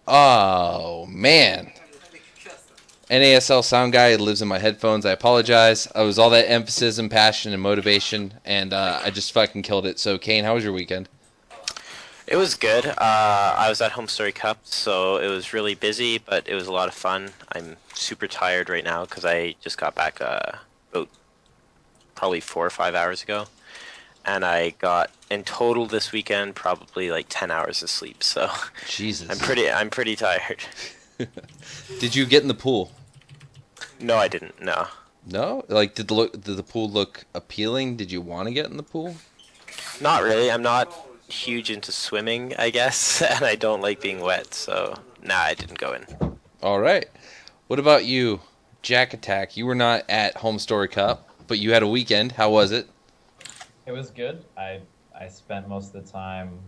Oh, man. NASL sound guy lives in my headphones. I apologize. I was all that emphasis and passion and motivation, and I just fucking killed it. So, Kane, how was your weekend? It was good. I was at Home Story Cup, so it was really busy, but it was a lot of fun. I'm super tired right now because I just got back about probably 4 or 5 hours ago. And I got in total this weekend probably like 10 hours of sleep. So Jesus, I'm pretty tired. Did you get in the pool? No, I didn't. No. No? Like, did the pool look appealing? Did you want to get in the pool? Not really. I'm not huge into swimming, I guess, and I don't like being wet. So nah, I didn't go in. All right. What about you, JaKaTaK? You were not at Home Story Cup, but you had a weekend. How was it? It was good. I spent most of the time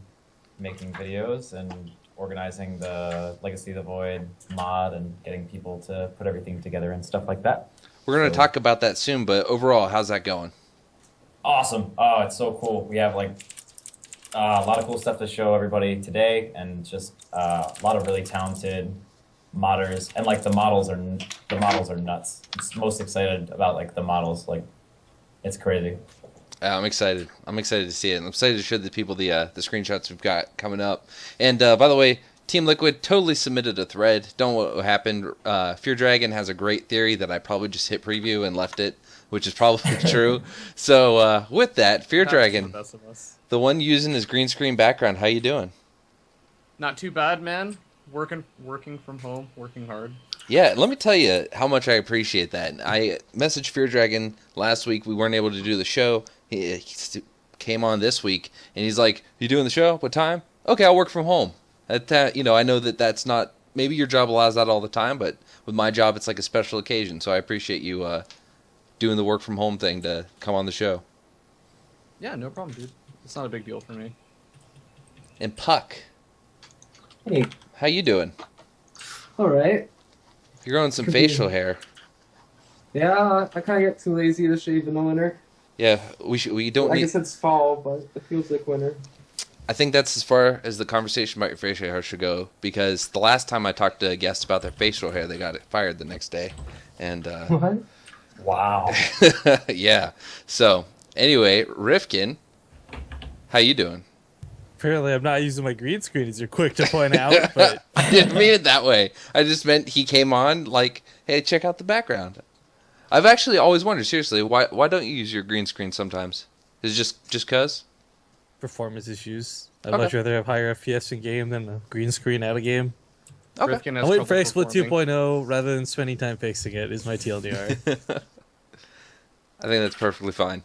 making videos and organizing the Legacy of the Void mod and getting people to put everything together and stuff like that. We're going to talk about that soon, but overall, how's that going? Awesome. Oh, it's so cool. We have like a lot of cool stuff to show everybody today, and just a lot of really talented modders, and like the models are nuts. I'm most excited about like the models. Like, it's crazy. I'm excited. I'm excited to see it. I'm excited to show the people the screenshots we've got coming up. And by the way, Team Liquid totally submitted a thread. Don't know what happened. Feardragon has a great theory that I probably just hit preview and left it, which is probably true. So with that, Feardragon, the one using his green screen background, how you doing? Not too bad, man. Working from home, working hard. Yeah, let me tell you how much I appreciate that. I messaged Feardragon last week. We weren't able to do the show. He came on this week, and he's like, "You doing the show? What time?" "Okay, I'll work from home." You know, I know that that's not, maybe your job allows that all the time, but with my job, it's like a special occasion. So I appreciate you doing the work from home thing to come on the show. Yeah, no problem, dude. It's not a big deal for me. And PuCK, Hey, how you doing? all right. You're growing some Could facial be. hair. Yeah, I kind of get too lazy to shave in the winter. Yeah, we don't I need. guess it's fall, but it feels like winter. I think that's as far as the conversation about your facial hair should go, because the last time I talked to a guest about their facial hair, they got it fired the next day. And What? Wow. yeah. So anyway, Rifkin, how you doing? Apparently, I'm not using my green screen, as you're quick to point out. But I didn't mean it that way. I just meant he came on like, hey, check out the background. I've actually always wondered, seriously, why don't you use your green screen sometimes? Is it just cause? performance issues. I'd Okay. much rather have higher FPS in game than a green screen out of game. Okay. Rifkin has I'm waiting for trouble XSplit performing. 2.0 rather than spending time fixing it, is my TLDR. I think that's perfectly fine.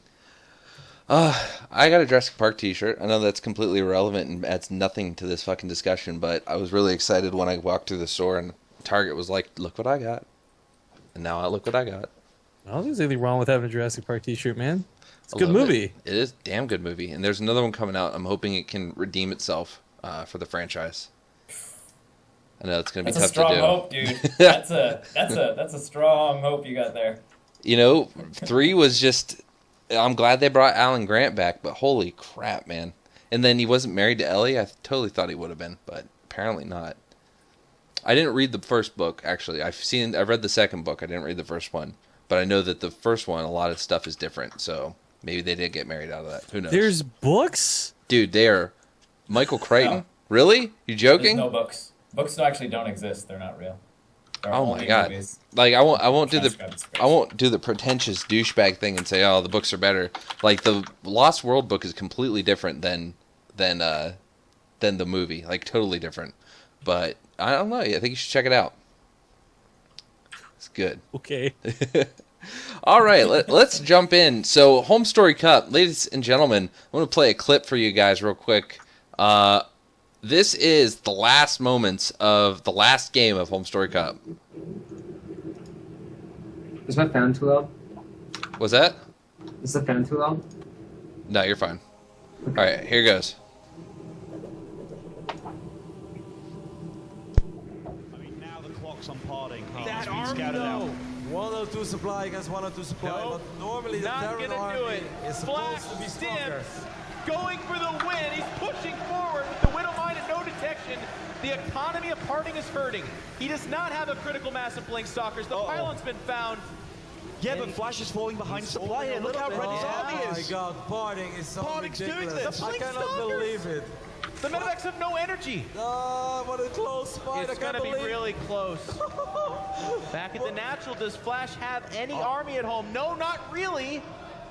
I got a Jurassic Park t-shirt. I know that's completely irrelevant and adds nothing to this fucking discussion, but I was really excited when I walked through the store and Target was like, look what I got. And now look what I got. I don't think there's anything wrong with having a Jurassic Park t-shirt, man. It's a I good love movie. It is a damn good movie. And there's another one coming out. I'm hoping it can redeem itself for the franchise. I know it's going to be That's a tough to strong do. hope, dude. That's a strong hope you got there. You know, 3 was just... I'm glad they brought Alan Grant back, but holy crap, man. And then he wasn't married to Ellie. I totally thought he would have been, but apparently not. I didn't read the first book, actually. I've read the second book. I didn't read the first one. But I know that the first one, a lot of stuff is different, so maybe they did get married out of that. Who knows? There's books? Dude, they are... Michael Crichton? No. Really? You There's joking? no books. Books actually don't exist. They're not real. They're Oh my only God. movies. Like I won't do the Transcribed I won't do the pretentious douchebag thing and say, oh, the books are better. Like the Lost World book is completely different than the movie, like totally different. But I don't know. I think you should check it out. It's good. Okay. All right, let's jump in. So, Home Story Cup, ladies and gentlemen, I'm going to play a clip for you guys real quick. This is the last moments of the last game of Home Story Cup. Is my fan too loud? Was that? Is the fan too loud? No, you're fine. All right, here goes. I mean, now the clock's on parting. That arm, though. 102 supply against 102 supply. Nope. But normally the Not Terran gonna army do it. is Flash supposed to be stronger. Stims going for the win. He's pushing forward with the Widow Mine and no detection. The economy of parting is hurting. He does not have a critical mass of Blink Stalkers. The pylon's been found. Yeah, but Flash is falling behind supply here. Look how red his army Oh my is. God, parting is so Parting's doing ridiculous. this. I Blink cannot Stalkers. believe it. The medevacs have no energy. Oh, what a close fight. It's I can't gonna be believe really close. Back at the natural, does Flash have any army at home? No, not really.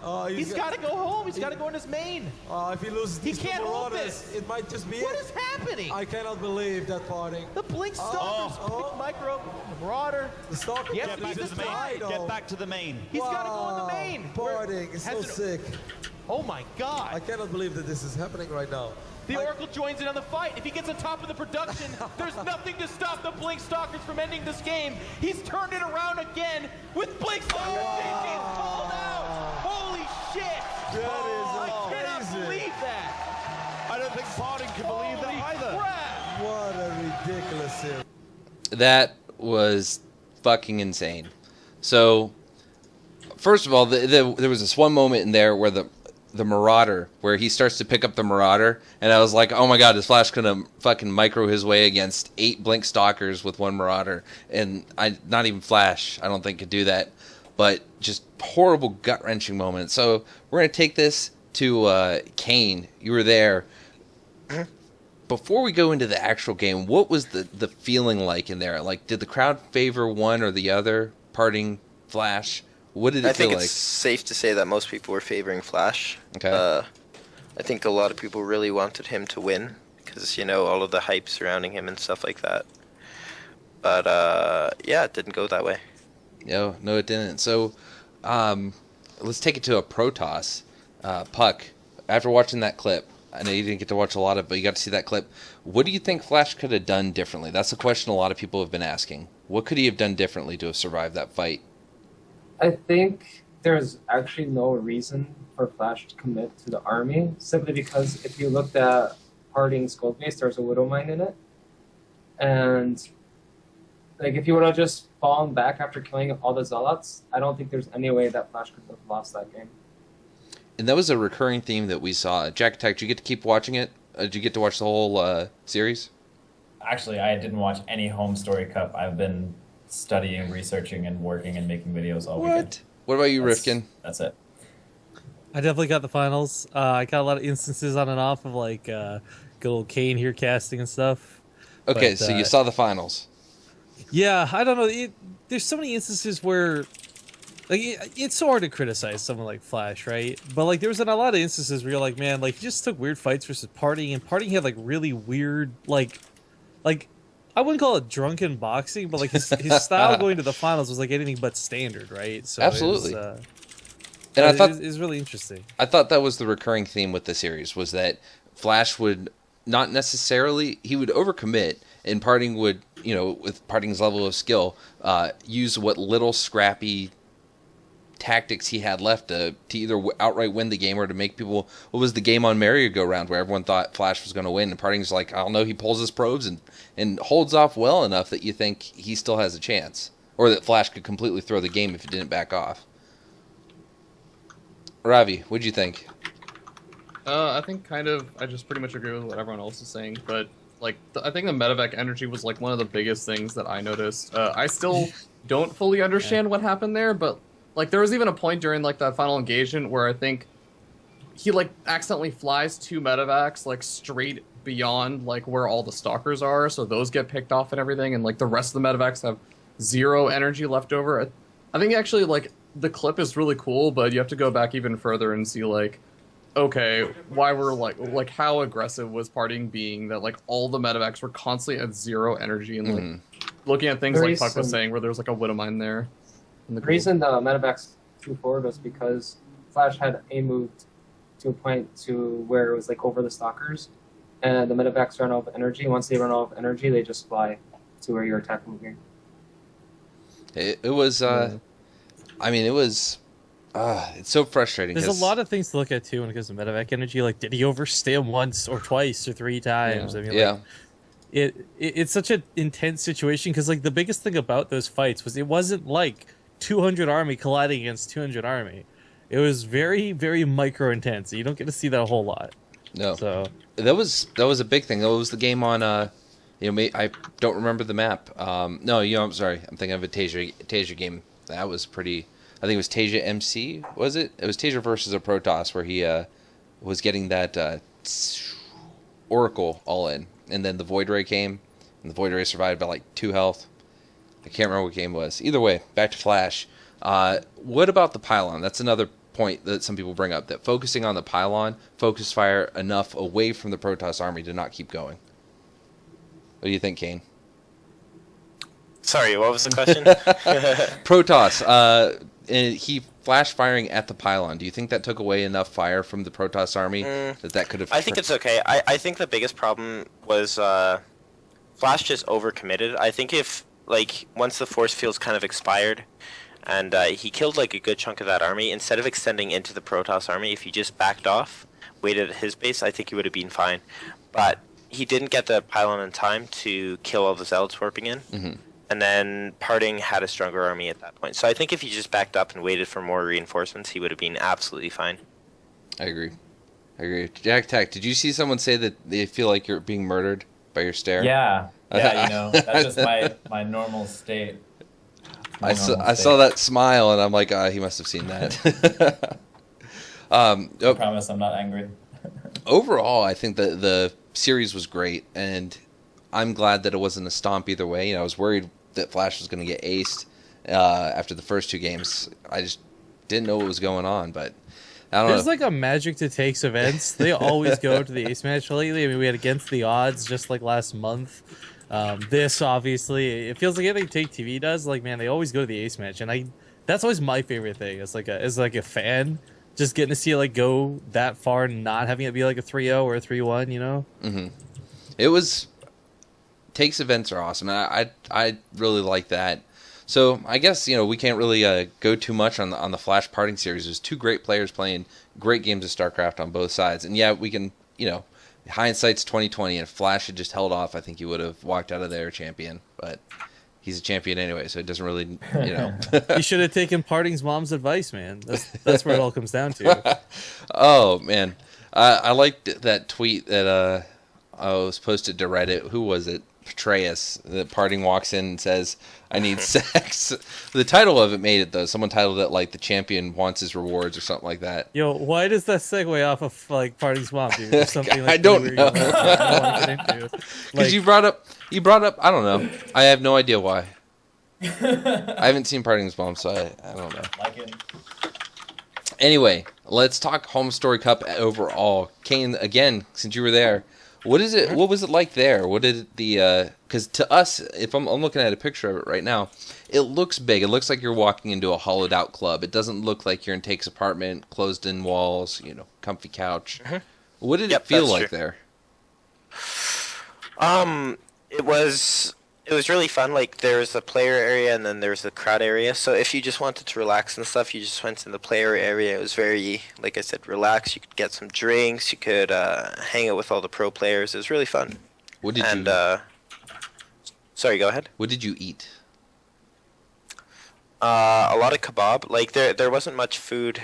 Oh, He's got to go home. He's got to go in his main. If he loses He these two can't hold Marauders, this. it might just be What it. is happening? I cannot believe that parting. The Blink Stalkers, pick Micro, Marauder. The Stalker Yes, can't he's be the just main. tied, Get though. back to the main. He's got to go in the main. Parting is so Hasn't- sick. Oh my I God. cannot believe that this is happening right now. The Oracle joins in on the fight. If he gets on top of the production, there's nothing to stop the Blink Stalkers from ending this game. He's turned it around again with Blink Stalkers. JJ's called out. Holy shit. I cannot amazing. believe that. I don't think Parting can believe Holy that either. crap. What a ridiculous series. That was fucking insane. So, first of all, there was this one moment in there where the Marauder, where he starts to pick up the Marauder, and I was like, oh my God, is Flash gonna fucking micro his way against 8 Blink Stalkers with 1 Marauder? And not even Flash, I don't think, could do that. But just horrible, gut-wrenching moment. So we're gonna take this to Kane. You were there. Before we go into the actual game, what was the feeling like in there? Like, did the crowd favor one or the other, parting Flash? What did it I feel think like? it's safe to say that most people were favoring Flash. Okay. I think a lot of people really wanted him to win because, you know, all of the hype surrounding him and stuff like that. But, yeah, it didn't go that way. No, it didn't. So, let's take it to a Protoss. PuCK, after watching that clip, I know you didn't get to watch a lot of it, but you got to see that clip. What do you think Flash could have done differently? That's a question a lot of people have been asking. What could he have done differently to have survived that fight? I think there's actually no reason for Flash to commit to the army, simply because if you looked at Parting's gold base, there's a Widow Mine in it. And like if you would have just fallen back after killing all the Zealots, I don't think there's any way that Flash could have lost that game. And that was a recurring theme that we saw. JaKaTaK, did you get to keep watching it? Did you get to watch the whole series? Actually, I didn't watch any Home Story Cup. I've been studying, researching, and working and making videos all weekend. What about you, That's- Rifkin? That's it. I definitely got the finals. I got a lot of instances on and off of like good old Kane here casting and stuff. Okay, But, so you saw the finals. Yeah, I don't know. There's so many instances where, like, it's so hard to criticize someone like Flash, right? But like, there was a lot of instances where you're like, man, like, he just took weird fights versus Parting, and Parting had like really weird, like, I wouldn't call it drunken boxing, but like his style going to the finals was like anything but standard, right? So Absolutely. And I thought it was really interesting. I thought that was the recurring theme with the series, was that Flash would not necessarily, he would overcommit, and Parting would, you know, with Parting's level of skill, use what little scrappy tactics he had left to either outright win the game or to make people. What was the game on merry-go-round where everyone thought Flash was going to win, and Parting's like, I don't know, he pulls his probes and holds off well enough that you think he still has a chance, or that Flash could completely throw the game if he didn't back off. Ravi, what'd you think? I think I just pretty much agree with what everyone else is saying, but like I think the medevac energy was like one of the biggest things that I noticed. I still don't fully understand what happened there, but like there was even a point during like that final engagement where I think he like accidentally flies 2 medevacs like straight beyond like where all the stalkers are, so those get picked off and everything, and like the rest of the medevacs have 0 energy left over. I think actually like the clip is really cool, but you have to go back even further and see like, okay, why were like how aggressive was Parting being that like all the medevacs were constantly at 0 energy, and like looking at things like PuCK was saying where there's like a Widow Mine there. The reason the medevacs flew forward was because Flash had A moved to a point to where it was like over the stalkers, and the medevacs run out of energy. Once they run out of energy, they just fly to where you're attacking here. It was, I mean, it was, it's so frustrating. There's a lot of things to look at too when it comes to medevac energy. Like, did he overstay him once or twice or 3 times? Yeah. I mean, like, it's such an intense situation because like the biggest thing about those fights was it wasn't like 200 army colliding against 200 army. It was very, very micro intense. You don't get to see that a whole lot. No. So That was a big thing. That was the game on I don't remember the map. No, I'm sorry. I'm thinking of a Tasia game. That was pretty. I think it was Tasia MC. Was it? It was Tasia versus a Protoss where he was getting that Oracle all in, and then the Void Ray came, and the Void Ray survived by like 2 health. I can't remember what game it was. Either way, back to Flash. What about the pylon? That's another point that some people bring up, that focusing on the pylon focused fire enough away from the Protoss army to not keep going. What do you think, Kane? Sorry, what was the question? Protoss, and he flash firing at the pylon. Do you think that took away enough fire from the Protoss army that could have... I think it's okay. I think the biggest problem was Flash just overcommitted. I think if, like, once the force field's kind of expired, and he killed like a good chunk of that army, instead of extending into the Protoss army, if he just backed off, waited at his base, I think he would have been fine. But he didn't get the pylon in time to kill all the zealots warping in. Mm-hmm. And then Parting had a stronger army at that point. So I think if he just backed up and waited for more reinforcements, he would have been absolutely fine. I agree. JaKaTaK, did you see someone say that they feel like you're being murdered by your stare? Yeah, that's just my normal state. I saw that smile, and I'm like, he must have seen that. I promise I'm not angry. Overall, I think that the series was great, and I'm glad that it wasn't a stomp either way. I was worried that Flash was going to get aced after the first 2 games. I just didn't know what was going on, but I don't know. There's like a magic to Takes events. They always go to the ace match lately. I mean, we had Against the Odds just like last month. This obviously, it feels like anything Take TV does. Like, man, they always go to the ace match, and that's always my favorite thing. As like a fan, just getting to see it like go that far, and not having it be like a 3-0 or a 3-1. You know? Mm-hmm. It was. Takes events are awesome, and I really like that. So I guess we can't really go too much on the Flash Parting series. There's 2 great players playing great games of StarCraft on both sides, and yeah, we can hindsight's 2020, and if Flash had just held off, I think he would have walked out of there a champion. But he's a champion anyway, so it doesn't really, You should have taken Parting's mom's advice, man. That's where it all comes down to. Oh man, I liked that tweet that was posted to Reddit. Who was it? Petraeus. The Parting walks in and says, "I need sex." The title of it made it though. Someone titled it like "The Champion Wants His Rewards" or something like that. Yo, why does that segue off of like Parting's mom, dude? Or something like I don't know. Because you brought up. I don't know. I have no idea why. I haven't seen Parting's mom, so I don't know. Like it. Anyway, let's talk Home Story Cup overall. Kane, again, since you were there. What is it? What was it like there? What did because to us, if I'm looking at a picture of it right now, it looks big. It looks like you're walking into a hollowed out club. It doesn't look like you're in Take's apartment, closed in walls, comfy couch. Mm-hmm. What did it feel like there? It was really fun. Like, there was a player area and then there was the crowd area. So if you just wanted to relax and stuff, you just went to the player area. It was very, like I said, relaxed. You could get some drinks. You could hang out with all the pro players. It was really fun. What did you... Sorry, go ahead. What did you eat? A lot of kebab. Like, there wasn't much food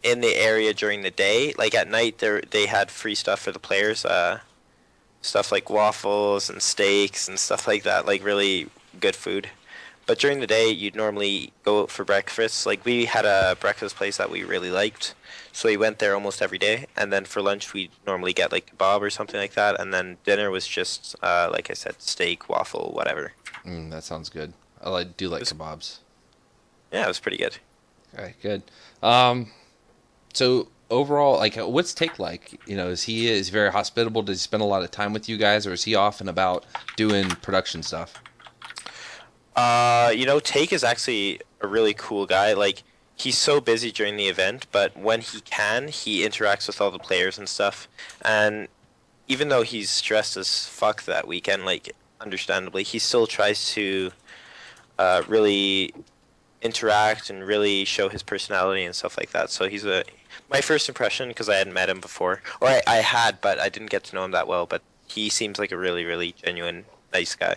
in the area during the day. Like, at night, they had free stuff for the players. Stuff like waffles and steaks and stuff like that, like really good food. But during the day, you'd normally go out for breakfast. Like, we had a breakfast place that we really liked, so we went there almost every day. And then for lunch, we'd normally get like kebab or something like that. And then dinner was just, like I said, steak, waffle, whatever. That sounds good. I do like kebabs. Yeah, it was pretty good. Okay, good. So overall, like, what's Take like? Is he very hospitable? Does he spend a lot of time with you guys, or is he off and about doing production stuff? Take is actually a really cool guy. Like, he's so busy during the event, but when he can, he interacts with all the players and stuff. And even though he's stressed as fuck that weekend, like, understandably, he still tries to really interact and really show his personality and stuff like that. So he's my first impression, because I hadn't met him before, or I had, but I didn't get to know him that well, but he seems like a really, really genuine, nice guy.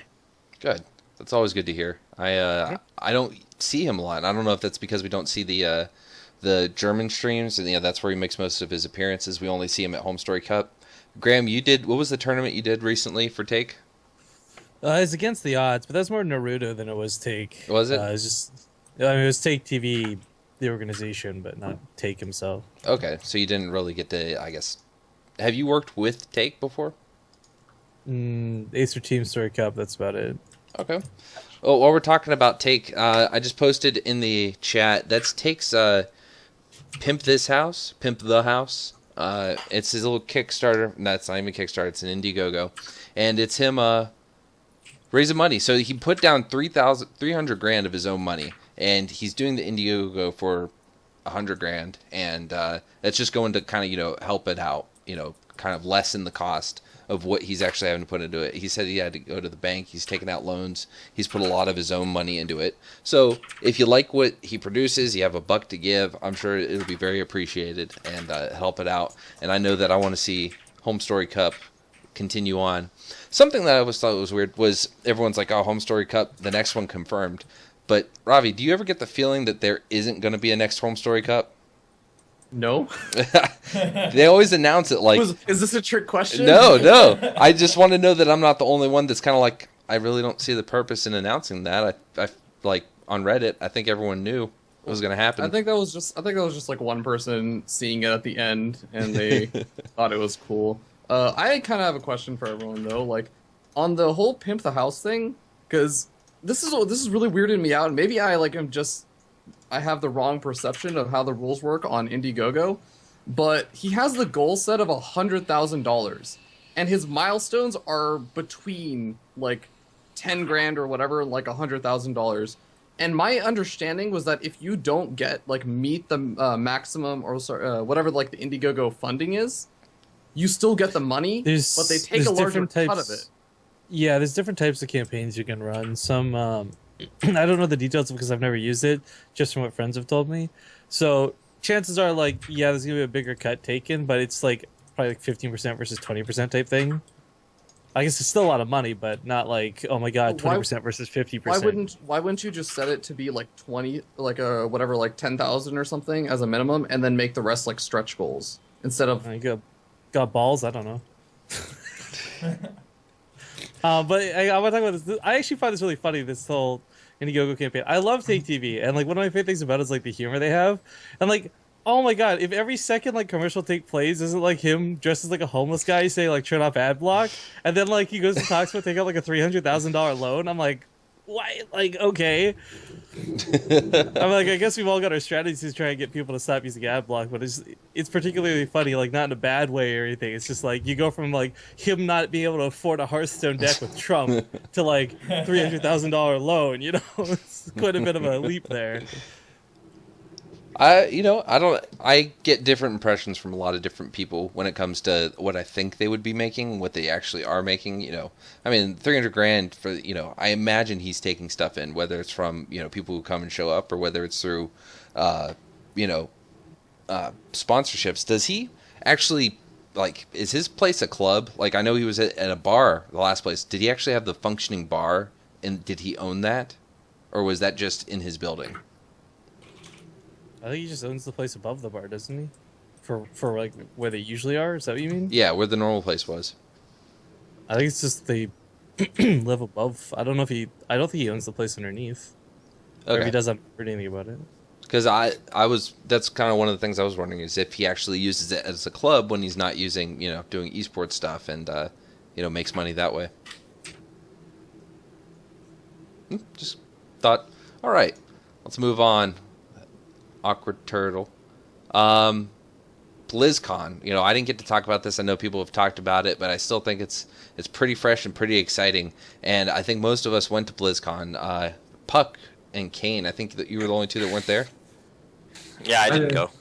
Good. That's always good to hear. I don't see him a lot. I don't know if that's because we don't see the German streams, and that's where he makes most of his appearances. We only see him at Home Story Cup. Graham, what was the tournament you did recently for Take? It's against the odds, but that's more Naruto than it was Take. Was it? It was just, I mean, it was Take TV, the organization, but not Take himself. Okay, so you didn't really get to, I guess. Have you worked with Take before? Acer Team Story Cup, that's about it. Okay. Oh, while we're talking about Take, I just posted in the chat, that's Take's Pimp This House, Pimp the House. It's his little Kickstarter. No, it's not even a Kickstarter, it's an Indiegogo. And it's him raising money. So he put down 300 grand of his own money, and he's doing the Indiegogo for 100 grand, and that's just going to kind of, help it out, kind of lessen the cost of what he's actually having to put into it. He said he had to go to the bank. He's taken out loans. He's put a lot of his own money into it. So if you like what he produces, you have a buck to give, I'm sure it'll be very appreciated and help it out. And I know that I want to see Home Story Cup continue on. Something that I always thought was weird was everyone's like, oh, Home Story Cup, the next one confirmed. But Ravi, do you ever get the feeling that there isn't going to be a next Home Story Cup? No. They always announce it like... Is this a trick question? No. I just want to know that I'm not the only one that's kind of like, I really don't see the purpose in announcing that. I like, on Reddit, I think everyone knew it was going to happen. I think that was just like one person seeing it at the end, and they thought it was cool. I kind of have a question for everyone, though. Like, on the whole Pimp the House thing, because this is really weirding me out, and maybe I have the wrong perception of how the rules work on Indiegogo, but he has the goal set of $100,000, and his milestones are between like 10 grand or whatever, like $100,000. And my understanding was that if you don't meet the maximum or whatever like the Indiegogo funding is, you still get the money, but they take a larger cut of it. Yeah, there's different types of campaigns you can run. Some I don't know the details because I've never used it, just from what friends have told me. So chances are, like, yeah, there's gonna be a bigger cut taken, but it's like probably like 15% versus 20% type thing. I guess it's still a lot of money, but not like, oh my god, 20% versus 50%. Why wouldn't you just set it to be like 20, like whatever, like 10,000 or something as a minimum, and then make the rest like stretch goals instead of? You got balls? I don't know. But I want to talk about this. I actually find this really funny, this whole Indiegogo campaign. I love Take TV, and like one of my favorite things about it is like the humor they have. And like, oh my god, if every second like commercial Take plays isn't like him dressed as like a homeless guy saying like turn off ad block, and then like he goes and talks about taking out like a $300,000 loan, I'm like, why? Like, okay. I'm like, I guess we've all got our strategies to try and get people to stop using ad block, but it's particularly funny, like not in a bad way or anything. It's just like you go from like him not being able to afford a Hearthstone deck with Trump to like $300,000 loan. It's quite a bit of a leap there. I get different impressions from a lot of different people when it comes to what I think they would be making, what they actually are making. I mean, 300 grand for, I imagine he's taking stuff in, whether it's from, people who come and show up or whether it's through, sponsorships. Does he actually, like, is his place a club? Like, I know he was at a bar, the last place. Did he actually have the functioning bar, and did he own that? Or was that just in his building? I think he just owns the place above the bar, doesn't he? For like where they usually are. Is that what you mean? Yeah, where the normal place was. I think it's just they live above. I don't think he owns the place underneath. Okay. Or if he does, I haven't heard anything about it. Because that's kind of one of the things I was wondering is if he actually uses it as a club when he's not using, doing esports stuff and, makes money that way. Just thought, all right, let's move on. Awkward turtle. BlizzCon. I didn't get to talk about this. I know people have talked about it, but I still think it's pretty fresh and pretty exciting. And I think most of us went to BlizzCon. PuCK and Kane. I think that you were the only two that weren't there. Yeah, I didn't go.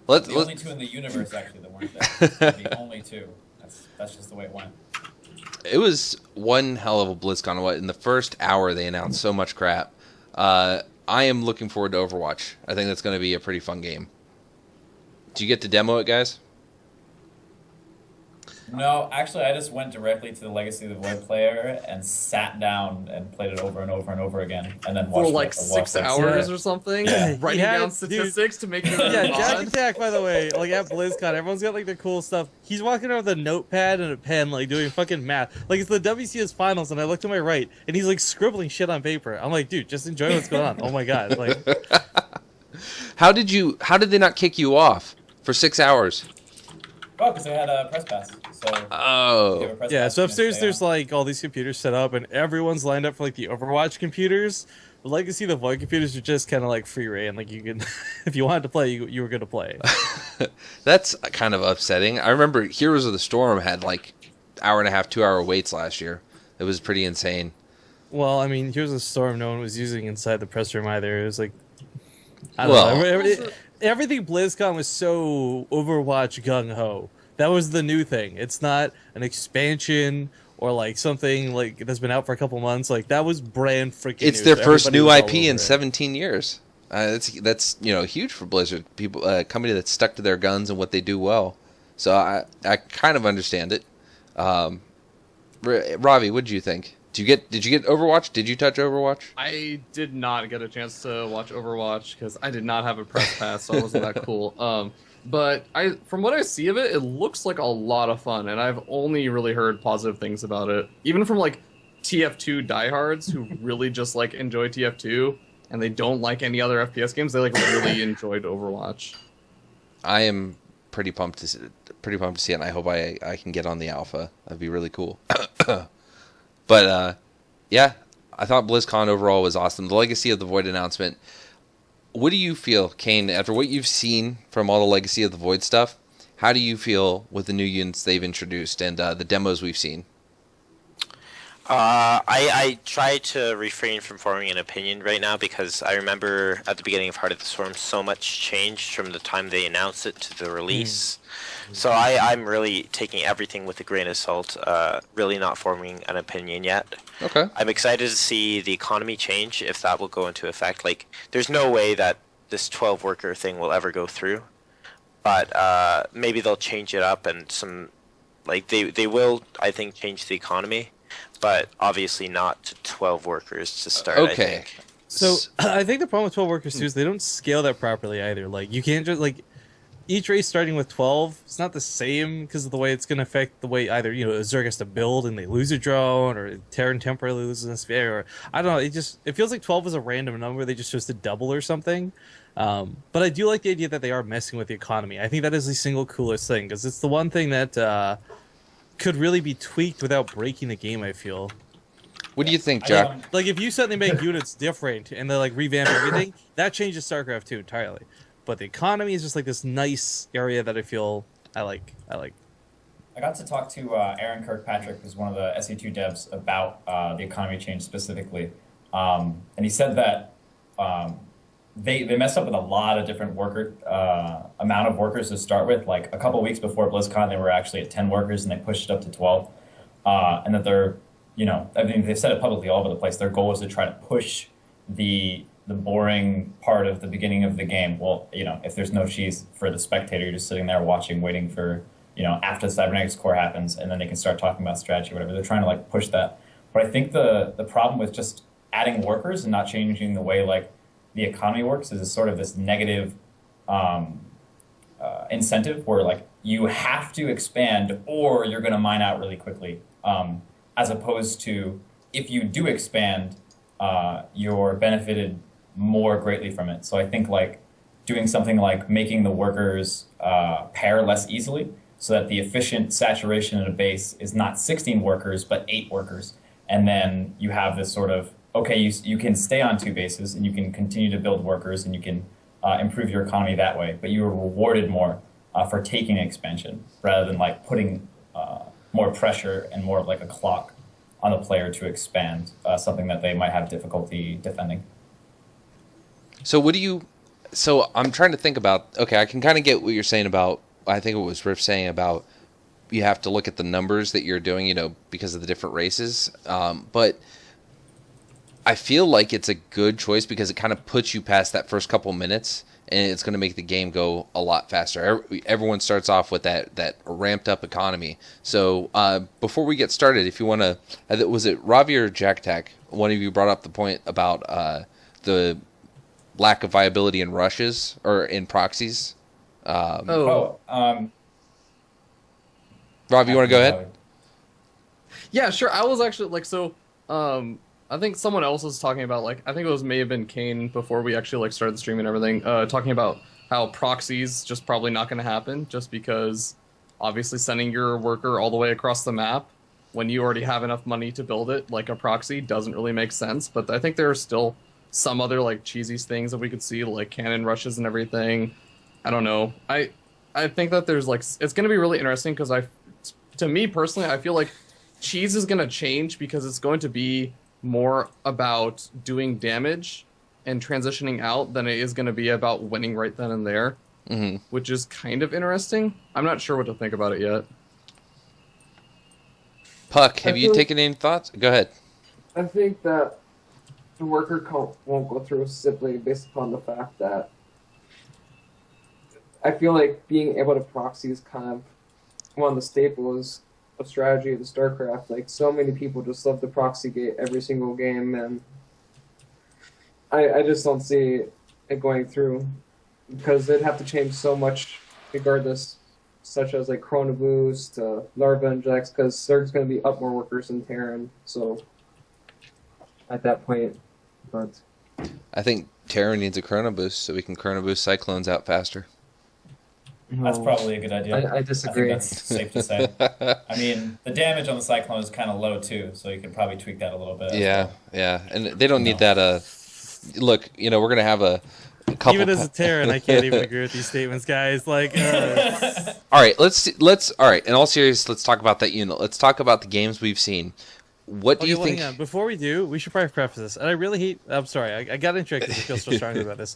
The only two in the universe actually that weren't there. The only two. That's just the way it went. It was one hell of a BlizzCon. What in the first hour they announced so much crap. I am looking forward to Overwatch. I think that's going to be a pretty fun game. Did you get to demo it, guys? No, actually, I just went directly to the Legacy of the Void player and sat down and played it over and over and over again, and then For watched like 6 hours or something, Yeah. writing He had- down statistics to make sure Yeah, they're on. JaKaTaK, by the way, like at BlizzCon, everyone's got like the cool stuff. He's walking around with a notepad and a pen, like doing fucking math. Like it's the WCS finals, and I look to my right, and he's like scribbling shit on paper. I'm like, dude, just enjoy what's going on. Oh my god, like. How did they not kick you off for 6 hours? Oh, because they had a press pass. So you have a Oh, press Yeah, pass, so you can upstairs stay there's on. like all these computers set up, and everyone's lined up for like the Overwatch computers. The Legacy, the Void computers are just kind of like free reign. Like you can, if you wanted to play, you were gonna play. that's kind of upsetting. I remember Heroes of the Storm had like hour and a half, 2 hour waits last year. It was pretty insane. Well, I mean, here's a storm no one was using inside the press room either. It was like, I don't Well- know. Everything BlizzCon was so Overwatch gung ho. That was the new thing. It's not an expansion or like something like that's been out for a couple months. Like that was brand freaking. It's new, their so first everybody new was all IP over in it. 17 years. That's huge for Blizzard. People, company that's stuck to their guns and what they do well. So I kind of understand it. Ravi, what did you think? Did you get Overwatch? Did you touch Overwatch? I did not get a chance to watch Overwatch because I did not have a press pass, so it wasn't that cool. But from what I see of it, it looks like a lot of fun, and I've only really heard positive things about it. Even from like TF2 diehards who really just like enjoy TF2 and they don't like any other FPS games, they like really enjoyed Overwatch. I am pretty pumped to see it, and I hope I can get on the alpha. That'd be really cool. But yeah, I thought BlizzCon overall was awesome. The Legacy of the Void announcement. What do you feel, Kane, after what you've seen from all the Legacy of the Void stuff? How do you feel with the new units they've introduced and the demos we've seen? I try to refrain from forming an opinion right now because I remember at the beginning of Heart of the Swarm so much changed from the time they announced it to the release. So I'm really taking everything with a grain of salt, really not forming an opinion yet. Okay. I'm excited to see the economy change, if that will go into effect. Like, there's no way that this 12-worker thing will ever go through. But maybe they'll change it up and they will, I think, change the economy. But obviously not to 12 workers to start, I Okay. think. So I think the problem with 12 workers too is they don't scale that properly either. Like you can't just like each race starting with 12. It's not the same because of the way it's going to affect the way either Zerg has to build and they lose a drone, or Terran temporarily loses a sphere, or I don't know. It feels like 12 is a random number they just chose to double or something. But I do like the idea that they are messing with the economy. I think that is the single coolest thing because it's the one thing that could really be tweaked without breaking the game. I feel. What do you think, Jack? Like if you suddenly make units different and they like revamp everything, that changes StarCraft 2 entirely. But the economy is just like this nice area that I feel I like. I got to talk to Aaron Kirkpatrick, who's one of the SE2 devs, about the economy change specifically. And he said that they messed up with a lot of different amount of workers to start with. Like a couple of weeks before BlizzCon, they were actually at 10 workers and they pushed it up to 12. And that they're, I mean, they've said it publicly all over the place. Their goal is to try to push the boring part of the beginning of the game. Well, if there's no cheese for the spectator, you're just sitting there watching, waiting for, after the cybernetics core happens, and then they can start talking about strategy or whatever. They're trying to like push that. But I think the problem with just adding workers and not changing the way like the economy works is sort of this negative incentive where like you have to expand or you're going to mine out really quickly, as opposed to if you do expand, you're benefited more greatly from it. So I think like doing something like making the workers pair less easily so that the efficient saturation in a base is not 16 workers but 8 workers, and then you have this sort of okay, you can stay on 2 bases and you can continue to build workers and you can improve your economy that way, but you are rewarded more for taking expansion rather than like putting more pressure and more of like a clock on the player to expand something that they might have difficulty defending. So I'm trying to think about, okay, I can kind of get what you're saying about, I think it was Riff saying about you have to look at the numbers that you're doing, because of the different races. But I feel like it's a good choice because it kind of puts you past that first couple minutes, and it's going to make the game go a lot faster. Everyone starts off with that ramped up economy. So before we get started, if you want to, was it Ravi or JaKaTaK? One of you brought up the point about the lack of viability in rushes or in proxies. Ravi, you want to go ahead? Yeah, sure. I was actually like, so, I think someone else was talking about, like, I think it was may have been Kane before we actually like started the stream and everything, talking about how proxies just probably not going to happen just because obviously sending your worker all the way across the map when you already have enough money to build it like a proxy doesn't really make sense. But I think there are still some other like cheesy things that we could see, like cannon rushes and everything. I don't know. I think that there's like, it's going to be really interesting because to me personally, I feel like cheese is going to change because it's going to be more about doing damage and transitioning out than it is going to be about winning right then and there, which is kind of interesting. I'm not sure what to think about it yet. PuCK, have you taken any thoughts? Go ahead. I think that the worker count won't go through simply based upon the fact that I feel like being able to proxy is kind of one of the staples of strategy of the StarCraft. Like, so many people just love the proxy gate every single game, and I just don't see it going through because they'd have to change so much regardless, such as like Chrono Boost, Larva Injects, because Zerg's going to be up more workers than Terran, so at that point, but... I think Terran needs a Chrono Boost so we can Chrono Boost Cyclones out faster. That's probably a good idea. I disagree. I think that's safe to say. I mean, the damage on the Cyclone is kind of low too, so you could probably tweak that a little bit. Yeah, and they don't need that. Look, we're gonna have a couple. Even as a Terran, I can't even agree with these statements, guys. Like, all right, let's. All right, in all seriousness, let's talk about that unit. Let's talk about the games we've seen. What do you think? Hang on. Before we do, we should probably preface this. And I really hate. I'm sorry, I got interjected because I feel so strongly about this.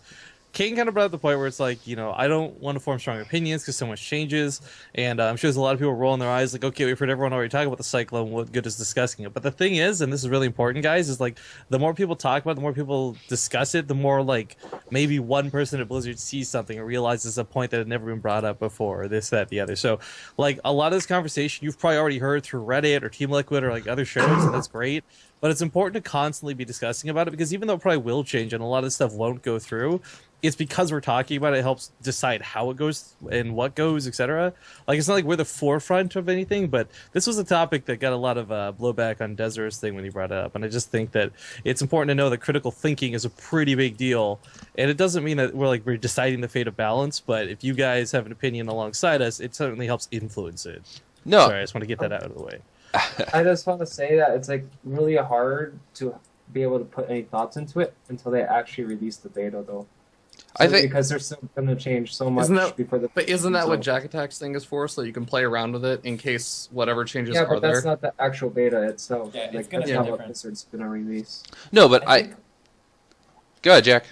Kane kind of brought up the point where it's like, I don't want to form strong opinions because so much changes, and I'm sure there's a lot of people rolling their eyes like, okay, we've heard everyone already talk about the Cyclone, what good is discussing it? But the thing is, and this is really important, guys, is like, the more people talk about it, the more people discuss it, the more like, maybe one person at Blizzard sees something or realizes a point that had never been brought up before, or this, that, the other. So, like, a lot of this conversation you've probably already heard through Reddit or Team Liquid or like other shows, and that's great. But it's important to constantly be discussing about it because even though it probably will change and a lot of this stuff won't go through, it's because we're talking about it. It helps decide how it goes and what goes, etc. Like, it's not like we're the forefront of anything, but this was a topic that got a lot of blowback on Desert's thing when he brought it up. And I just think that it's important to know that critical thinking is a pretty big deal. And it doesn't mean that we're deciding the fate of balance, but if you guys have an opinion alongside us, it certainly helps influence it. No. Sorry, I just want to get that out of the way. I just want to say that it's like really hard to be able to put any thoughts into it until they actually release the beta, though. I think because they're still going to change so much before the. But isn't that what JaKaTaK's thing is for? So you can play around with it in case whatever changes yeah, are but that's there. not the actual beta itself. Yeah, like, it's gonna that's be not different. what Blizzard's going to release. no, but go ahead, Jack.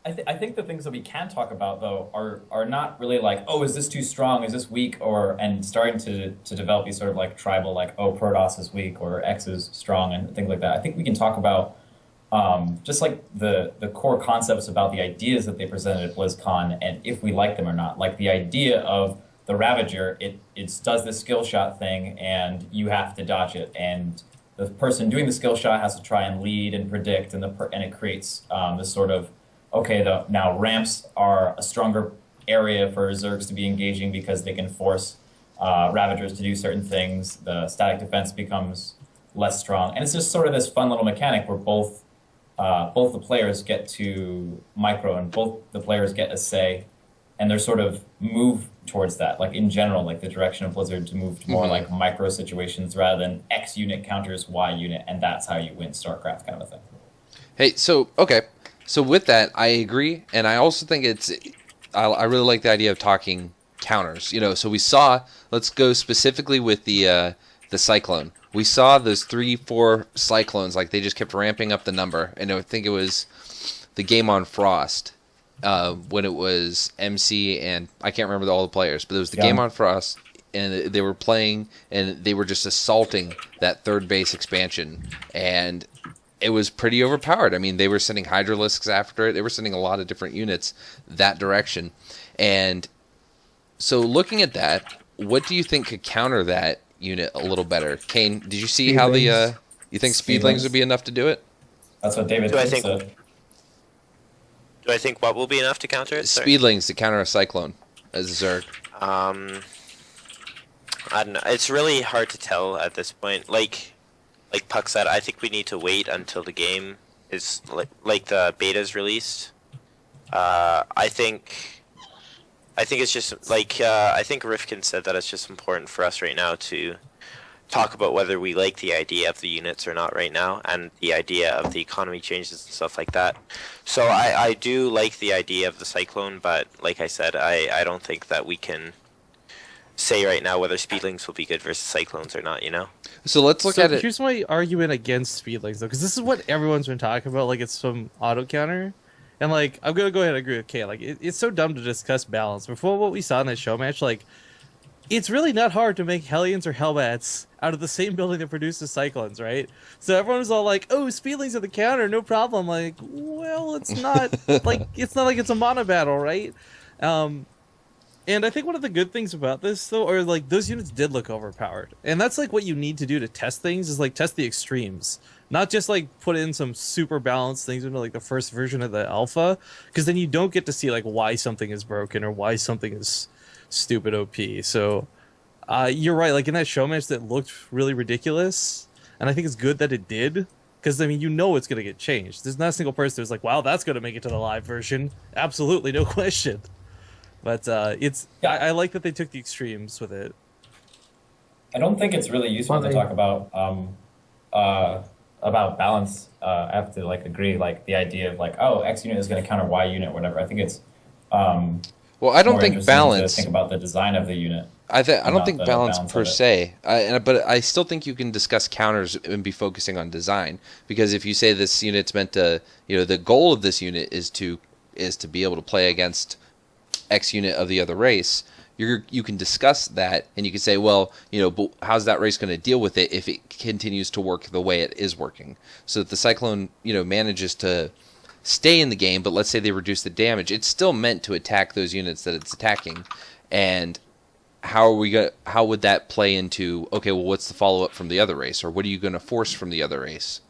I think the things that we can talk about though are not really like, oh, is this too strong? Is this weak? And starting to develop these sort of like tribal, like, oh, Protoss is weak or X is strong and things like that. I think we can talk about just like the core concepts about the ideas that they presented at BlizzCon and if we like them or not. Like the idea of the Ravager, it does this skill shot thing and you have to dodge it, and the person doing the skill shot has to try and lead and predict, and it creates this sort of, okay, now ramps are a stronger area for Zergs to be engaging because they can force Ravagers to do certain things. The static defense becomes less strong, and it's just sort of this fun little mechanic where both the players get to micro and both the players get a say, and they're sort of move towards that, like in general, like the direction of Blizzard to move to more like micro situations rather than X unit counters Y unit, and that's how you win StarCraft kind of a thing. Hey, so with that, I agree, and I also think I really like the idea of talking counters. So we saw. Let's go specifically with the Cyclone. We saw those 3-4 Cyclones, like they just kept ramping up the number, and I think it was the game on Frost when it was MC and I can't remember all the players, but it was the game on Frost, and they were playing and they were just assaulting that third base expansion, and it was pretty overpowered. I mean, they were sending Hydralisks after it. They were sending a lot of different units that direction. And so looking at that, what do you think could counter that unit a little better? Kane, did you see how the you think Speedlings would be enough to do it? That's what David said. Do I think what will be enough to counter it? Sorry. Speedlings to counter a Cyclone as a Zerg. I don't know. It's really hard to tell at this point. Like PuCK said, I think we need to wait until the game is like the beta's released. I think it's just like I think Rifkin said that it's just important for us right now to talk about whether we like the idea of the units or not right now, and the idea of the economy changes and stuff like that. So I do like the idea of the Cyclone, but like I said, I don't think that we can say right now whether Speedlings will be good versus Cyclones or not, you know? So let's look at it. Here's my argument against Speedlings, though, because this is what everyone's been talking about, like it's some auto counter. And, like, I'm going to go ahead and agree with Kay. Like, it's so dumb to discuss balance. Before what we saw in that show match, like, it's really not hard to make Hellions or Hellbats out of the same building that produces Cyclones, right? So everyone was all like, oh, Speedlings are the counter, no problem. Like, well, it's not, it's not like it's a mono battle, right? And I think one of the good things about this, though, are, like, those units did look overpowered. And that's, like, what you need to do to test things, is, like, test the extremes. Not just, like, put in some super balanced things into, like, the first version of the alpha, because then you don't get to see, like, why something is broken or why something is stupid OP. So, you're right. Like, in that show match that looked really ridiculous, and I think it's good that it did, because, I mean, you know it's going to get changed. There's not a single person who's like, wow, that's going to make it to the live version. Absolutely, no question. But I like that they took the extremes with it. I don't think it's really useful to talk about balance. I have to agree, the idea of X unit is going to counter Y unit, whatever. I think it's well, I don't think balance. To think about the design of the unit. I don't think balance per se, but I still think you can discuss counters and be focusing on design, because if you say this unit's meant to, the goal of this unit is to be able to play against X unit of the other race, you can discuss that, and you can say, well, but how's that race going to deal with it if it continues to work the way it is working? So that the Cyclone, manages to stay in the game, but let's say they reduce the damage, it's still meant to attack those units that it's attacking. And how would that play into, okay, well, what's the follow-up from the other race, or what are you going to force from the other race?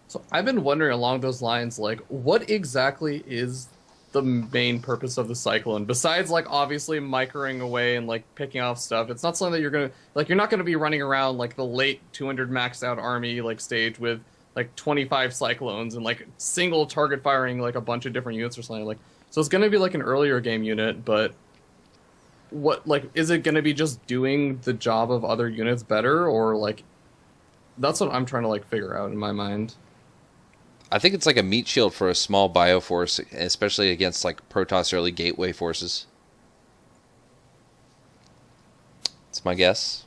So I've been wondering along those lines, what exactly is the main purpose of the Cyclone, besides obviously microing away and picking off stuff? It's not something that you're gonna you're not gonna be running around the late 200 maxed out army stage with 25 Cyclones and single target firing a bunch of different units or something. So it's gonna be an earlier game unit, but what is it gonna be just doing the job of other units better, or that's what I'm trying to figure out in my mind. I think it's a meat shield for a small bioforce, especially against Protoss early gateway forces. That's my guess.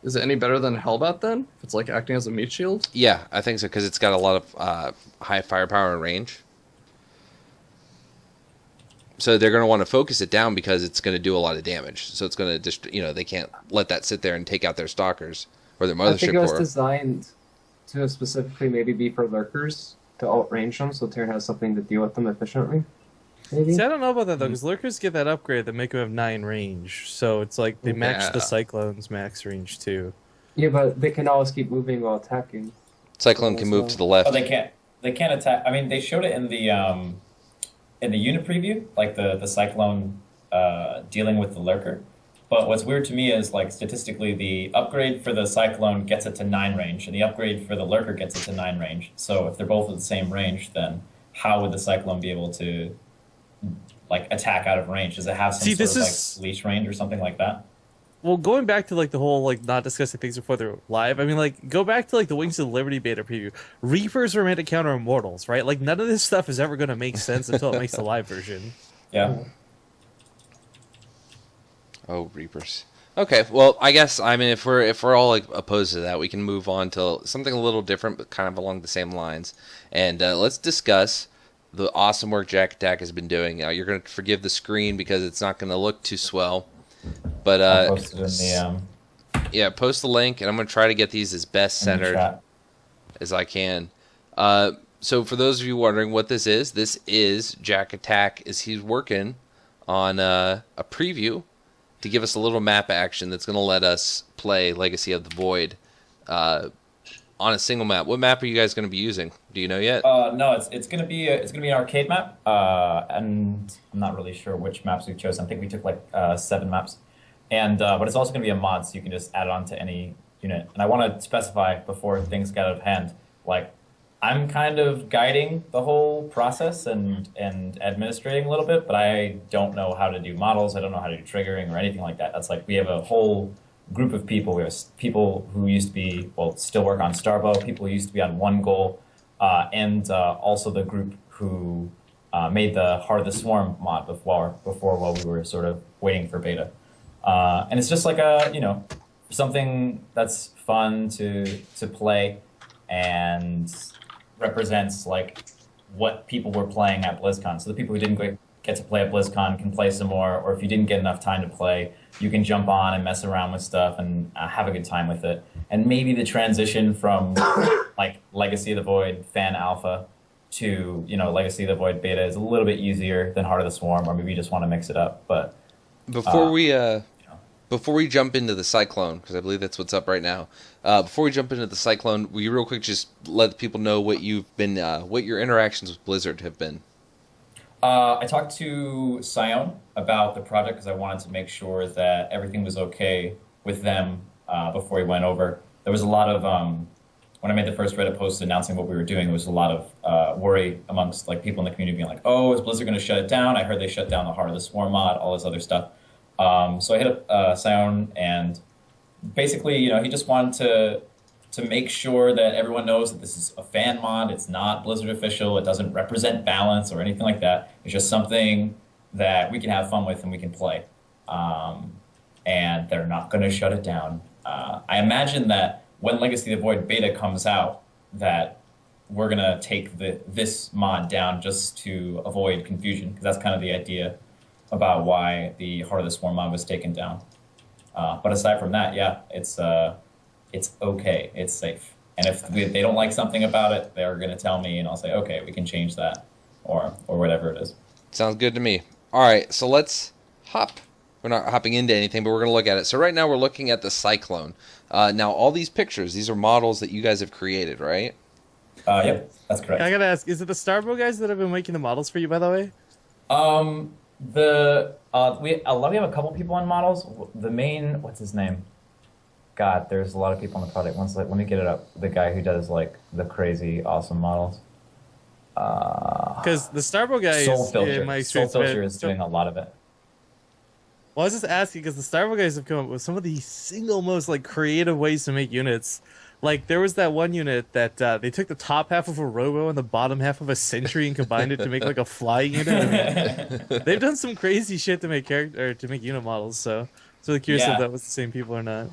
Is it any better than Hellbat then? If it's acting as a meat shield? Yeah, I think so, because it's got a lot of high firepower and range. So they're going to want to focus it down because it's going to do a lot of damage. So it's going to just, they can't let that sit there and take out their stalkers or their mothership. I think it was designed to specifically maybe be for lurkers to outrange them, so Terran has something to deal with them efficiently. Maybe. See, I don't know about that though, because lurkers get that upgrade that make them have 9 range, so it's they match the Cyclone's max range too. Yeah, but they can always keep moving while attacking. Cyclone can move to the left. Oh, they can't. They can't attack. I mean, they showed it in the unit preview, the Cyclone dealing with the lurker. But what's weird to me is, statistically, the upgrade for the Cyclone gets it to 9 range, and the upgrade for the Lurker gets it to 9 range. So if they're both at the same range, then how would the Cyclone be able to, attack out of range? Does it have some sort of, leash range or something like that? Well, going back to, the whole, not discussing things before they're live, I mean, go back to, the Wings of Liberty beta preview. Reapers were meant to counter Immortals, right? None of this stuff is ever going to make sense until it makes the live version. Yeah. Oh, Reapers. Okay, well, I guess, if we're all opposed to that, we can move on to something a little different, but kind of along the same lines. And let's discuss the awesome work JaKaTaK has been doing. You're going to forgive the screen because it's not going to look too swell. But I'll post it in the yeah, post the link, and I'm going to try to get these as best centered as I can. So for those of you wondering what this is JaKaTaK as he's working on a preview to give us a little map action that's going to let us play Legacy of the Void on a single map. What map are you guys going to be using? Do you know yet? No, it's gonna be an arcade map, and I'm not really sure which maps we've chosen. I think we took like 7 maps, and but it's also gonna be a mod, so you can just add it on to any unit. And I want to specify before things get out of hand, like I'm kind of guiding the whole process and administrating a little bit, but I don't know how to do models. I don't know how to do triggering or anything like that. That's like we have a whole group of people. We have people who used to be, well, still work on Starbow, people who used to be on One Goal, and also the group who made the Heart of the Swarm mod before while we were sort of waiting for beta. And it's just like something that's fun to play and represents like what people were playing at BlizzCon. So the people who didn't get to play at BlizzCon can play some more, or if you didn't get enough time to play, you can jump on and mess around with stuff and have a good time with it. And maybe the transition from like Legacy of the Void fan alpha to Legacy of the Void beta is a little bit easier than Heart of the Swarm, or maybe you just want to mix it up. But before we jump into the Cyclone, because I believe that's what's up right now. Before we jump into the Cyclone, will you real quick just let people know what you've been, what your interactions with Blizzard have been? I talked to Sion about the project because I wanted to make sure that everything was okay with them before we went over. There was a lot of when I made the first Reddit post announcing what we were doing, there was a lot of worry amongst like people in the community being like, "Oh, is Blizzard going to shut it down? I heard they shut down the Heart of the Swarm mod, all this other stuff." So I hit up Sion, and basically, he just wanted to make sure that everyone knows that this is a fan mod. It's not Blizzard official. It doesn't represent balance or anything like that. It's just something that we can have fun with and we can play. And they're not going to shut it down. I imagine that when Legacy of the Void beta comes out, that we're going to take this mod down just to avoid confusion, because that's kind of the idea about why the Heart of the Swarm mod was taken down. But aside from that, yeah, it's okay. It's safe. And if they don't like something about it, they're going to tell me, and I'll say, okay, we can change that, or whatever it is. Sounds good to me. All right, so let's hop. We're not hopping into anything, but we're going to look at it. So right now we're looking at the Cyclone. Now, all these pictures, these are models that you guys have created, right? Yep, that's correct. I got to ask, is it the Starbow guys that have been making the models for you, by the way? We have a couple people on models. The main, what's his name? God, there's a lot of people on the project. Let me get it up. The guy who does like the crazy awesome models. Because the Starbow guys, Soul Filter. in my Soul experience, Filter is doing a lot of it. Well, I was just asking because the Starbow guys have come up with some of the single most like creative ways to make units. Like there was that one unit that they took the top half of a Robo and the bottom half of a Sentry and combined it to make like a flying unit. I mean, they've done some crazy shit to make unit models. So really curious if that was the same people or not.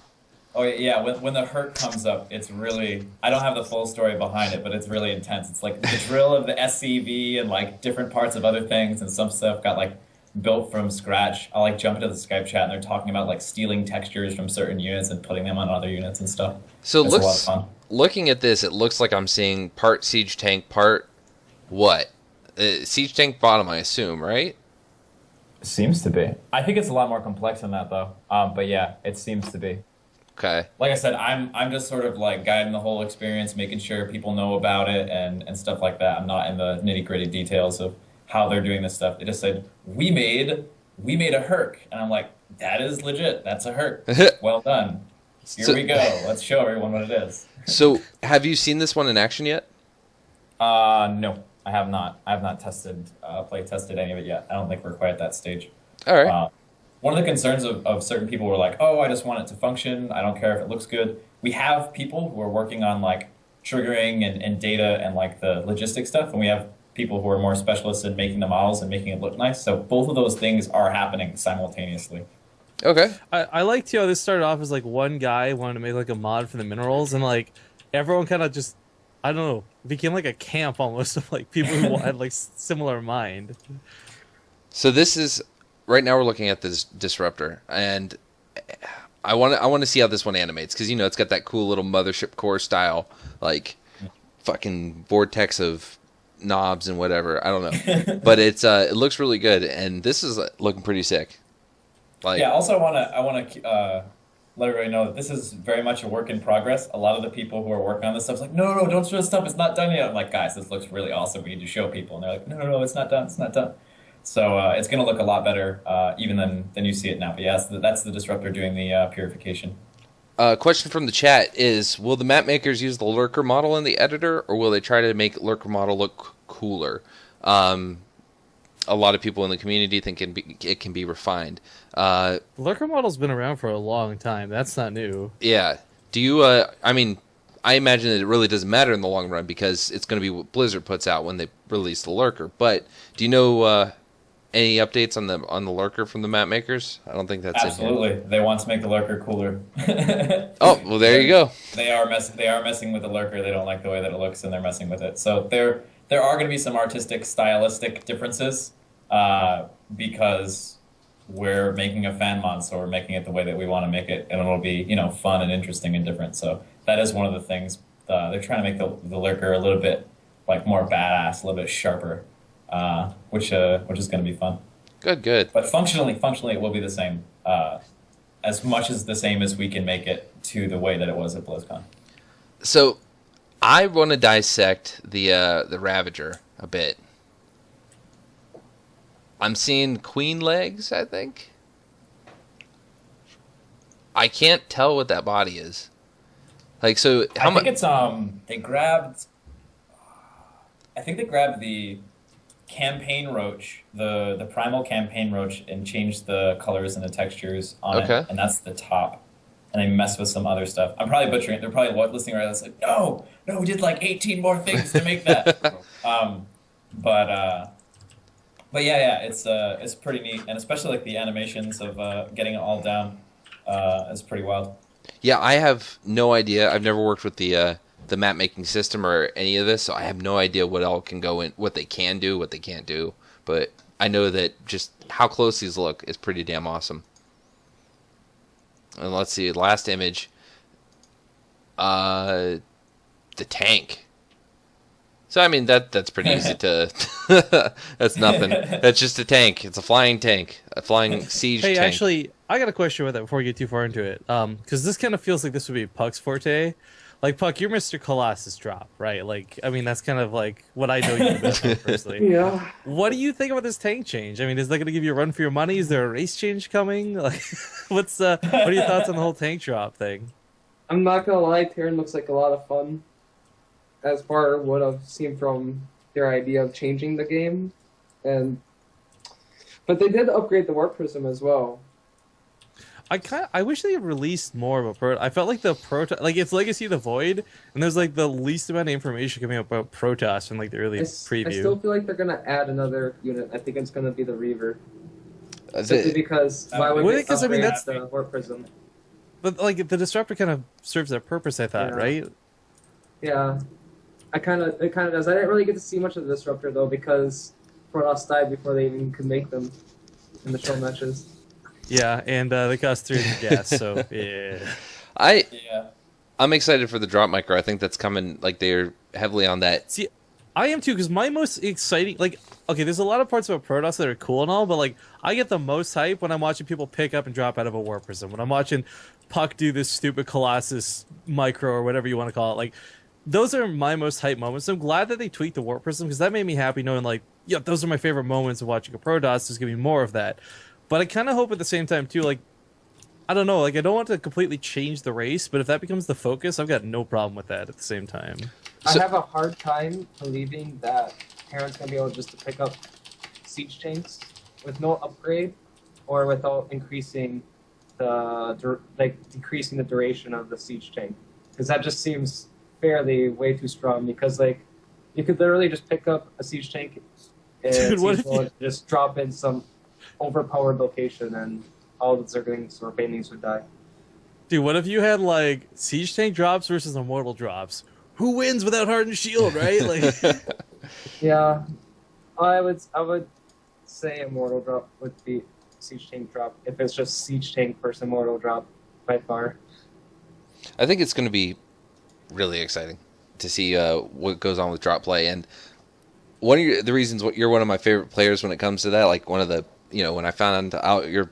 Oh yeah, when the hurt comes up, it's really, I don't have the full story behind it, but it's really intense. It's like the drill of the SCV and like different parts of other things, and some stuff got like built from scratch. I'll like jump into the Skype chat and they're talking about like stealing textures from certain units and putting them on other units and stuff. So it's a lot of fun. Looking at this, it looks like I'm seeing part Siege Tank, part what? Siege Tank bottom, I assume, right? Seems to be. I think it's a lot more complex than that though. But yeah, it seems to be. Okay. Like I said, I'm just sort of like guiding the whole experience, making sure people know about it and stuff like that. I'm not in the nitty-gritty details of how they're doing this stuff. They just said, we made a Herc. And I'm like, that is legit. That's a Herc. Well done. Here we go. Let's show everyone what it is. So have you seen this one in action yet? No, I have not. I have not play tested any of it yet. I don't think we're quite at that stage. All right. One of the concerns of certain people were like, oh, I just want it to function. I don't care if it looks good. We have people who are working on like triggering and data and like the logistics stuff. And we have people who are more specialists in making the models and making it look nice. So both of those things are happening simultaneously. Okay. I liked how this started off as like one guy wanted to make like a mod for the minerals, and like everyone kind of just, I don't know, became like a camp almost of like people who had like similar mind. So this is, right now we're looking at this Disruptor, and I want to see how this one animates, because it's got that cool little Mothership Core style like fucking vortex of knobs and whatever. I don't know, but it looks really good, and this is looking pretty sick. Like, Yeah. Also, I want to let everybody know that this is very much a work in progress. A lot of the people who are working on this stuff is like, no, don't show stuff. It's not done yet. I'm like, guys, this looks really awesome. We need to show people, and they're like, no, it's not done. It's not done. So it's going to look a lot better even than you see it now. But yeah, that's the disruptor doing the purification. Question from the chat is, will the map makers use the lurker model in the editor, or will they try to make lurker model look cooler? A lot of people in the community think it can be refined. Lurker model's been around for a long time. That's not new. Yeah. Do you, I mean, I imagine that it really doesn't matter in the long run because it's going to be what Blizzard puts out when they release the lurker. But do you know any updates on the lurker from the map makers? I don't think that's absolutely. They want to make the lurker cooler. Oh, well, there you go. They are messing with the lurker. They don't like the way that it looks, and they're messing with it. So there are going to be some artistic, stylistic differences because we're making a fan mod, so we're making it the way that we want to make it, and it'll be fun and interesting and different. So that is one of the things. They're trying to make the lurker a little bit like more badass, a little bit sharper. Which is going to be fun. Good. But functionally, it will be the same, as much as the same as we can make it to the way that it was at BlizzCon. So, I want to dissect the Ravager a bit. I'm seeing queen legs, I think. I can't tell what that body is. Like, so how much? I think it's I think they grabbed the campaign roach, the primal campaign roach, and changed the colors and the textures on it, and that's the top. And they messed with some other stuff. I'm probably butchering it. They're probably listening right now. It's like, no, we did like 18 more things to make that. But yeah, it's pretty neat, and especially like the animations of getting it all down is pretty wild. Yeah, I have no idea. I've never worked with the map making system or any of this, so I have no idea what all can go in, what they can do, what they can't do. But I know that just how close these look is pretty damn awesome. And let's see, last image. The tank. So I mean that's pretty easy to. That's nothing. That's just a tank. It's a flying tank, a flying siege tank. Hey, actually, I got a question about that before we get too far into it. Because this kind of feels like this would be PuCK's forte. Like, PuCK, you're Mr. Colossus drop, right? Like, I mean, that's kind of like what I know you best at personally. Yeah. What do you think about this tank change? I mean, is that going to give you a run for your money? Is there a race change coming? Like, what are your thoughts on the whole tank drop thing? I'm not gonna lie, Terran looks like a lot of fun. As far as what I've seen from their idea of changing the game, but they did upgrade the Warp Prism as well. I wish they had released more of a I felt like the it's Legacy of the Void, and there's like the least amount of information coming up about Protoss in like the early preview. I still feel like they're gonna add another unit. I think it's gonna be the Reaver. Simply because why would they upgrade the Warp Prism? But like the Disruptor kind of serves that purpose, I thought, right? Yeah, it kind of does. I didn't really get to see much of the Disruptor though because Protoss died before they even could make them in the show matches. Yeah, and they cost 300 gas, so yeah. I'm excited for the drop micro. I think that's coming. Like they're heavily on that. See, I am too, because my most exciting, like, okay, there's a lot of parts about Protoss that are cool and all, but like I get the most hype when I'm watching people pick up and drop out of a Warp Prism. When I'm watching PuCK do this stupid Colossus micro or whatever you want to call it, like those are my most hype moments. So I'm glad that they tweaked the Warp Prism because that made me happy knowing like, yeah, those are my favorite moments of watching a Protoss. There's gonna be more of that. But I kind of hope at the same time, too, like, I don't know, like, I don't want to completely change the race, but if that becomes the focus, I've got no problem with that at the same time. I have a hard time believing that Terran's going to be able just to pick up siege tanks with no upgrade or without increasing decreasing the duration of the siege tank. Because that just seems fairly way too strong, because, like, you could literally just pick up a siege tank and just drop in some overpowered location and all the Zerglings or Banelings would die. Dude, what if you had like siege tank drops versus immortal drops? Who wins without hardened shield, right? Like, yeah, I would say immortal drop would be siege tank drop if it's just siege tank versus immortal drop by far. I think it's going to be really exciting. to see what goes on with drop play. And the reasons you're one of my favorite players when it comes to that, like one of the, when I found out your,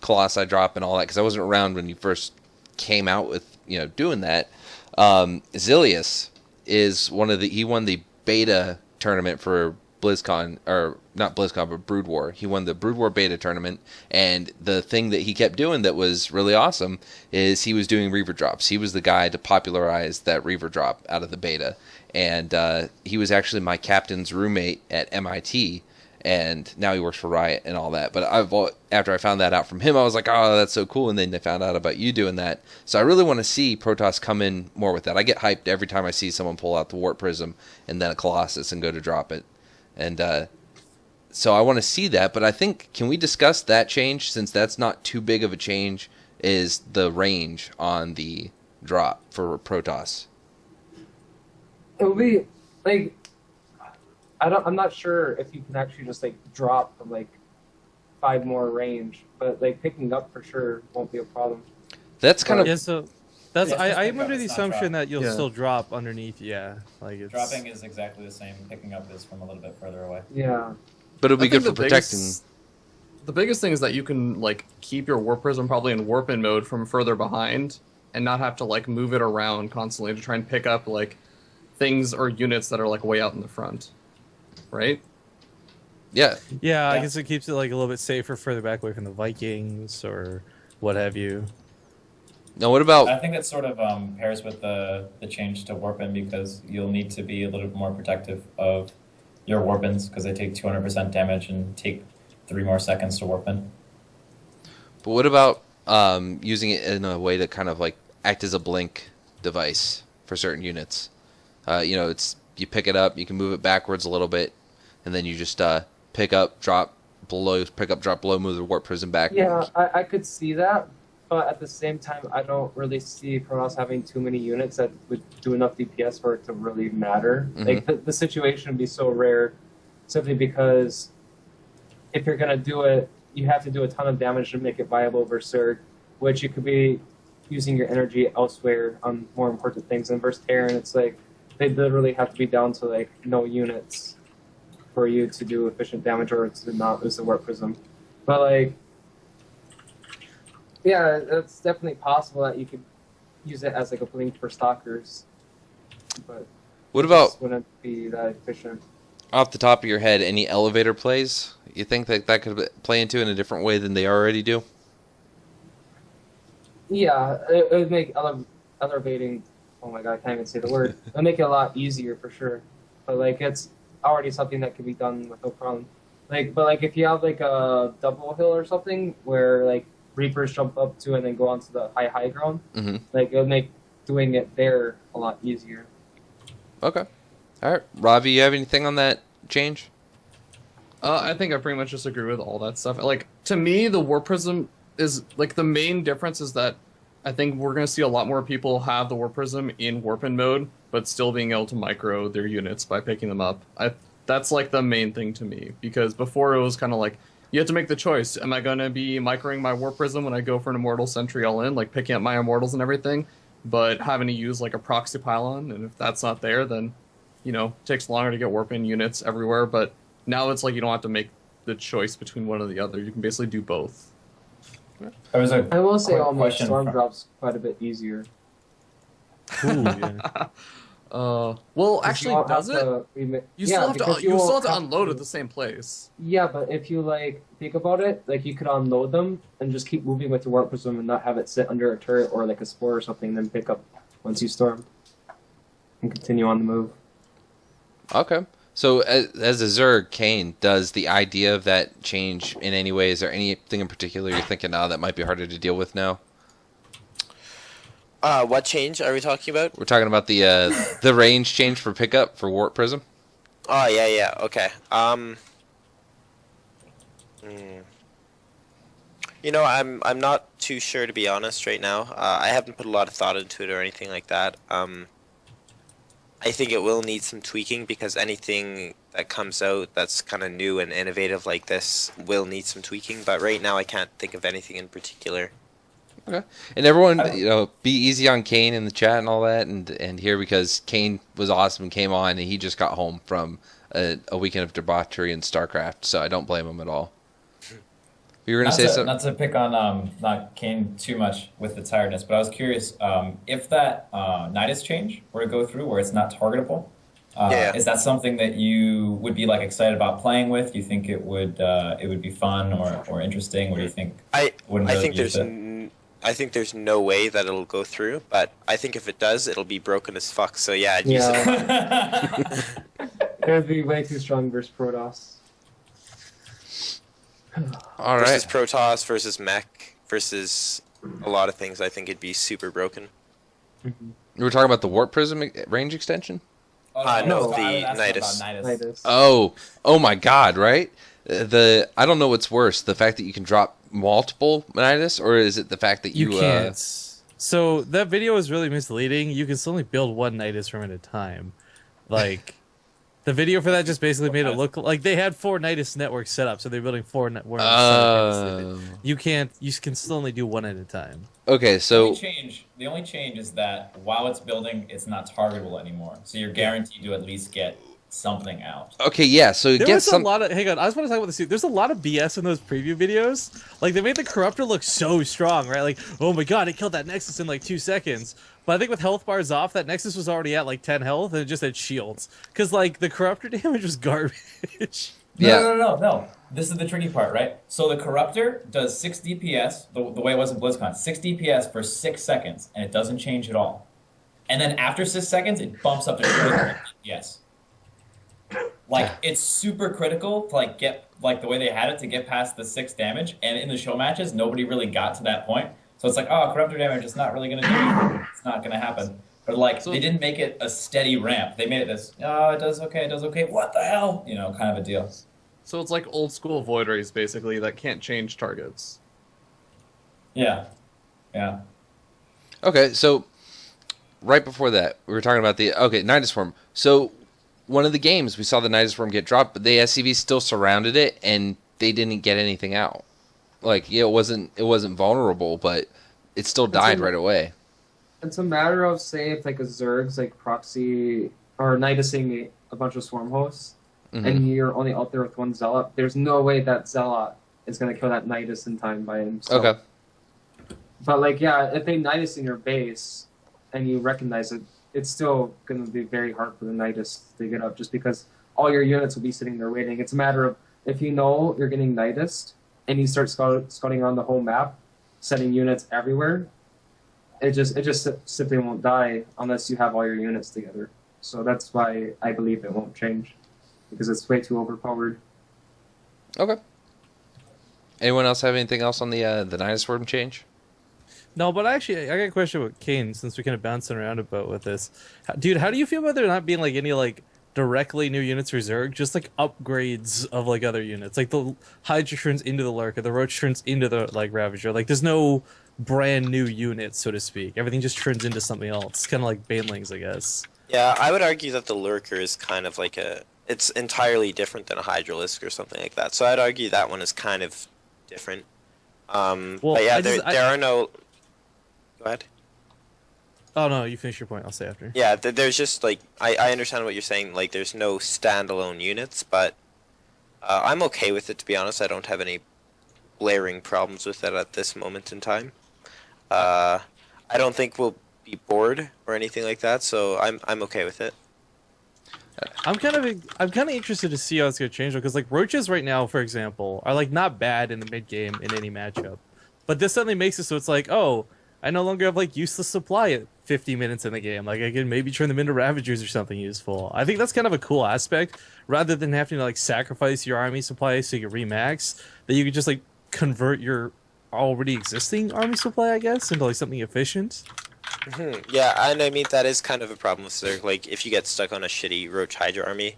Colossi drop and all that, because I wasn't around when you first came out with, doing that. Zilius is he won the beta tournament for BlizzCon, or not BlizzCon, but Brood War. He won the Brood War beta tournament, and the thing that he kept doing that was really awesome is he was doing Reaver drops. He was the guy to popularize that Reaver drop out of the beta, and he was actually my captain's roommate at MIT, and now he works for Riot and all that. But after I found that out from him, I was like, oh, that's so cool, and then I found out about you doing that. So I really want to see Protoss come in more with that. I get hyped every time I see someone pull out the Warp Prism and then a Colossus and go to drop it. And so I want to see that, but I think, can we discuss that change, since that's not too big of a change, is the range on the drop for Protoss? It will be, like, I'm not sure if you can actually just, like, drop, like, 5 more range, but, like, picking up for sure won't be a problem. That's kind of... Yeah, so that's, Yeah, I pick am up, under the it's not assumption drop. that you'll still drop underneath, like it's... Dropping is exactly the same. Picking up is from a little bit further away. Yeah. But it'll be I good think for protecting... The biggest thing is that you can, like, keep your Warp Prism probably in warp-in mode from further behind, and not have to, like, move it around constantly to try and pick up, like, things or units that are, like, way out in the front. Right? Yeah. Yeah, I guess it keeps it, like, a little bit safer further back away from the Vikings, or what have you. Now, what about... I think that sort of pairs with the change to Warpin, because you'll need to be a little bit more protective of your Warpins, because they take 200% damage and take 3 more seconds to Warpin. But what about using it in a way to kind of like act as a blink device for certain units? It's you pick it up, you can move it backwards a little bit, and then you just pick up, drop below, move the Warp Prism back. Yeah, I could see that, but at the same time, I don't really see Protoss having too many units that would do enough DPS for it to really matter. Mm-hmm. Like, the situation would be so rare simply because if you're going to do it, you have to do a ton of damage to make it viable versus Zerg, which you could be using your energy elsewhere on more important things. And versus Terran, it's like they literally have to be down to like no units for you to do efficient damage or to not lose the Warp Prism. But like, yeah, it's definitely possible that you could use it as like a blink for stalkers. But What it about, just wouldn't be that efficient. off the top of your head, any elevator plays you think that could play into in a different way than they already do? Yeah, it would make elevating. Oh my god, I can't even say the word. It would make it a lot easier for sure. But like, it's already something that can be done with no problem. Like, but like if you have like a double hill or something where like Reapers jump up to and then go onto the high ground, Mm-hmm. like it would make doing it there a lot easier. Okay. All right. Ravi, you have anything on that change? I think I pretty much just agree with all that stuff. Like, to me, the Warp Prism is, like, the main difference is that I think we're going to see a lot more people have the Warp Prism in Warp-in mode, but still being able to micro their units by picking them up. That's, like, the main thing to me, because before it was kind of like, you have to make the choice. Am I going to be microing my Warp Prism when I go for an Immortal Sentry all-in, like picking up my Immortals and everything, but having to use, like, a proxy pylon, and if that's not there, then, it takes longer to get Warp-in units everywhere, but now it's like you don't have to make the choice between one or the other. You can basically do both. There was a I will say quick all my question storm from- drops quite a bit easier. Ooh, yeah. Well, actually, won't does have it? to remake- You yeah, still have because to. You still won't have to unload at the same place. Yeah, but if you like think about it, like you could unload them and just keep moving with the Warp Prism and not have it sit under a turret or like a spore or something, then pick up once you storm and continue on the move. Okay. So as a Zerg, Kane, does the idea of that change in any way? Is there anything in particular you're thinking now that might be harder to deal with now? What change are we talking about? We're talking about the range change for pickup for Warp Prism. Oh, yeah, okay. I'm not too sure, to be honest, right now. I haven't put a lot of thought into it or anything like that. I think it will need some tweaking, because anything that comes out that's kind of new and innovative like this will need some tweaking, but right now I can't think of anything in particular. Okay. And everyone, be easy on Kane in the chat and all that, and here because Kane was awesome and came on, and he just got home from a weekend of debauchery in StarCraft, so I don't blame him at all. You were going to say something? Not to pick on not Kane too much with the tiredness, but I was curious if that Nidus change were to go through where it's not targetable. Is that something that you would be like excited about playing with? Do you think it would be fun or interesting? Or do you think I think there's no way that it'll go through, but I think if it does, it'll be broken as fuck. So yeah, I'd use it. It would be way too strong versus Protoss. All right. Versus Protoss, versus Mech, versus a lot of things, I think it'd be super broken. You were talking about the Warp Prism range extension? No, the Nidus. Oh my God! Right? I don't know what's worse, the fact that you can drop multiple Nidus, or is it the fact that you can't? So that video is really misleading. You can only build one Nidus from at a time. Like, the video for that just basically made it look like they had 4 Nidus networks set up, so they're building 4 networks. You can't. You can still only do one at a time. Okay, so the only change is that while it's building, it's not targetable anymore. So you're guaranteed to at least get something out. Okay, yeah. So there was a lot of. Hang on, I just want to talk about this. There's a lot of BS in those preview videos. Like, they made the Corruptor look so strong, right? Like, oh my God, it killed that Nexus in like 2 seconds. But I think with health bars off, that Nexus was already at like 10 health, and it just had shields. Because like the Corruptor damage was garbage. No. This is the tricky part, right? So the Corruptor does 6 DPS, the way it was in BlizzCon, 6 DPS for 6 seconds, and it doesn't change at all. And then after 6 seconds, it bumps up to 20 DPS. Like, it's super critical to like get like the way they had it to get past the 6 damage, and in the show matches, nobody really got to that point. So it's like, oh, Corruptor damage is not really going to do anything. It's not going to happen. But like, they didn't make it a steady ramp. They made it this, oh, it does okay, what the hell? You know, kind of a deal. So it's like old school Void Rays, basically, that can't change targets. Yeah. okay, so right before that, we were talking about the Nidus Swarm. So one of the games we saw the Nidus Swarm get dropped, but the SCV still surrounded it, and they didn't get anything out. Like, yeah, it wasn't vulnerable, but it still died right away. It's a matter of, say, if like a Zerg's like proxy or Nidusing a bunch of swarm hosts, and you're only out there with one Zealot, there's no way that Zealot is going to kill that Nidus in time by himself. Okay. But like, yeah, if they Nidus in your base and you recognize it, it's still going to be very hard for the Nidus to get up, just because all your units will be sitting there waiting. It's a matter of, if you know you're getting Nidused and you start scouting on the whole map, setting units everywhere, it just simply won't die unless you have all your units together. So that's why I believe it won't change, because it's way too overpowered. Okay. Anyone else have anything else on the Nidus Swarm change? No, but actually, I got a question about Kane, since we're kind of bouncing around about with this. Dude, how do you feel about there not being like any like directly new units for Zerg, just like upgrades of like other units? Like the Hydra turns into the Lurker, the Roach turns into the like Ravager. Like, there's no brand new units, so to speak. Everything just turns into something else. Kind of like Banelings, I guess. Yeah, I would argue that the Lurker is kind of like it's entirely different than a Hydralisk or something like that. So I'd argue that one is kind of different. But yeah, there are no... Go ahead. Oh, no, you finish your point. I'll say after. Yeah, there's just, like... I understand what you're saying. Like, there's no standalone units, but I'm okay with it, to be honest. I don't have any blaring problems with it at this moment in time. I don't think we'll be bored or anything like that, so I'm okay with it. I'm kind of interested to see how it's gonna change, because like Roaches right now, for example, are like not bad in the mid game in any matchup, but this suddenly makes it so it's like, oh, I no longer have like useless supply at 50 minutes in the game. Like, I can maybe turn them into Ravagers or something useful. I think that's kind of a cool aspect, rather than having to like sacrifice your army supply so you can remax. That you could just like convert your already existing army supply, I guess, into like something efficient. Yeah, and I mean, that is kind of a problem with Zerg. Like, if you get stuck on a shitty Roach Hydra army,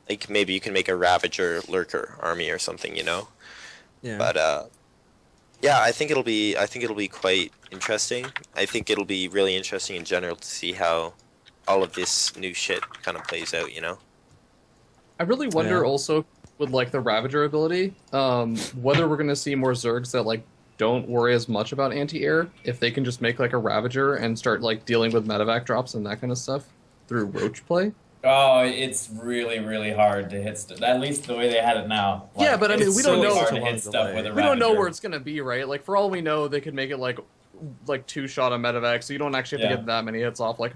like, maybe you can make a Ravager Lurker army or something, you know? Yeah. But, yeah, I think it'll be quite interesting. I think it'll be really interesting in general to see how all of this new shit kind of plays out, you know? I really wonder also, with, like, the Ravager ability, whether we're going to see more Zergs that, like, don't worry as much about anti-air if they can just make like a Ravager and start like dealing with medevac drops and that kind of stuff through Roach play. Oh, it's really, really hard to hit stuff. At least the way they had it now. Like, Yeah, but I mean, it's we don't really know. hard to hit stuff with a We don't know Ravager. where it's gonna be, right? Like for all we know, they could make it like 2-shot on medevac, so you don't actually have to get that many hits off. Like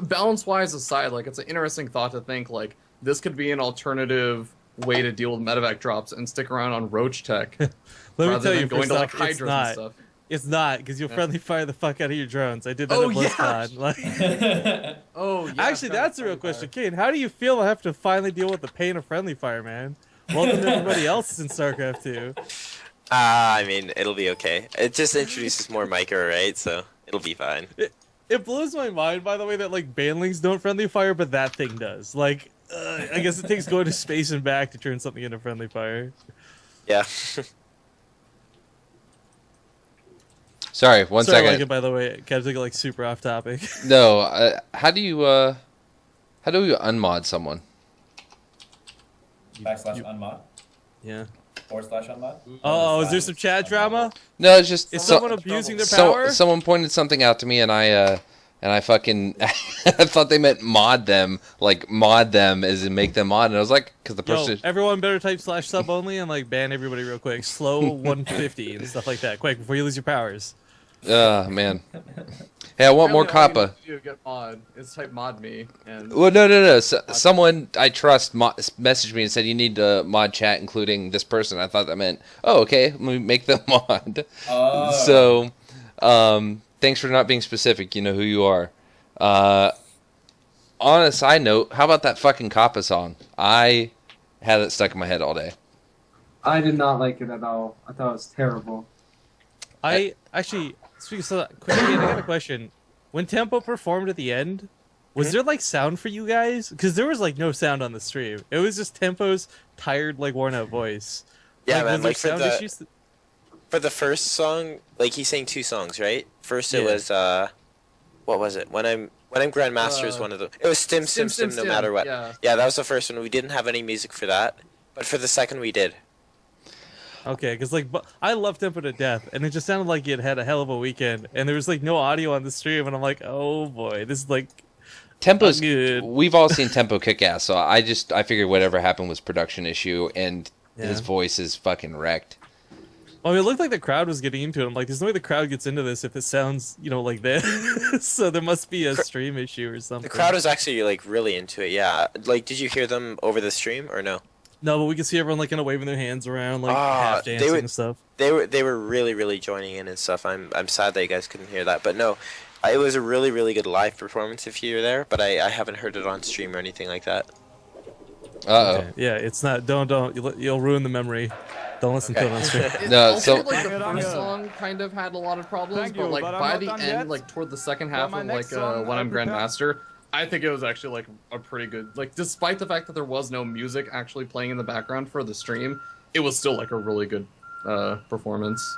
balance-wise aside, like it's an interesting thought to think like this could be an alternative way to deal with medevac drops and stick around on Roach tech Let me rather tell than you, going to like first off, it's Hydras and not. stuff. It's not, because you'll friendly fire the fuck out of your drones. I did that Oh, at yeah. BlizzCon. Like, Oh, yeah. actually, that's a real question. Kane, how do you feel to have to finally deal with the pain of friendly fire, man? Welcome to everybody else in StarCraft 2. I mean, it'll be okay. It just introduces more micro, right? So it'll be fine. It blows my mind, by the way, that like banlings don't friendly fire, but that thing does. Like, I guess it takes going to space and back to turn something into friendly fire. Yeah. Sorry, one Sorry, second. like it, by the way, kind of like super off topic. No, how do you unmod someone? / unmod. Yeah. / unmod. Oh, is there some chat drama? No, it's just Is someone abusing their power? someone pointed something out to me, and I fucking I thought they meant mod them, like mod them as in make them mod, and I was like, because the Yo, person. everyone better type /sub only and like ban everybody real quick. Slow 150 and stuff like that. Quick, before you lose your powers. Man. Hey, I want more Kappa. You get mod. It's type mod me and. Well, no. Someone I trust messaged me and said you need to mod chat, including this person. I thought that meant, oh, okay, let me make them mod. So, thanks for not being specific. You know who you are. On a side note, how about that fucking Kappa song? I had it stuck in my head all day. I did not like it at all. I thought it was terrible. I actually, speaking of that, quick, I got a question. When Tempo performed at the end, was there like sound for you guys? Because there was like no sound on the stream. It was just Tempo's tired, like worn out voice. Yeah, like, man. was there Like for sound the issues? for the first song, like he sang 2 songs, right? First it Yeah. was what was it? When I'm Grandmaster is one of the. It was Stim no matter what. Yeah. That was the first one. We didn't have any music for that, but for the second we did. Okay, because like I love Tempo to death, and it just sounded like it had a hell of a weekend, and there was like no audio on the stream, and I'm like, oh boy, this is like Tempo's not good. We've all seen Tempo kick ass, so I figured whatever happened was production issue, and his Yeah. voice is fucking wrecked. Well, I mean, it looked like the crowd was getting into it. I'm like, there's no way the crowd gets into this if it sounds, like this. So there must be a stream issue or something. The crowd was actually like really into it. Yeah. Like, did you hear them over the stream or no? No, but we could see everyone like kind of waving their hands around, like Ah, half they dancing would- and stuff. They were really joining in and stuff. I'm sad that you guys couldn't hear that, but no, it was a really good live performance if you were there. But I haven't heard it on stream or anything like that. Okay. Yeah, it's not. Don't. You'll ruin the memory. Don't listen to it on stream. No, also, so like the first song kind of had a lot of problems, Thank but you, like but I'm by not the done end, yet. like toward the second half my of next like song, when I I'm prepare- Grandmaster, I think it was actually like a pretty good. Like despite the fact that there was no music actually playing in the background for the stream, it was still like a really good performance.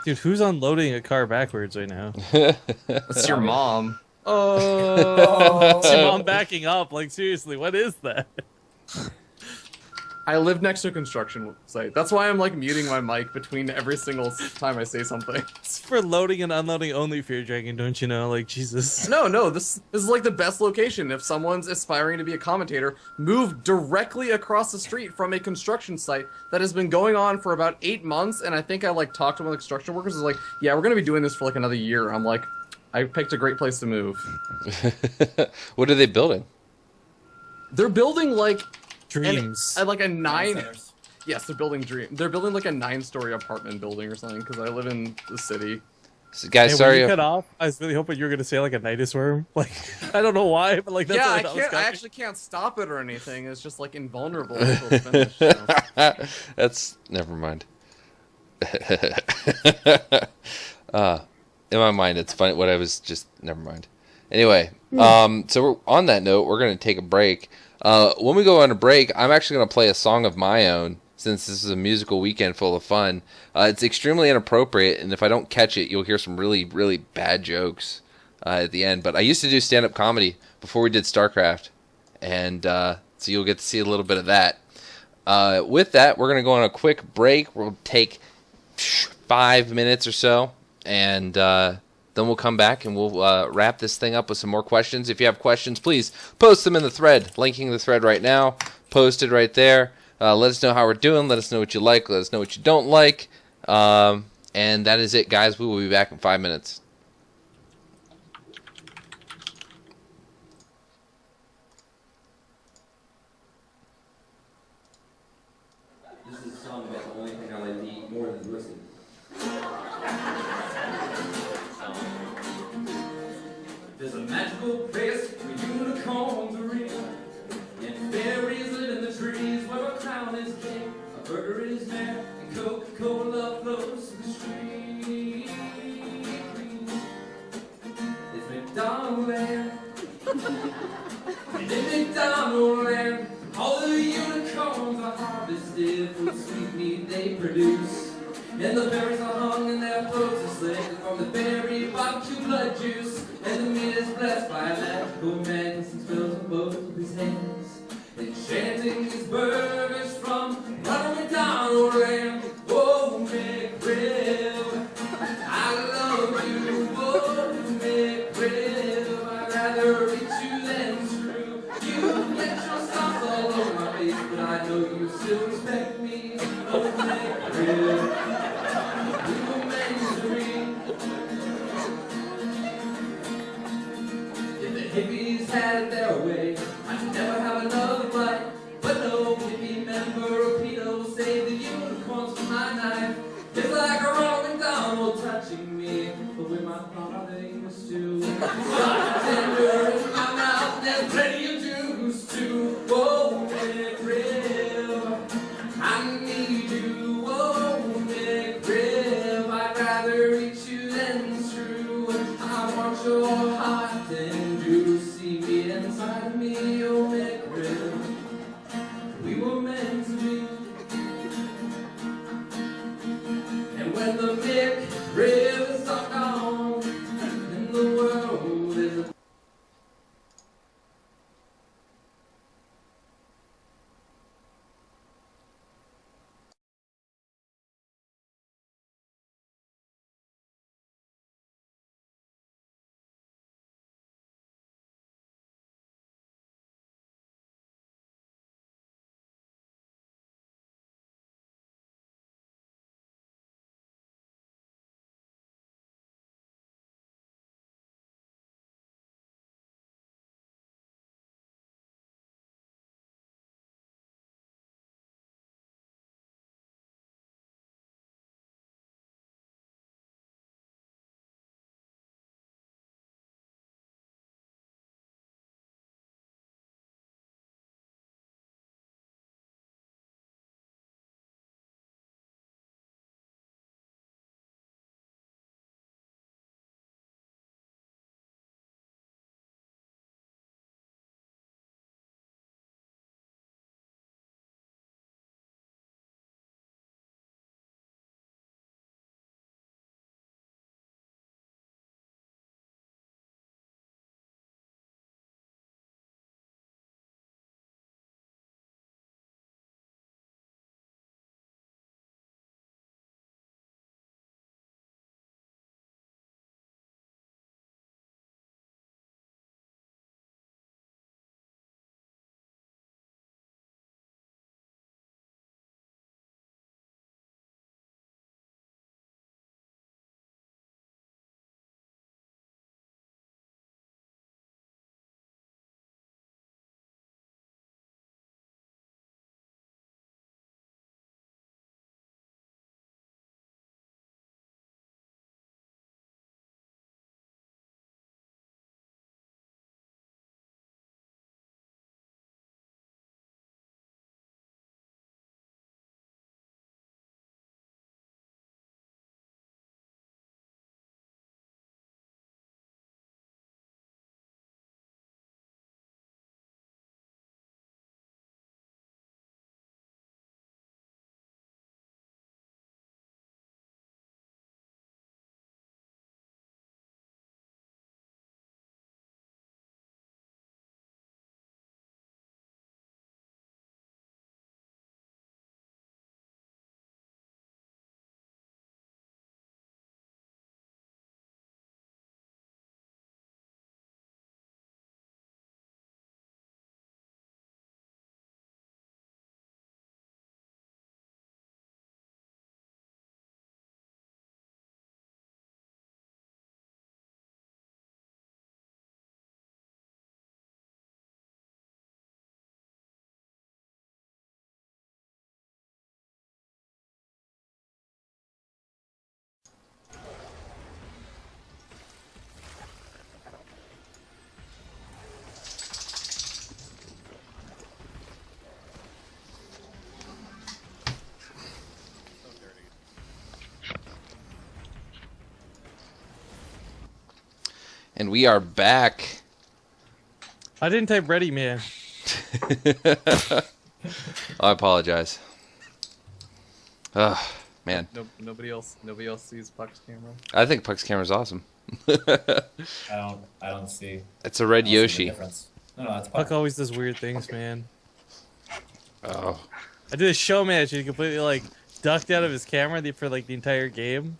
Dude, who's unloading a car backwards right now? That's your mom. Oh, it's your mom backing up. Like seriously, what is that? I live next to a construction site. That's why I'm like muting my mic between every single time I say something. It's for loading and unloading only, Feardragon, don't you know? Like Jesus. No, this is like the best location. If someone's aspiring to be a commentator, move directly across the street from a construction site that has been going on for about 8 months. And I think I like talked to one of the construction workers. Is like, yeah, we're gonna be doing this for like another year. I'm like, I picked a great place to move. What are they building? They're building like Dreams. like a 9. Centers. Yes, they're building They're building like a 9-story apartment building or something. Because I live in the city. So, guys, Hey, sorry. when you cut off, I was really hoping you were gonna say like a nidus worm. Like I don't know why, but like that's Yeah, what I that was can't. I coming. actually can't stop it or anything. It's just like invulnerable until it's finished. So. That's never mind. In my mind, it's funny. What I was just never mind. Anyway, so we're, on that note, we're gonna take a break. When we go on a break, I'm actually gonna play a song of my own. Since this is a musical weekend full of fun, it's extremely inappropriate, and if I don't catch it, you'll hear some really bad jokes at the end. But I used to do stand-up comedy before we did StarCraft, and so you'll get to see a little bit of that. With that, we're going to go on a quick break. We'll take 5 minutes or so, and then we'll come back and we'll wrap this thing up with some more questions. If you have questions, please post them in the thread. Linking the thread right now. Posted right there. Let us know how we're doing. Let us know what you like. Let us know what you don't like. And that is it, guys. We will be back in 5 minutes. This is a song about the only thing I like to eat more than whiskey. There's a magical place where unicorns are real, and fairies live in the trees where a clown is king, a burger is mayor, and Coca-Cola flows through the street. It's McDonald land, and in McDonald land, all the unicorns are harvested for the sweet meat they produce. And the berries are hung and their throats are slit from the berry barbecue blood juice. And the meat is blessed by a magical man and spills in both of his hands. Enchanting his burgers from Ronald McDonald land. Oh, McRib, I love you. Oh, McRib, I'd rather eat you than screw. You get your sauce all over my face, but I know you still respect me. Oh, McRib. Hippies had their way, I'd never have another bite. But no hippie member of pedo saved the unicorns from my knife. It's like a Ronald McDonald touching me, the way my father used to. Soft and tender in my mouth, and there's plenty of juice too. Whoa, McRib, I need you. Whoa, McRib, I'd rather eat you than screw. I want your heart and juicy meat inside of me, oh McRib. We were meant to be. And when the McRib is all gone, and the world is a And we are back. I didn't type ready, man. I apologize. Oh, man. Nobody else sees PuCK's camera. I think PuCK's camera's awesome. I don't see. It's a red I don't see the Yoshi. difference. No, that's PuCK PuCK. always does weird things, man. Oh. I did a show match and he completely like ducked out of his camera for like the entire game.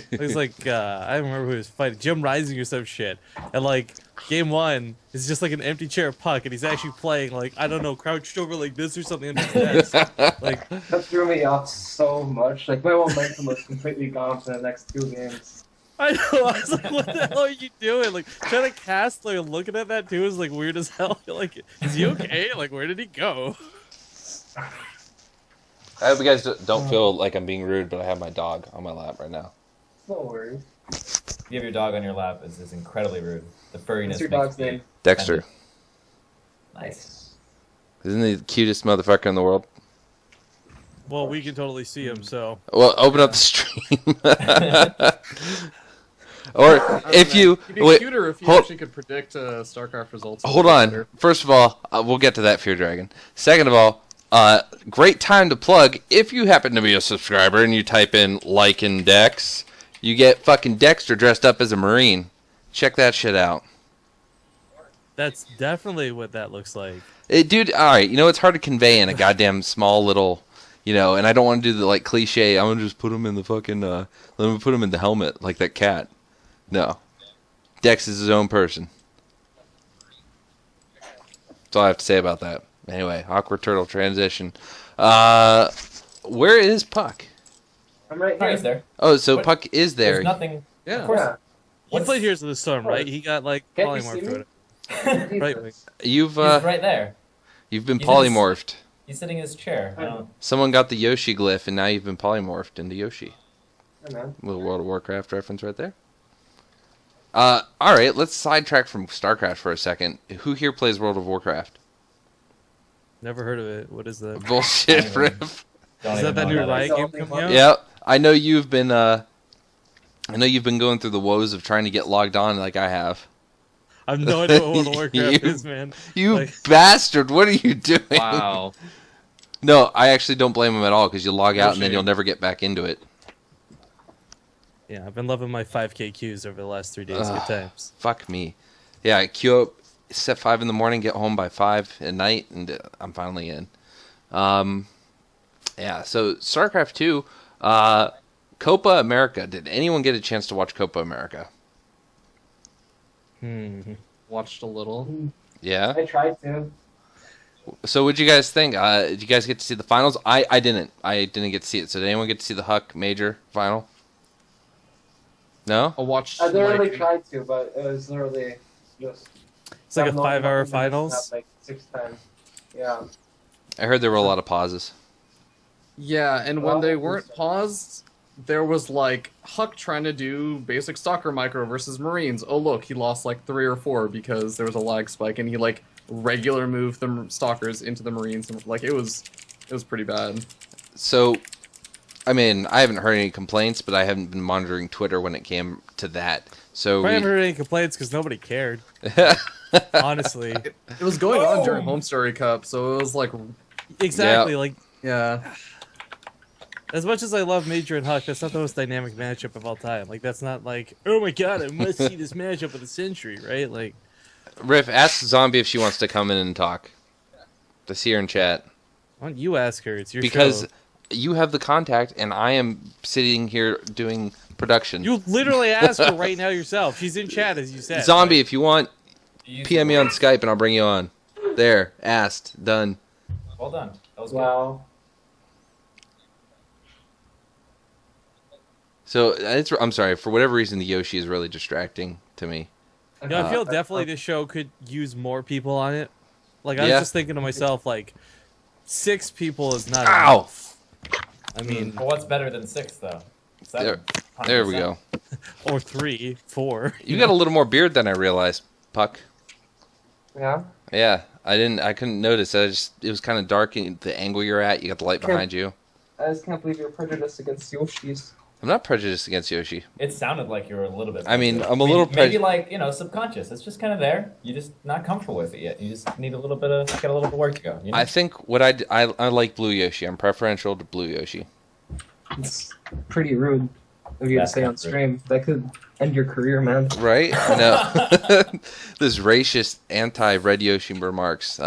It was like I don't remember who he was fighting, Jim Rising or some shit. And like game 1 is just like an empty chair of PuCK, and he's actually playing like I don't know, crouched over like this or something under his desk. Like That threw me off so much. Like my momentum was completely gone for the next 2 games. I know, I was like, what the hell are you doing? Like trying to cast, like looking at that too is like weird as hell. You're like, is he okay? Like where did he go? I hope you guys don't feel like I'm being rude, but I have my dog on my lap right now. No worries. You have your dog on your lap is incredibly rude. The furriness. What's your makes dog's me name? Dexter. offended. Nice. Isn't he the cutest motherfucker in the world? Well, we can totally see him, so Well, open up the stream. Or if you It'd be wait, cuter if you hold- actually could predict StarCraft results. hold on. First of all, we'll get to that Feardragon. Second of all, great time to plug. If you happen to be a subscriber and you type in like and Dex, you get fucking Dexter dressed up as a Marine. Check that shit out. that's definitely what that looks like. Dude, all right, you know it's hard to convey in a goddamn small little, you know, and I don't want to do the like cliche. I'm gonna just put him in the fucking, let me put him in the helmet like that cat. No, Dex is his own person. That's all I have to say about that. Anyway, awkward turtle transition. Where is PuCK? I'm right He's here. there. Oh, so What? PuCK is there. There's nothing. Yeah. Of course. Yeah. He played Heroes of the Storm, right? He got like Can't you polymorph see to me? it. Right wing. You've He's right there. you've been He's in his- polymorphed. He's sitting in his chair. I don't. Someone got the Yoshi glyph, and now you've been polymorphed into Yoshi. Hey, man. Little World of Warcraft reference right there. All right, let's sidetrack from StarCraft for a second. Who here plays World of Warcraft? Never heard of it. What is that? Bullshit, Don't Riff. Don't Is even that know new what Riot is. game coming out? Yeah, I know you've been going through the woes of trying to get logged on like I have. I have no idea what World of Warcraft You- is, man. You Like- bastard! What are you doing? Wow. No, I actually don't blame him at all because you log out No and then shame. you'll never get back into it. Yeah, I've been loving my 5K queues over the last 3 days. Good times. Fuck me. Yeah, I queue up, set 5 in the morning, get home by 5 at night, and I'm finally in. Yeah, so StarCraft 2, Copa America. Did anyone get a chance to watch Copa America? Watched a little. Yeah? I tried to. So what'd you guys think? Did you guys get to see the finals? I didn't. I didn't get to see it. So did anyone get to see the HuCK major final? No? I watched. I literally like, tried to, but it was literally just. It's like a downloading 5-hour minutes finals. Like 6 times. Yeah. I heard there were a lot of pauses. Yeah, and when they weren't paused, there was like HuCK trying to do basic Stalker micro versus Marines. Oh look, he lost like 3 or 4 because there was a lag spike, and he like regular moved the Stalkers into the Marines, and like it was pretty bad. So, I mean, I haven't heard any complaints, but I haven't been monitoring Twitter when it came to that. So I haven't heard any complaints because nobody cared. Honestly, It was going on during Home Story Cup, so it was like, exactly. Yeah. Like yeah, as much as I love Major and HuCK, that's not the most dynamic matchup of all time. Like that's not like, oh my god, I must see this matchup of the century, right? Like, Riff, ask Zombie if she wants to come in and talk. To see her in chat. why don't you ask her? It's your Because show. you have the contact, and I am sitting here doing production. You literally ask her right now yourself. She's in chat, as you said. Zombie, Like, if you want, PM me on Skype, and I'll bring you on. There, asked, done. Well done. That was good. Wow. So I'm sorry, for whatever reason, the Yoshi is really distracting to me. Yeah, I feel definitely this show could use more people on it. Like I was Yeah. just thinking to myself, like 6 people is not Ow! enough. I mean, Well, what's better than 6 though? 7. There we go. or 3, 4. You got a little more beard than I realized, PuCK. Yeah. Yeah, I couldn't notice. It was kind of dark, and the angle you're at, you got the light behind you. I just can't believe you're prejudiced against Yoshis. I'm not prejudiced against Yoshi. It sounded like you were a little bit. I mean, prejudiced. I'm a little maybe like subconscious. It's just kind of there. You're just not comfortable with it yet. You just need a little bit of got a little bit of work to go. You know? I think what I like Blue Yoshi. I'm preferential to Blue Yoshi. It's pretty rude of you to say on stream. That could end your career, man. Right? I know. This racist anti-Red Yoshi remarks.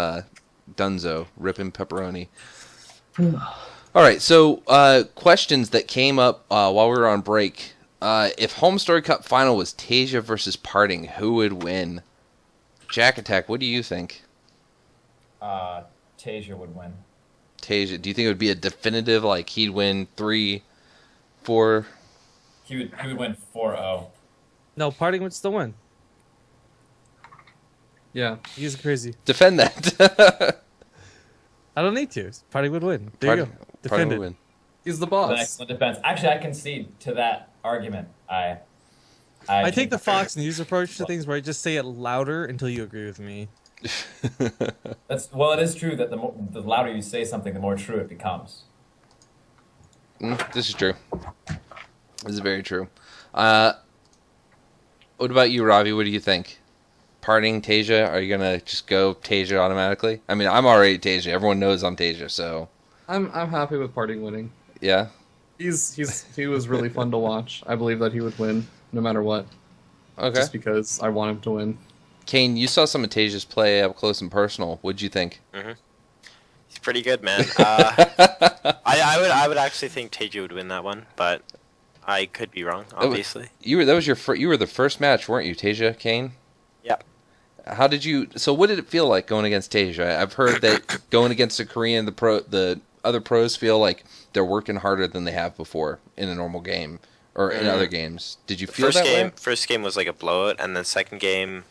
Dunzo, ripping pepperoni. All right, so questions that came up while we were on break. If Home Story Cup final was Tasia versus Parting, who would win? JaKaTaK, what do you think? Tasia would win. Tasia, do you think it would be a definitive, like he'd win 3-4? He would win 4-0. No, Parting would still win. Yeah. He's crazy. Defend that. I don't need to. Parting would win. There you go. Parting Defend would it. win. He's the An boss. excellent defense. Actually, I concede to that argument. I take the Fox News approach to things where I just say it louder until you agree with me. It is true that the louder you say something, the more true it becomes. This is true. This is very true. What about you, Ravi? What do you think? Parting, Tasia? Are you gonna just go Tasia automatically? I mean, I'm already Tasia. Everyone knows I'm Tasia, so I'm happy with Parting winning. yeah. He was really fun to watch. I believe that he would win no matter what. Okay. Just because I want him to win. Kane, you saw some of Tasia's play up close and personal. What'd you think? He's pretty good, man. I would actually think Tasia would win that one, but I could be wrong, obviously. You were the first match, weren't you, Tasia, Kane? Yep. How did you? So what did it feel like going against Tasia? I've heard that going against a Korean, the other pros feel like they're working harder than they have before in a normal game or in other games. Did you feel that way? First game was like a blowout, and then second game,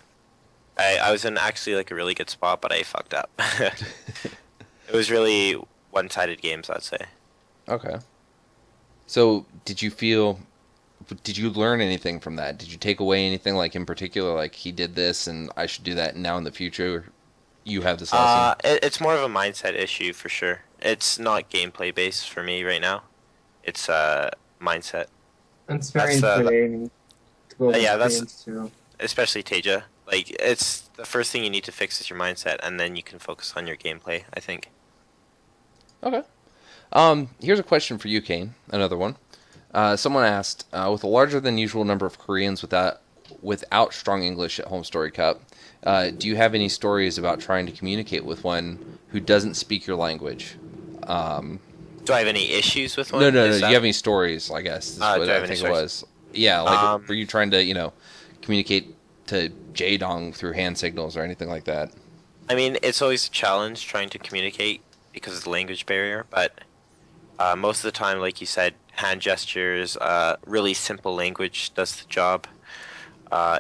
I was in actually like a really good spot, but I fucked up. It was really one-sided games, I'd say. Okay. So did you learn anything from that? Did you take away anything, like in particular, like he did this and I should do that now in the future? You have this lesson? It's more of a mindset issue for sure. It's not gameplay based for me right now. It's mindset. It's very That's, intimidating to go yeah, against that's- Koreans, too. Especially Tasia. Like, it's the first thing you need to fix is your mindset, and then you can focus on your gameplay, I think. Okay. Here's a question for you, Kane. Another one. Someone asked, with a larger than usual number of Koreans without strong English at Home Story Cup, do you have any stories about trying to communicate with one who doesn't speak your language? Do I have any issues with one? No. Is Do that- you have any stories? I guess is do what I I have any think it was. Yeah, like were you trying to communicate to J-Dong through hand signals or anything like that? I mean, it's always a challenge trying to communicate because of the language barrier, but most of the time, like you said, hand gestures, really simple language does the job.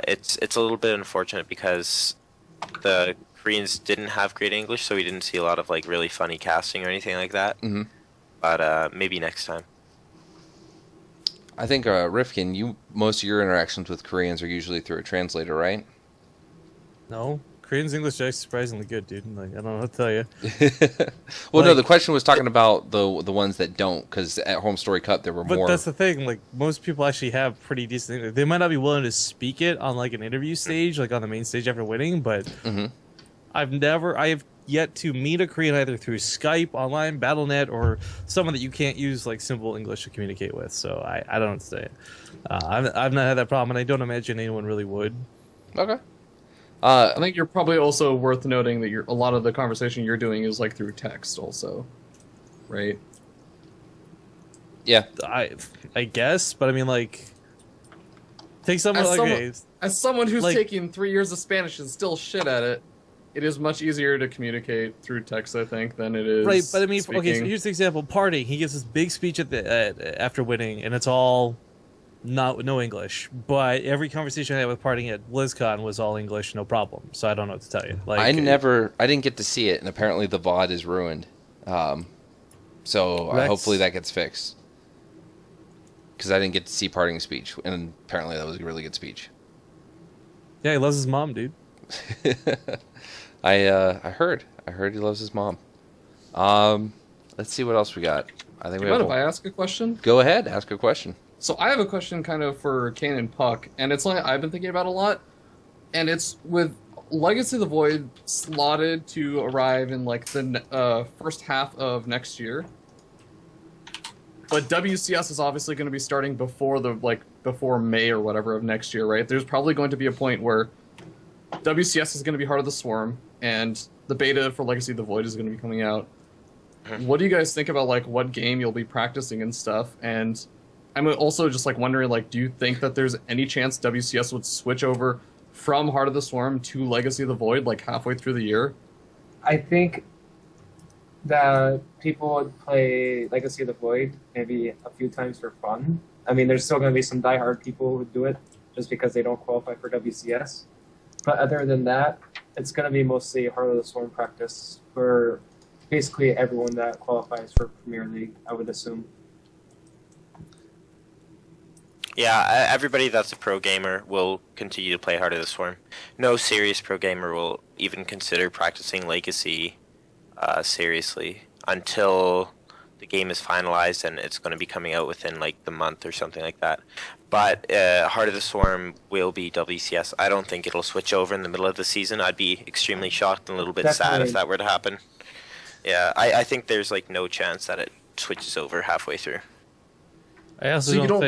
It's a little bit unfortunate because the Koreans didn't have great English, so we didn't see a lot of like really funny casting or anything like that. Mm-hmm. But maybe next time. I think Rifkin, most of your interactions with Koreans are usually through a translator, right? No, Korean's English is surprisingly good, dude. Like, I don't know what to tell you. Well, no, Like- the question was talking about the ones that don't, because at Home Story Cup there were But more. that's the thing. Like, most people actually have pretty decent English. They might not be willing to speak it on like an interview stage, like on the main stage after winning. But Mhm. I have yet to meet a Korean either through Skype, online, BattleNet, or someone that you can't use like simple English to communicate with. So I don't know what to say. I've not had that problem, and I don't imagine anyone really would. Okay. I think you're probably also worth noting that a lot of the conversation you're doing is like through text also, right? Yeah. I guess, but I mean, like, take someone As someone who's like- taken 3 years of Spanish and still shit at it, it is much easier to communicate through text, I think, than it is. right. But I mean, okay. So speaking. here's the example: Party. He gives this big speech after winning, and it's all no English. But every conversation I had with Party at BlizzCon was all English, no problem. So I don't know what to tell you. Like, I didn't get to see it, and apparently the VOD is ruined. So Rex- hopefully that gets fixed. Because I didn't get to see Parting's speech, and apparently that was a really good speech. Yeah, he loves his mom, dude. I heard he loves his mom. Let's see what else we got. I think Do we you have. mind if I ask a question? Go ahead, ask a question. So I have a question kind of for Kane and PuCK, and it's something I've been thinking about a lot, and it's with Legacy of the Void slotted to arrive in like the first half of next year. But WCS is obviously going to be starting before May or whatever of next year, right? There's probably going to be a point where WCS is going to be Heart of the Swarm, and the beta for Legacy of the Void is going to be coming out. What do you guys think about like what game you'll be practicing and stuff? And I'm also just like wondering, like, do you think that there's any chance WCS would switch over from Heart of the Swarm to Legacy of the Void like halfway through the year? I think that people would play Legacy of the Void maybe a few times for fun. I mean, there's still going to be some diehard people who do it just because they don't qualify for WCS. But other than that, it's going to be mostly Heart of the Swarm practice for basically everyone that qualifies for Premier League, I would assume. Yeah, everybody that's a pro gamer will continue to play Heart of the Swarm. No serious pro gamer will even consider practicing Legacy seriously until the game is finalized, and it's going to be coming out within like the month or something like that. But Heart of the Swarm will be WCS. I don't think it'll switch over in the middle of the season. I'd be extremely shocked and a little bit sad if that were to happen. Yeah, I think there's like no chance that it switches over halfway through. I also don't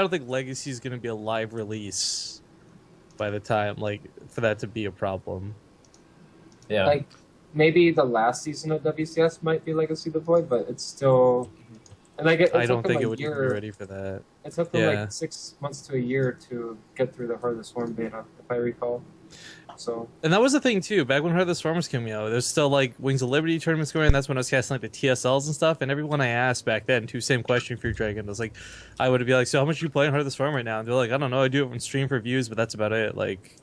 think Legacy is going to be a live release by the time like for that to be a problem. Yeah. Like maybe the last season of WCS might be Legacy of the Void, but it's still. And like it I don't think it would even be ready for that. It took them like 6 months to a year to get through the Heart of the Swarm beta, if I recall. So. And that was the thing too. Back when Heart of the Swarm was coming out, there's still like Wings of Liberty tournaments going. That's when I was casting like the TSLs and stuff. And everyone I asked back then, same question for Feardragon. I was like, I would be like, so how much do you play on Heart of the Swarm right now? And they're like, I don't know. I do it on stream for views, but that's about it. Like,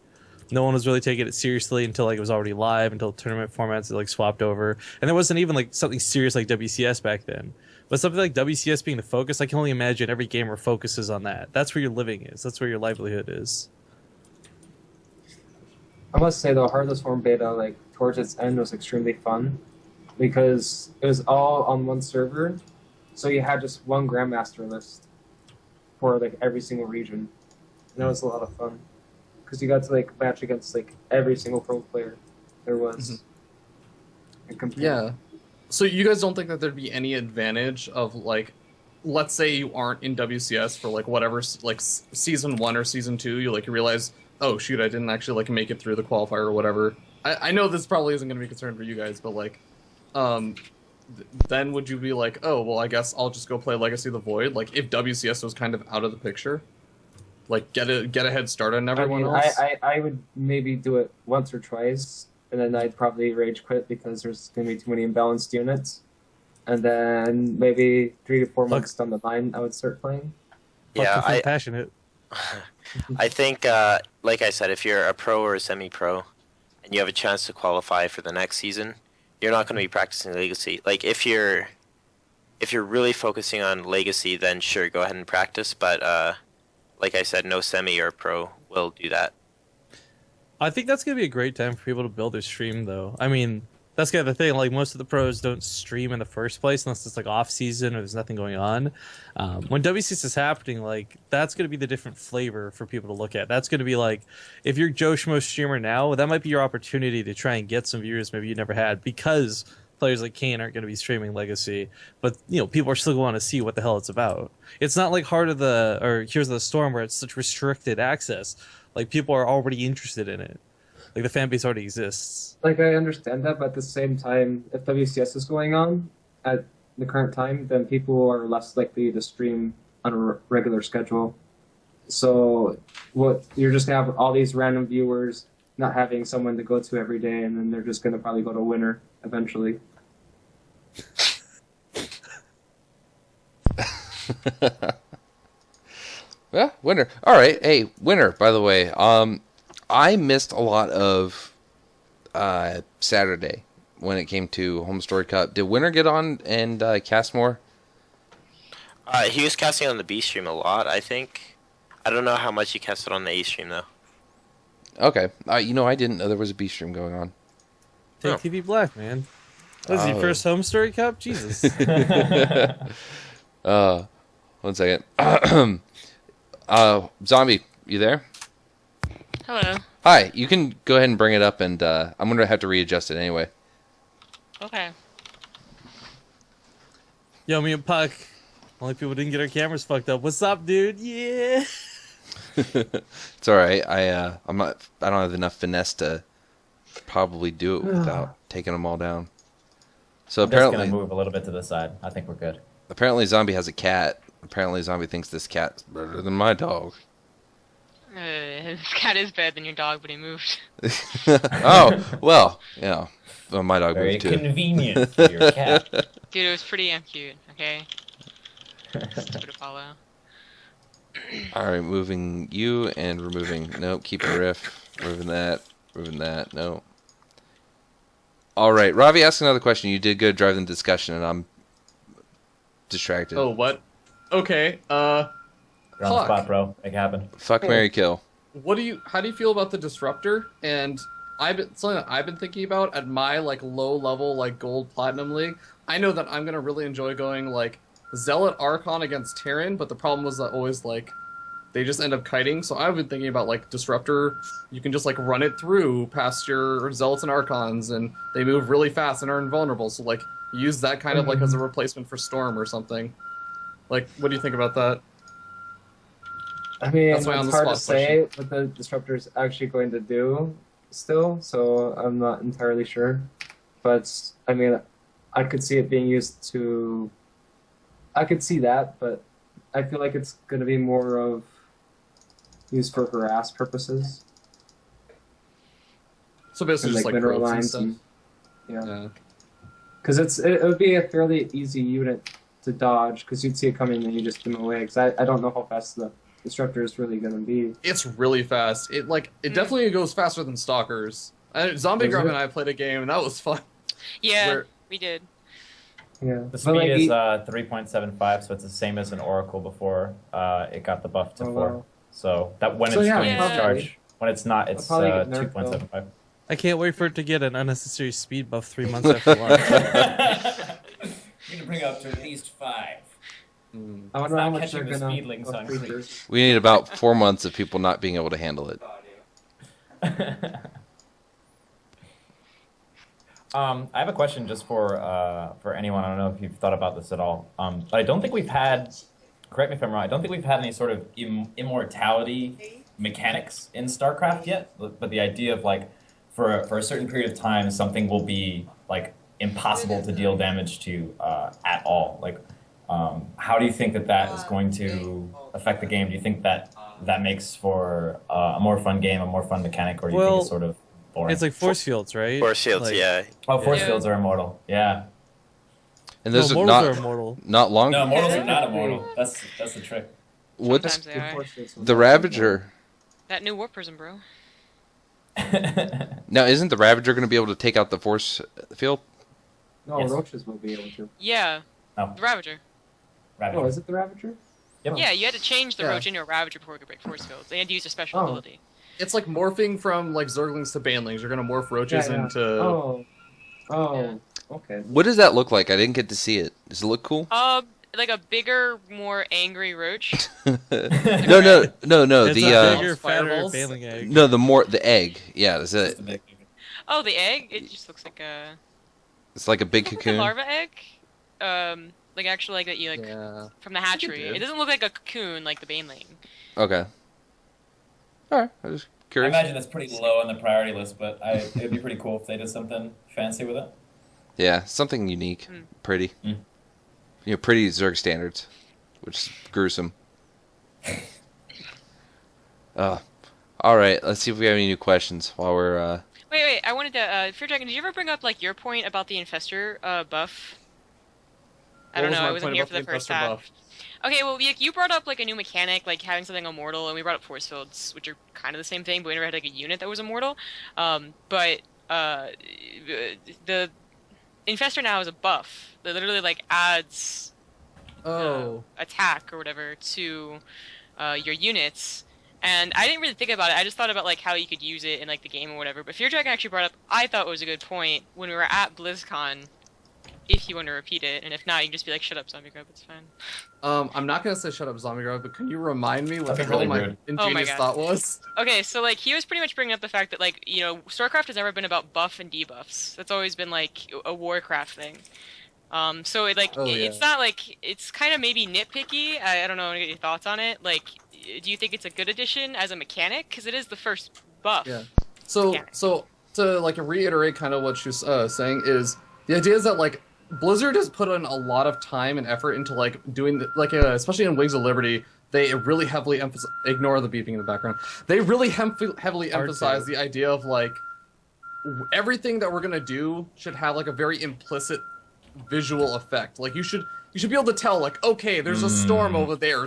no one was really taking it seriously until like it was already live, until tournament formats like swapped over, and there wasn't even like something serious like WCS back then. But something like WCS being the focus, I can only imagine every gamer focuses on that. That's where your living is. That's where your livelihood is. I must say though, Heart of the Swarm beta, like towards its end, was extremely fun because it was all on one server, so you had just one Grandmaster list for like every single region, and that was a lot of fun because you got to like match against like every single pro player there was. Yeah. So you guys don't think that there'd be any advantage of like, let's say you aren't in WCS for like whatever, like season 1 or season 2, you like realize, oh shoot, I didn't actually like make it through the qualifier or whatever. I know this probably isn't going to be a concern for you guys, but like, then would you be like, oh well, I guess I'll just go play Legacy of the Void? Like if WCS was kind of out of the picture, like get a head start on everyone else. I would maybe do it once or twice, and then I'd probably rage quit because there's going to be too many imbalanced units. And then maybe 3 to 4 months down the line, I would start playing. Yeah, I'm passionate. I think, like I said, if you're a pro or a semi-pro, and you have a chance to qualify for the next season, you're not going to be practicing Legacy. Like if you're really focusing on Legacy, then sure, go ahead and practice. But like I said, no semi or pro will do that. I think that's going to be a great time for people to build their stream, though. I mean, that's kind of the thing. Like, most of the pros don't stream in the first place unless it's, like, off-season or there's nothing going on. When WCS is happening, like, that's going to be the different flavor for people to look at. That's going to be, like, if you're Joe Schmo streamer now, that might be your opportunity to try and get some viewers maybe you never had because players like Kane aren't going to be streaming Legacy. But, you know, people are still going to see what the hell it's about. It's not like Heart of the, or Heroes of the Storm where it's such restricted access. Like, people are already interested in it. Like, the fan base already exists. Like, I understand that, but at the same time, if WCS is going on at the current time, then people are less likely to stream on a regular schedule. So you're just going to have all these random viewers not having someone to go to every day, and then they're just going to probably go to Winter eventually. Yeah, Winter. All right. Hey, Winter, by the way. I missed a lot of Saturday when it came to Home Story Cup. Did Winter get on and cast more? He was casting on the B stream a lot, I think. I don't know how much he casted on the A stream, though. Okay. I didn't know there was a B stream going on. Take TV Black, man. What is he, first Home Story Cup? Jesus. 1 second. Zombie, you there? Hello. Hi. You can go ahead and bring it up, and I'm gonna have to readjust it anyway. Okay. Yo, me and PuCK. Only people didn't get our cameras fucked up. What's up, dude? Yeah. It's all right. I'm not. I don't have enough finesse to probably do it without taking them all down. So I'm just apparently, gonna move a little bit to the side. I think we're good. apparently, Zombie has a cat. Apparently, Zombie thinks this cat's better than my dog. His cat is better than your dog, but he moved. Oh well, yeah. Well, my dog Very moved too. convenient for your cat. Dude, it was pretty damn cute, okay? Stupid Apollo. All right, moving you and removing. Nope, keep a riff. Moving that. Moving that. No. All right, Ravi, ask another question. You did good driving the discussion, and I'm distracted. Oh, what? Okay. You're on the PuCK. spot, bro. Make it happen. Fuck, marry, kill. How do you feel about the disruptor? And something that I've been thinking about at my like low level like gold platinum league. I know that I'm gonna really enjoy going like Zealot Archon against Terran, but the problem was that always like they just end up kiting. So I've been thinking about like disruptor. You can just like run it through past your Zealots and Archons, and they move really fast and are invulnerable. So like use that kind of like as a replacement for Storm or something. Like, what do you think about that? I mean, That's it's my hard to on-the-spot say what the disruptor is actually going to do still, so I'm not entirely sure. But, I mean, I could see it being used to... I could see that, but I feel like it's going to be more of used for harass purposes. So basically, just like mineral probes and lines stuff. and, yeah. Yeah. Because it would be a fairly easy unit to dodge, because you'd see it coming and you just dim away. Because I don't know how fast the disruptor is really going to be. It's really fast. It definitely goes faster than Stalkers. Zombie Is Grub it? and I played a game, and that was fun. Yeah, Where- we did. Yeah. The But, speed like, is 3.75, so it's the same as an Oracle before it got the buff to Oh, 4. wow. So that when So, it's yeah, going to probably. charge, when it's not, it's I'll probably get nerfed, 2.75. I can't wait for it to get an unnecessary speed buff 3 months after launch. You need to bring it up to at least 5. I wonder how not much catching they're the going speedlings to on creatures. We need about 4 months of people not being able to handle it. I have a question just for anyone. I don't know if you've thought about this at all. But I don't think we've had, correct me if I'm wrong, I don't think we've had any sort of immortality mechanics in StarCraft yet. But the idea of like, for a certain period of time, something will be like impossible to deal damage to at all. Like, how do you think that is going to affect the game? Do you think that makes for a more fun game, a more fun mechanic, or do you think it's sort of boring? It's like force fields, right? Force fields, Like- yeah. Oh, force Yeah. fields are immortal. Yeah. And No, those are mortals not are immortal. not long. No, immortals are not immortal. That's the trick. What's Sometimes they are. the Ravager? That new Warp Prism, bro. Now, isn't the Ravager going to be able to take out the force field? No, Yes. roaches will be able to. Yeah, No. the Ravager. Ravager. Oh, is it the Ravager? Yep. Yeah, you had to change the Yeah. Roach into a Ravager before it could break force fields. They had to use a special Oh. ability. It's like morphing from like Zerglings to Banelings. You're gonna morph roaches Yeah, yeah. into. Oh. Oh. Yeah. Okay. What does that look like? I didn't get to see it. Does it look cool? Like a bigger, more angry roach. No. It's The a bigger, fatter Fireballs? failing egg. no, the egg. Yeah, that's it. Oh, the egg? It just looks like a It's like a big like a cocoon. larva egg. Like actually like that you like Yeah. from the hatchery. did. It doesn't look like a cocoon like the baneling. Okay. All right. I was I curious. imagine it's pretty low on the priority list, but it'd be pretty cool if they did something fancy with it. Yeah, something unique, Mm. pretty. Mm. You know, pretty Zerg standards, which is gruesome. All right. Let's see if we have any new questions while we're. Wait, I wanted to Feardragon, did you ever bring up like your point about the infestor buff? I don't What was know, my I wasn't point here about for the first Infestor half. buff? Okay, well, you brought up like a new mechanic, like having something immortal, and we brought up force fields, which are kind of the same thing, but we never had like a unit that was immortal. But the infestor now is a buff that literally like adds attack or whatever to your units. And I didn't really think about it. I just thought about like how you could use it in like the game or whatever. But Feardragon actually brought up, I thought it was a good point when we were at BlizzCon. if you want to repeat it, and if not, you can just be like, "Shut up, zombie grub." It's fine. I'm not gonna say shut up, zombie grub, but can you remind me what That'd the be hell really my rude. ingenious God. thought was? Okay, so like he was pretty much bringing up the fact that like StarCraft has never been about buff and debuffs. That's always been like a Warcraft thing. So it, like it's not like it's kind of maybe nitpicky. I don't know. I want to get your thoughts on it. Like, do you think it's a good addition as a mechanic? Because it is the first buff. Yeah. So to like reiterate kind of what she's saying is the idea is that like Blizzard has put in a lot of time and effort into like doing especially in Wings of Liberty. They really heavily emphasize. Ignore the beeping in the background. They really heavily emphasize the idea of like everything that we're gonna do should have like a very implicit visual effect. Like you should be able to tell like, okay, there's a storm over there.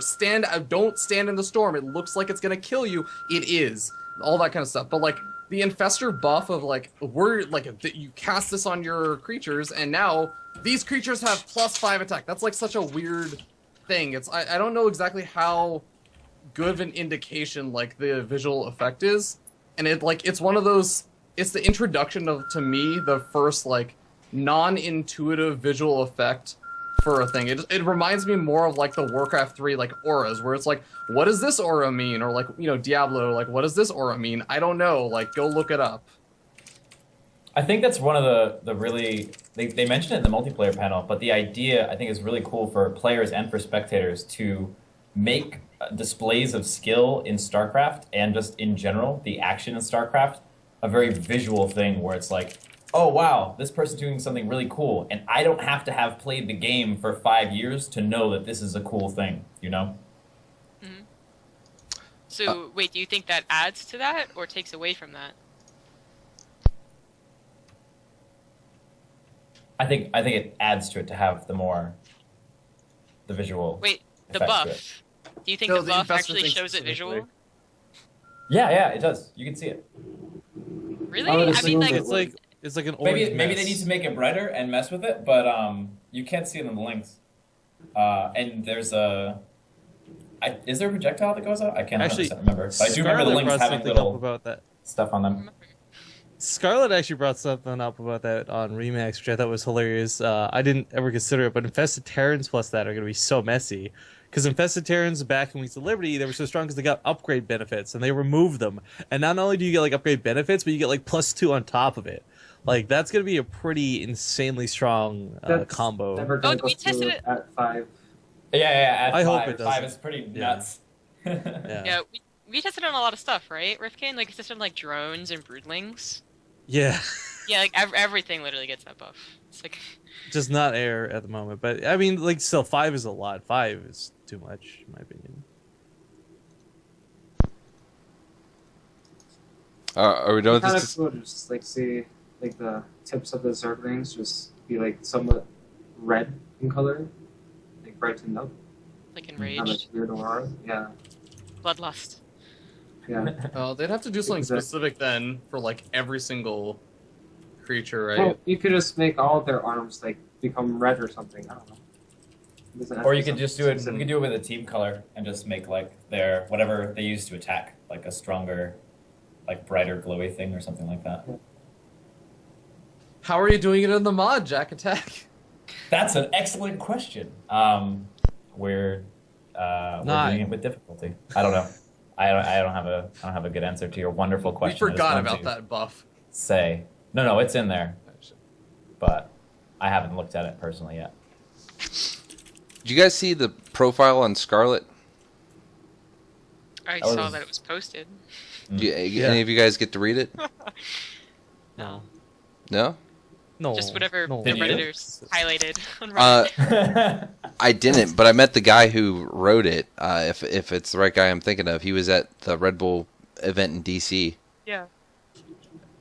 Don't stand in the storm. It looks like it's gonna kill you. It is. All that kind of stuff. But like the infestor buff of like you cast this on your creatures and now these creatures have +5 attack. That's like such a weird thing. I don't know exactly how good of an indication like the visual effect is. And it's one of those, it's the introduction of, to me, the first like non-intuitive visual effect for a thing. It reminds me more of like the Warcraft 3 like auras, where it's like, what does this aura mean? Or like, Diablo, like, what does this aura mean? I don't know, like, go look it up. I think that's one of the really, they mentioned it in the multiplayer panel, but the idea I think is really cool for players and for spectators to make displays of skill in StarCraft and just in general, the action in StarCraft, a very visual thing where it's like, oh wow, this person's doing something really cool, and I don't have to have played the game for 5 years to know that this is a cool thing, you know? Mm-hmm. So wait, do you think that adds to that or takes away from that? I think it adds to it to have the visual. Wait, the effects to buff. it. Do you think the buff actually shows it visual? Yeah, it does. You can see it. Really? I mean, like it's like an orange maybe they need to make it brighter and mess with it, but you can't see it in the links. And there's is there a projectile that goes out? I can't actually remember. But I do remember the links having little about that stuff on them. Scarlet actually brought something up about that on Remax, which I thought was hilarious. I didn't ever consider it, but Infested Terrans plus that are going to be so messy. Because Infested Terrans back in Wings of Liberty, they were so strong because they got upgrade benefits, and they removed them. And not only do you get like upgrade benefits, but you get like +2 on top of it. Like, that's going to be a pretty insanely strong combo. Oh, we tested it at 5. Yeah, at I 5. hope it does. 5 is pretty nuts. Yeah, we tested on a lot of stuff, right, Rifkin? Like, we tested on like drones and broodlings. Yeah. Yeah, like everything literally gets that buff. It's like just not air at the moment, but I mean, like, still 5 is a lot. 5 is too much, in my opinion. Are we done with Kind this? of cool to just like see like the tips of the zerglings just be like somewhat red in color, like brightened up. like Kind of enraged, weird aura. Yeah. bloodlust. Yeah. They'd have to do something specific then for like every single creature, right? Well, you could just make all of their arms like become red or something. I don't know. It doesn't have Or to you be could just something do it. You specific. could do it with a team color and just make like their whatever they use to attack, like a stronger, like brighter, glowy thing or something like that. How are you doing it in the mod, JaKaTaK? That's an excellent question. We're doing it with difficulty. I don't know. I don't have a good answer to your wonderful We question. forgot about that buff. Say no, it's in there, but I haven't looked at it personally yet. Did you guys see the profile on Scarlet? I That saw was- that it was posted. Any of you guys get to read it? No. No? No. Just whatever no. the Did you? Redditors highlighted on Reddit. I didn't, but I met the guy who wrote it. If it's the right guy I'm thinking of, he was at the Red Bull event in DC, Yeah.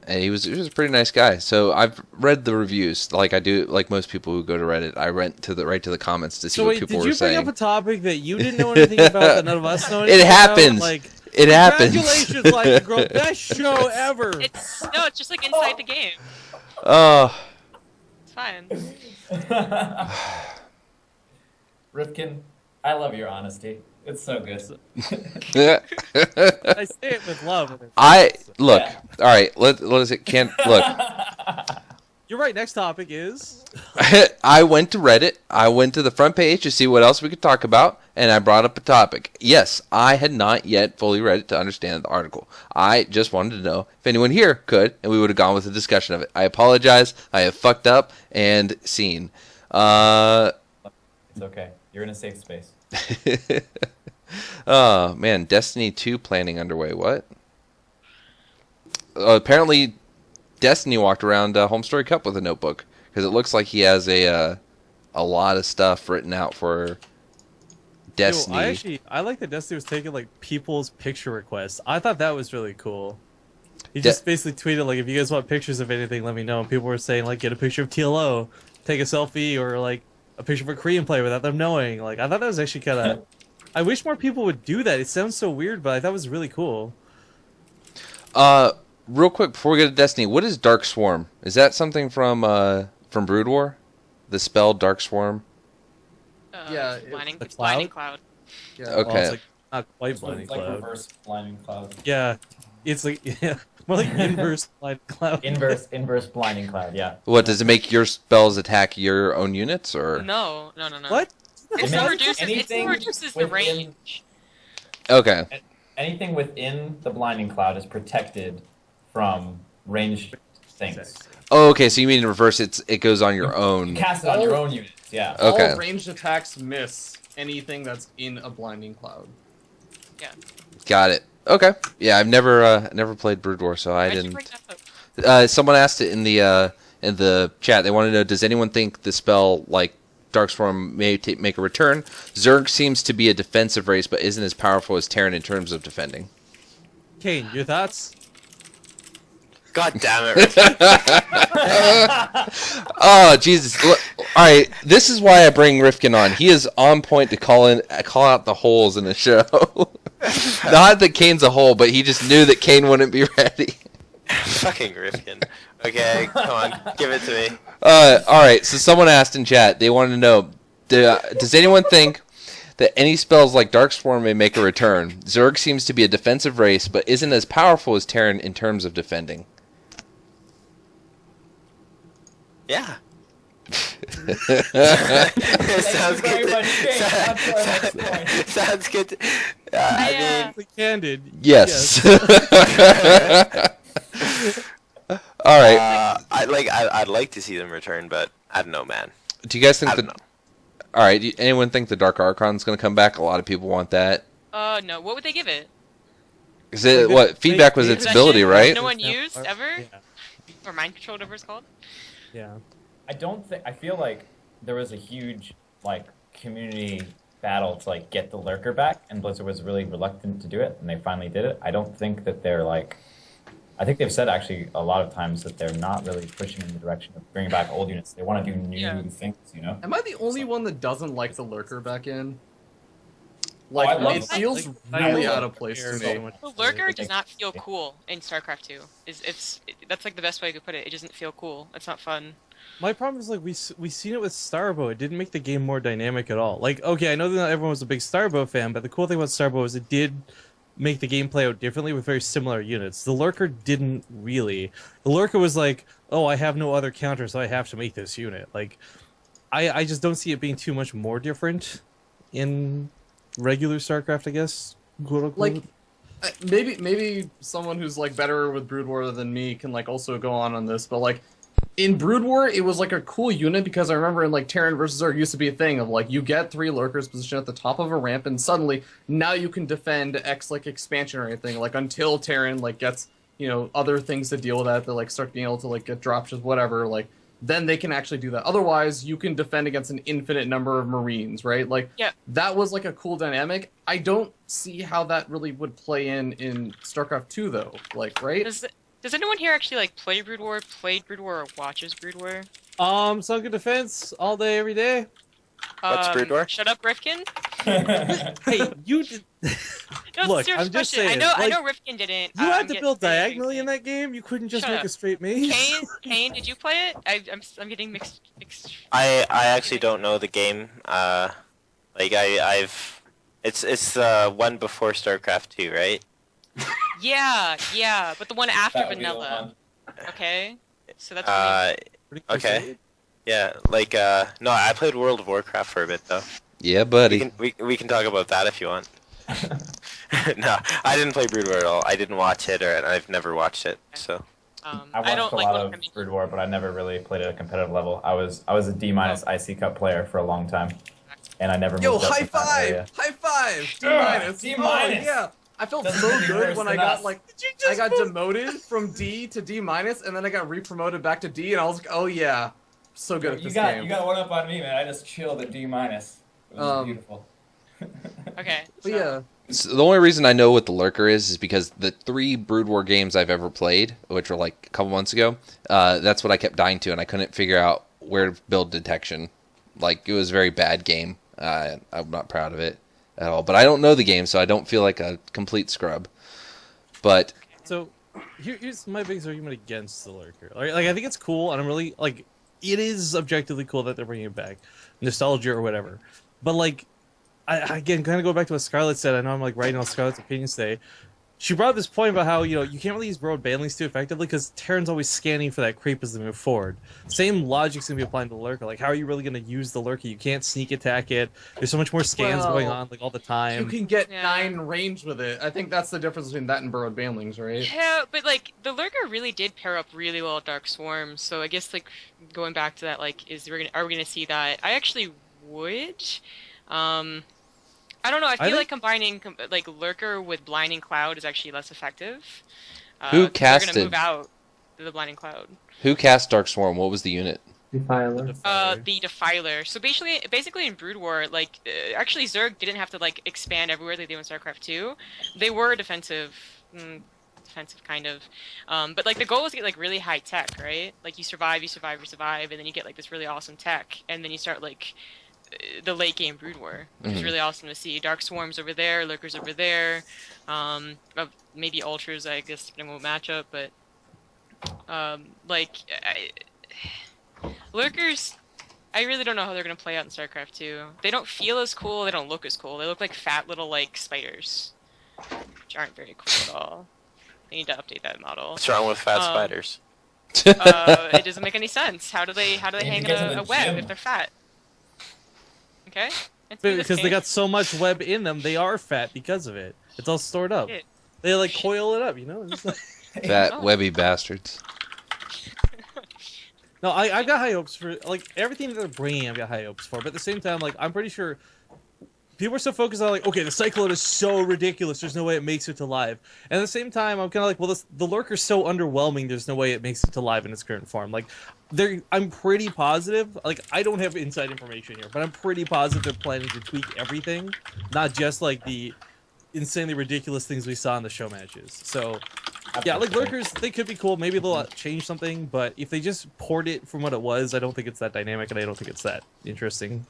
and he was a pretty nice guy. So I've read the reviews, like I do, like most people who go to Reddit. I went to the comments to see So what wait, people did were you bring saying. up a topic that you didn't know anything about that none of us know anything It happens. about? Like, It happens. congratulations, Like Girl, best show ever. It's just like inside the game. Oh, It's fine. Rifkin, I love your honesty. It's so good. I say it with love. I look. Yeah. All right, let's can't look. You're right. Next topic is. I went to Reddit. I went to the front page to see what else we could talk about, and I brought up a topic. Yes, I had not yet fully read it to understand the article. I just wanted to know if anyone here could, and we would have gone with a discussion of it. I apologize. I have fucked up and seen. It's okay. You're in a safe space. Oh, man. Destiny 2 planning underway. What? Apparently, Destiny walked around Home Story Cup with a notebook. Because it looks like he has a lot of stuff written out for Destiny. I like that Destiny was taking like people's picture requests. I thought that was really cool. He just basically tweeted like, if you guys want pictures of anything, let me know. And people were saying like, get a picture of TLO, take a selfie, or like a picture of a Korean player without them knowing. Like, I thought that was actually kind of. I wish more people would do that. It sounds so weird, but I thought it was really cool. Real quick before we get to Destiny, what is Dark Swarm? Is that something from Brood War? The spell Dark Swarm? Yeah, it's Blinding Cloud. Yeah. Okay. Well, it's like not quite It's Blinding like Cloud. reverse blinding cloud. Yeah, it's like more like inverse Blinding Cloud. Inverse blinding cloud. Yeah. What, does it make your spells attack your own units, or? No. What? It still reduces the within- range. Okay. Anything within the blinding cloud is protected from ranged things. Oh, okay. So you mean in reverse? It goes on your You own. cast it on your own units. Yeah. Okay. All ranged attacks miss anything that's in a blinding cloud. Yeah. Got it. Okay. Yeah, I've never played Brood War, so I Why'd you didn't. bring that up? Someone asked it in the chat. They want to know: does anyone think the spell like Darkstorm may make a return? Zerg seems to be a defensive race, but isn't as powerful as Terran in terms of defending. Kane, your thoughts? God damn it! Oh Jesus! All right, this is why I bring Rifkin on. He is on point to call out the holes in the show. Not that Kane's a hole, but he just knew that Kane wouldn't be ready. Fucking Rifkin. Okay, come on, give it to me. All right. So someone asked in chat. They wanted to know: does anyone think that any spells like Darkstorm may make a return? Zerg seems to be a defensive race, but isn't as powerful as Terran in terms of defending. Yeah. Sounds good. Much, Sounds good. Yeah. I mean, Candid. Yes. All right. I'd like to see them return, but I don't know, man. Do you guys think I don't know. All right. Do anyone think the Dark Archon's going to come back? A lot of people want that. No. What would they give it? Is it what feedback was its ability, right? No one used ever, Yeah. or mind controlled, whatever it's called. Yeah. I feel like there was a huge community battle to get the lurker back, and Blizzard was really reluctant to do it, and they finally did it. I don't think that they're I think they've said actually a lot of times that they're not really pushing in the direction of bringing back old units. They want to do new things, you know? Am I the only one that doesn't like the lurker back in? I love It it. feels I really love out of place to so me. much. The lurker does not feel cool in StarCraft 2. That's the best way I could put it. It doesn't feel cool. It's not fun. My problem is we seen it with Starbow. It didn't make the game more dynamic at all. Okay, I know that not everyone was a big Starbow fan, but the cool thing about Starbow is it did make the game play out differently with very similar units. The Lurker didn't really. The Lurker was like, oh, I have no other counter, so I have to make this unit. I just don't see it being too much more different in regular StarCraft, I guess. Quote unquote. Maybe someone who's better with Brood War than me can also go on this, but in Brood War, it was a cool unit because I remember in Terran versus Zerg used to be a thing of you get 3 lurkers positioned at the top of a ramp, and suddenly now you can defend X expansion or anything until Terran gets other things to deal with that. They start being able to get dropships, whatever. Then they can actually do that. Otherwise, you can defend against an infinite number of Marines, right? That was a cool dynamic. I don't see how that really would play in StarCraft 2 though. Right? Does anyone here actually play Brood War, played Brood War, or watches Brood War? Sunken Defense all day, every day. What's Brood War? Shut up, Rifkin. Hey, you did. No, Look, serious I'm just question. saying. I know Rifkin didn't. You had I'm to getting build very diagonally in angry. that game. You couldn't just Shut make up. a straight maze. Kane, did you play it? I'm getting mixed. I actually don't know the game. It's the one before StarCraft 2, right? Yeah, but the one after That would be the Vanilla. one. Okay, so that's. Pretty Okay. crusade? Yeah, like no, I played World of Warcraft for a bit though. Yeah, buddy. We can talk about that if you want. No, I didn't play Brood War at all. I didn't watch it, and I've never watched it. So I I watched don't a like lot what of I mean. Brood War, but I never really played at a competitive level. I was a D- IC Cup player for a long time, and I never moved Yo, up high from that area. five! High five! D minus. D Oh, minus. yeah. I felt Doesn't so get any good worse when I than got us. like I got demoted from D to D minus, and then I got re-promoted back to D, and I was like, oh yeah, so good at this game. You got one up on me, man. I just chilled at D minus. It was beautiful. Okay. But yeah. So the only reason I know what the lurker is because the 3 Brood War games I've ever played, which were like a couple months ago, that's what I kept dying to, and I couldn't figure out where to build detection. Like, it was a very bad game. I'm not proud of it at all. But I don't know the game, so I don't feel like a complete scrub. But So here's my biggest argument against the lurker. Like I think it's cool, and I'm really like it is objectively cool that they're bringing it back, nostalgia or whatever. But like, I again kind of go back to what Scarlett said. I know I'm like writing on Scarlett's opinions today. She brought up this point about how you can't really use broad banelings too effectively because Terran's always scanning for that creep as they move forward. Same logic's gonna be applied to the lurker. Like, how are you really gonna use the lurker? You can't sneak attack it. There's so much more scans going on like all the time. You can get Yeah. 9 range with it. I think that's the difference between that and burrowed banelings, right? Yeah, but like the lurker really did pair up really well with Dark Swarm. So I guess like going back to that, like, are we gonna see that? I actually would. I don't know. I feel like combining like lurker with blinding cloud is actually less effective. Who 'Cause casted- They're gonna move out the blinding cloud. who cast Dark Swarm? What was the unit? Defiler. The Defiler. So basically in Brood War, like actually Zerg didn't have to like expand everywhere like they did in StarCraft 2. They were defensive kind of. But like the goal was to get like really high tech, right? Like you survive, and then you get like this really awesome tech, and then you start like the late game Brood War, which is really awesome to see. Dark Swarms over there, Lurkers over there, maybe Ultras, I guess, depending on what matchup, but Lurkers, I really don't know how they're going to play out in StarCraft 2. They don't feel as cool, they don't look as cool. They look like fat little, like, spiders, which aren't very cool at all. They need to update that model. what's wrong with fat spiders? It doesn't make any sense. How do they Need to hang get to in the a web gym. if they're fat? Okay? Let's do this, Because they Kane. got so much web in them, they are fat because of it. It's all stored up. Shit. They like coil it up, It's like... Fat Oh. webby bastards. No, I've got high hopes for like everything that they're bringing. I've got high hopes for, but at the same time, like I'm pretty sure people are so focused on like, okay, the Cyclone is so ridiculous. There's no way it makes it to live. And at the same time, I'm kind of like, well, the Lurker's so underwhelming. There's no way it makes it to live in its current form. Like, I'm pretty positive. Like, I don't have inside information here, but I'm pretty positive they're planning to tweak everything, not just like the insanely ridiculous things we saw in the show matches. So. Yeah, like Lurkers, they could be cool. Maybe they'll change something, but if they just port it from what it was, I don't think it's that dynamic, and I don't think it's that interesting.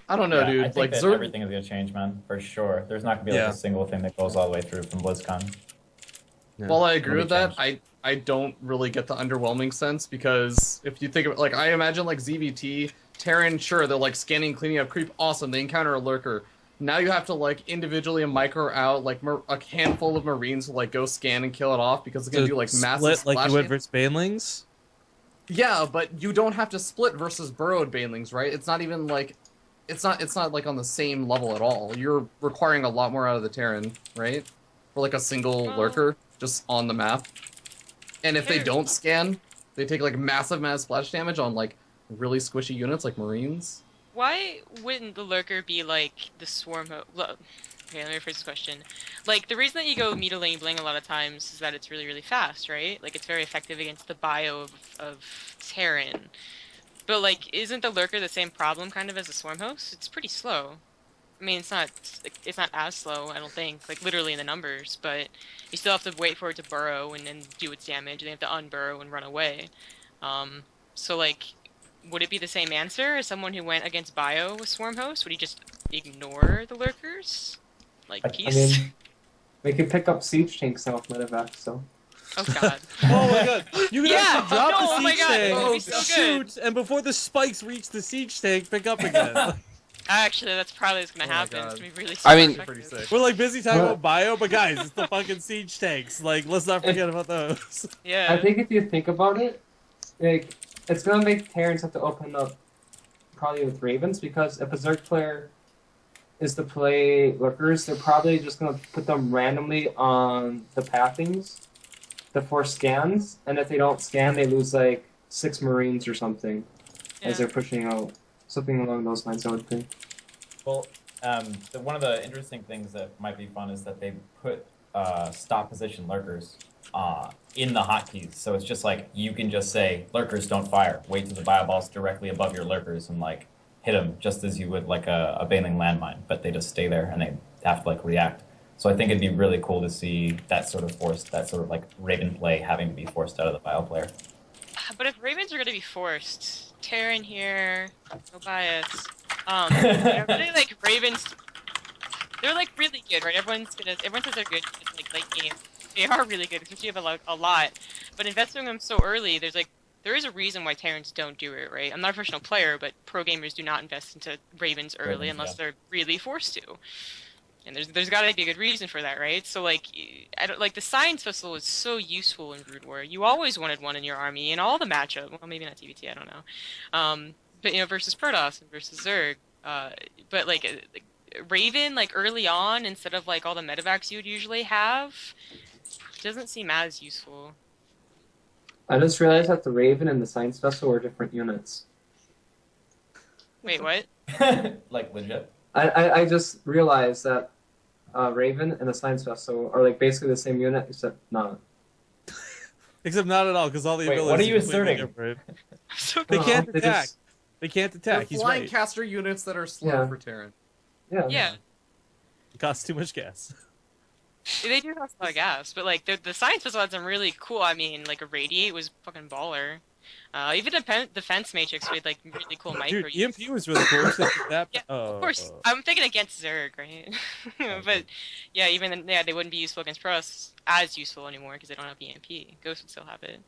I don't know, Yeah, dude. I think Like that Zerg, everything is gonna change, man, for sure. There's not gonna be like Yeah. a single thing that goes all the way through from BlizzCon. Yeah. while I agree It'll with be that, changed. I don't really get the underwhelming sense because if you think of it, like I imagine like ZVT, Terran, sure, they're like scanning, cleaning up creep, awesome. They encounter a lurker. Now you have to like individually micro out like a handful of Marines to like go scan and kill it off because it's gonna So do like massive split like splash you would damage. versus Banelings. Yeah, but you don't have to split versus burrowed banelings, right? It's not even like it's not like on the same level at all. You're requiring a lot more out of the Terran, right? For like a single Well- lurker just on the map. And if they Terran- don't scan, they take like massive splash damage on like really squishy units like Marines. Why wouldn't the lurker be like the swarm? Okay, let me rephrase this question. Like the reason that you go mutilating bling a lot of times is that it's really really fast, right? Like it's very effective against the bio of Terran. But like, isn't the lurker the same problem kind of as a swarm host? It's pretty slow. I mean, it's not as slow, I don't think, like literally in the numbers, but you still have to wait for it to burrow and then do its damage, and they have to unburrow and run away. So like, would it be the same answer as someone who went against bio with Swarm Host? Would he just ignore the lurkers? Like, I peace? mean, we can pick up siege tanks off medevac, so. Oh god. Oh my god! You can Yeah! actually drop No, the oh siege my god, tank, that would be so good. shoot, and before the spikes reach the siege tank, pick up again. Actually, that's probably what's gonna Oh my happen. God. It's gonna be really I mean- super Pretty effective. sick. We're like busy talking about bio, but guys, it's the fucking siege tanks. Like, let's not forget about those. Yeah. I think if you think about it, like, it's gonna make Terrans have to open up probably with Ravens, because if a Zerg player is to play Lurkers, they're probably just gonna put them randomly on the pathings to force scans, and if they don't scan, they lose like 6 Marines or something as they're pushing out. Something along those lines, I would think. Well, one of the interesting things that might be fun is that they put stop position lurkers in the hotkeys. So it's just like you can just say lurkers don't fire. Wait till the bio ball's directly above your lurkers and like hit them just as you would like a bailing landmine. But they just stay there and they have to like react. So I think it'd be really cool to see that sort of like Raven play having to be forced out of the bio player. But if Ravens are gonna be forced, Terran here, no bias. Really like Ravens. They're like really good, right? Everyone says they're good. It's like late game. They are really good, especially if you have a lot. But investing them so early, there is a reason why Terrans don't do it, right? I'm not a professional player, but pro gamers do not invest into Ravens early unless they're really forced to. And there's got to be a good reason for that, right? So like, the Science Vessel is so useful in Brood War. You always wanted one in your army in all the matchup. Well, maybe not TBT, I don't know. But versus Protoss and versus Zerg. But like Raven, like early on, instead of like all the medevacs you would usually have, doesn't seem as useful. I just realized that the Raven and the Science Vessel are different units. Wait, what? Like legit? I just realized that Raven and the Science Vessel are like basically the same unit, except not. Except not at all, because all the abilities. What are you are completely asserting? different. So They can't they attack. just- They can't They're attack. He's flying right. caster units that are slow Yeah. for Terran. yeah, It costs too much gas. they do cost a lot of gas, but like the Science Vessel had some really cool. I mean, like a Radiate was fucking baller. Even Defense Matrix made like really cool micro. Dude, EMP was really cool. except for that. Yeah, of course. I'm thinking against Zerg, right? But yeah, even then, they wouldn't be useful against Protoss as useful anymore because they don't have EMP. Ghost would still have it.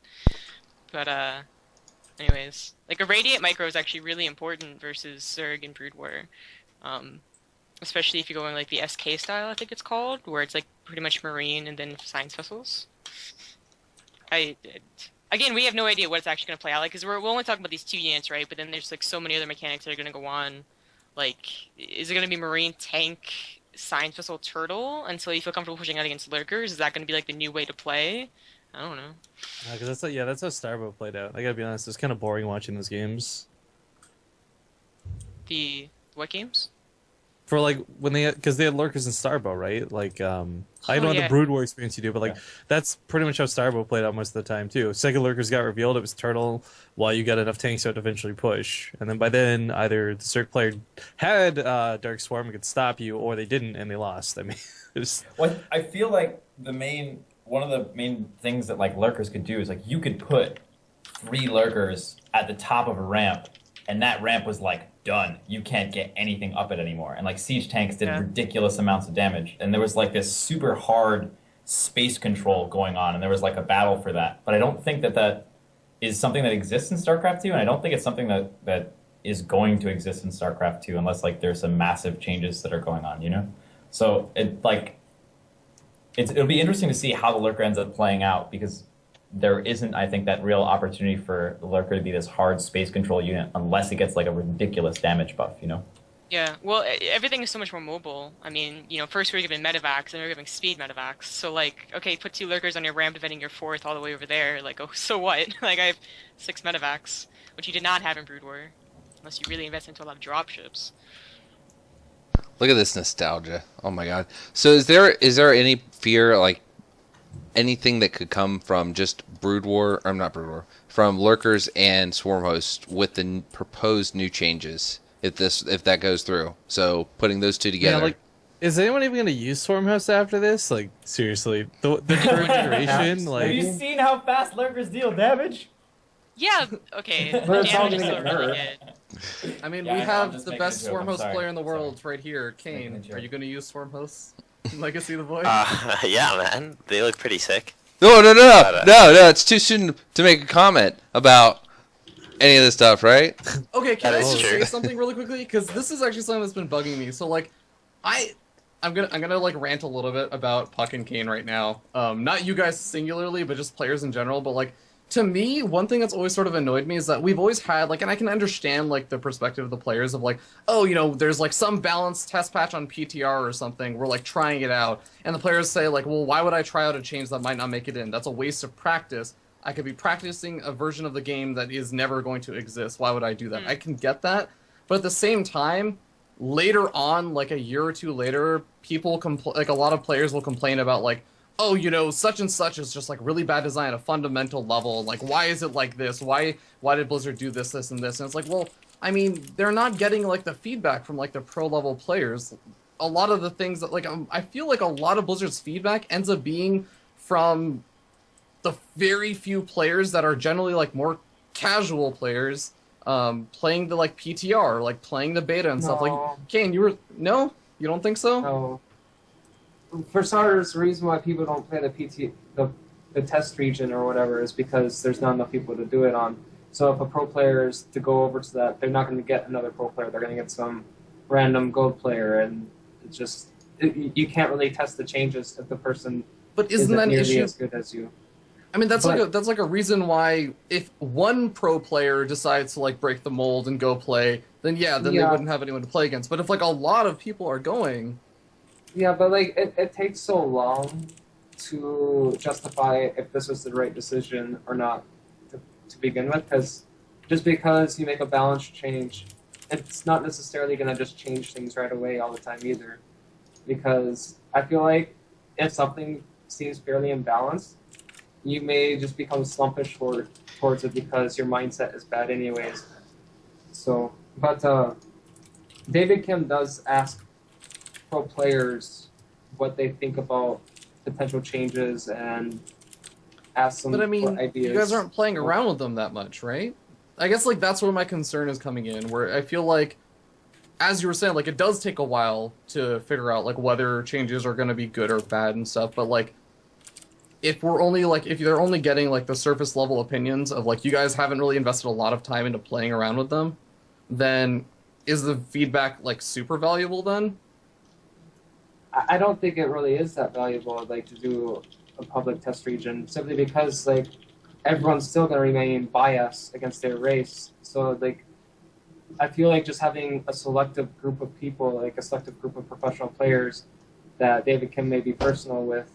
But anyways, like a Radiant micro is actually really important versus Zerg and Brood War. Especially if you're going like the SK style, I think it's called, where it's like pretty much Marine and then Science Vessels. Again, we have no idea what it's actually going to play out like, because we're only talking about these 2 units, right? But then there's like so many other mechanics that are going to go on. Like, is it going to be Marine, Tank, Science Vessel, Turtle until you feel comfortable pushing out against Lurkers? Is that going to be like the new way to play? I don't know. Because that's how Starbow played out. I gotta be honest, it was kind of boring watching those games. What games? For like when because they had Lurkers in Starbow, right? Like I know the Brood War experience you do, but like that's pretty much how Starbow played out most of the time too. Second Lurkers got revealed, it was Turtle, while you got enough tanks out to eventually push, and then by then either the Zerg player had Dark Swarm and could stop you, or they didn't and they lost. I mean, it was... Well, I feel like one of the main things that like lurkers could do is like you could put 3 lurkers at the top of a ramp, and that ramp was like done. You can't get anything up it anymore. And like siege tanks did ridiculous amounts of damage, and there was like this super hard space control going on, and there was like a battle for that. But I don't think that is something that exists in StarCraft 2, and I don't think it's something that is going to exist in StarCraft 2 unless like there's some massive changes that are going on, you know? So it'll be interesting to see how the lurker ends up playing out, because there isn't, I think, that real opportunity for the lurker to be this hard space control unit unless it gets like a ridiculous damage buff, you know? Yeah, well, everything is so much more mobile. I mean, first we were given medevacs, and we were giving speed medevacs. So, like, okay, put 2 lurkers on your ramp defending your 4th all the way over there. Like, oh, so what? Like, I have 6 medevacs, which you did not have in Brood War, unless you really invest into a lot of dropships. Look at this nostalgia. Oh my god. So is there any fear, like anything that could come from just Brood War, or not Brood War, from Lurkers and Swarm Host with the proposed new changes, if that goes through? So putting those 2 together. Yeah, like, is anyone even going to use Swarm Host after this? Like, seriously, the current generation, like... Have you seen how fast lurkers deal damage? Yeah, okay. But it's all Damage is gonna still get really nerfed. good. I mean, Yeah, we I know, I'm have just the making a best joke, Swarm I'm Host sorry. player in the world Sorry. right here, Making a Kane. joke. Are you going to use Swarm Hosts? Legacy of the Void? Yeah, man. They look pretty sick. No, it's too soon to make a comment about any of this stuff, right? Okay, can That I is just true. say something really quickly? Because this is actually something that's been bugging me. So, like, I'm gonna like rant a little bit about PuCK and Kane right now. Not you guys singularly, but just players in general. But like, to me, one thing that's always sort of annoyed me is that we've always had, like, and I can understand, like, the perspective of the players of, like, oh, you know, there's, like, some balanced test patch on PTR or something, we're, like, trying it out, and the players say, like, well, why would I try out a change that might not make it in? That's a waste of practice. I could be practicing a version of the game that is never going to exist. Why would I do that? I can get that, but at the same time, later on, like, a year or two later, people, like, a lot of players will complain about, like, oh, you know, such and such is just like really bad design at a fundamental level. Like, why is it like this? Why did Blizzard do this, this, and this? And it's like, well, I mean, they're not getting like the feedback from like the pro level players. A lot of the things that like I feel like a lot of Blizzard's feedback ends up being from the very few players that are generally like more casual players, playing the like PTR, like playing the beta and stuff. Like, Kane, you don't think so? No. For starters, the reason why people don't play the test region or whatever is because there's not enough people to do it on. So if a pro player is to go over to that, they're not going to get another pro player. They're going to get some random gold player, and it's just you can't really test the changes if the person isn't that nearly issue as good as you. I mean, that's like a reason why if one pro player decides to like break the mold and go play, then they wouldn't have anyone to play against. But if like a lot of people are going. Yeah, but like it takes so long to justify if this was the right decision or not to begin with, because just because you make a balance change, it's not necessarily going to just change things right away all the time either. Because I feel like if something seems fairly imbalanced, you may just become slumpish towards it because your mindset is bad anyways. So, but David Kim does ask pro players what they think about potential changes and ask them but I mean, for ideas. You guys aren't playing around with them that much, right? I guess like that's where my concern is coming in, where I feel like, as you were saying, like it does take a while to figure out like whether changes are going to be good or bad and stuff, but like if they're only getting like the surface level opinions of like you guys haven't really invested a lot of time into playing around with them, then is the feedback like super valuable then? I don't think it really is that valuable, like, to do a public test region, simply because, like, everyone's still going to remain biased against their race. So, like, I feel like just having a selective group of people, like a selective group of professional players that David Kim may be personal with,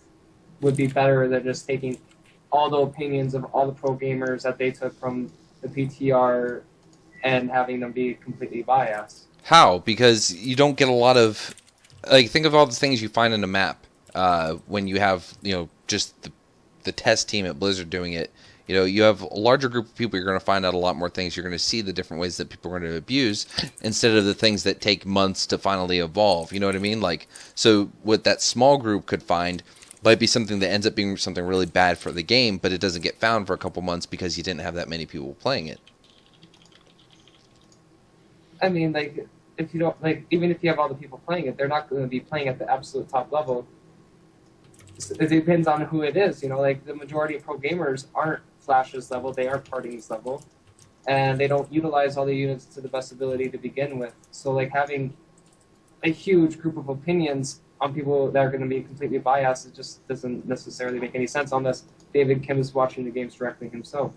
would be better than just taking all the opinions of all the pro gamers that they took from the PTR and having them be completely biased. How? Because you don't get a lot of... Like, think of all the things you find in a map when you have, just the test team at Blizzard doing it. You have a larger group of people, you're going to find out a lot more things. You're going to see the different ways that people are going to abuse instead of the things that take months to finally evolve. You know what I mean? Like, so what that small group could find might be something that ends up being something really bad for the game, but it doesn't get found for a couple months because you didn't have that many people playing it. I mean, like... If you don't even if you have all the people playing it, they're not going to be playing at the absolute top level. It depends on who it is. Like the majority of pro gamers aren't Flash's level; they are Parting's level, and they don't utilize all the units to the best ability to begin with. So, like having a huge group of opinions on people that are going to be completely biased, it just doesn't necessarily make any sense unless David Kim is watching the games directly himself.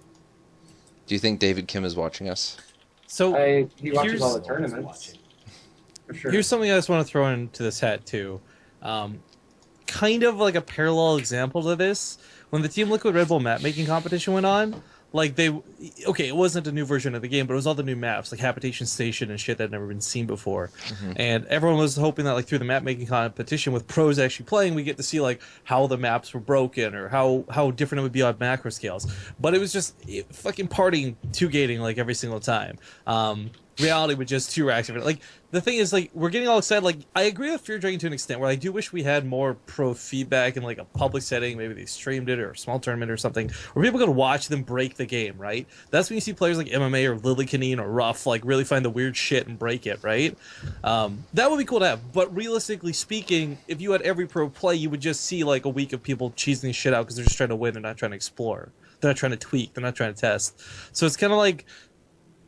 Do you think David Kim is watching us? So he watches all the tournaments. For sure. Here's something I just want to throw into this hat too. Kind of like a parallel example to this. When the Team Liquid Red Bull map making competition went on, like it wasn't a new version of the game, but it was all the new maps, like Habitation Station and shit that had never been seen before. Mm-hmm. And everyone was hoping that like through the map making competition with pros actually playing, we get to see like how the maps were broken or how different it would be on macro scales. But it was just fucking partying, two-gating like every single time. Reality with just 2 racks. Like the thing is, like we're getting all excited. Like I agree with Feardragon to an extent, where I do wish we had more pro feedback in like a public setting. Maybe they streamed it or a small tournament or something, where people could watch them break the game. Right? That's when you see players like MMA or Lily Canine or Ruff like really find the weird shit and break it. Right? That would be cool to have. But realistically speaking, if you had every pro play, you would just see like a week of people cheesing shit out because they're just trying to win. They're not trying to explore. They're not trying to tweak. They're not trying to test. So it's kind of like.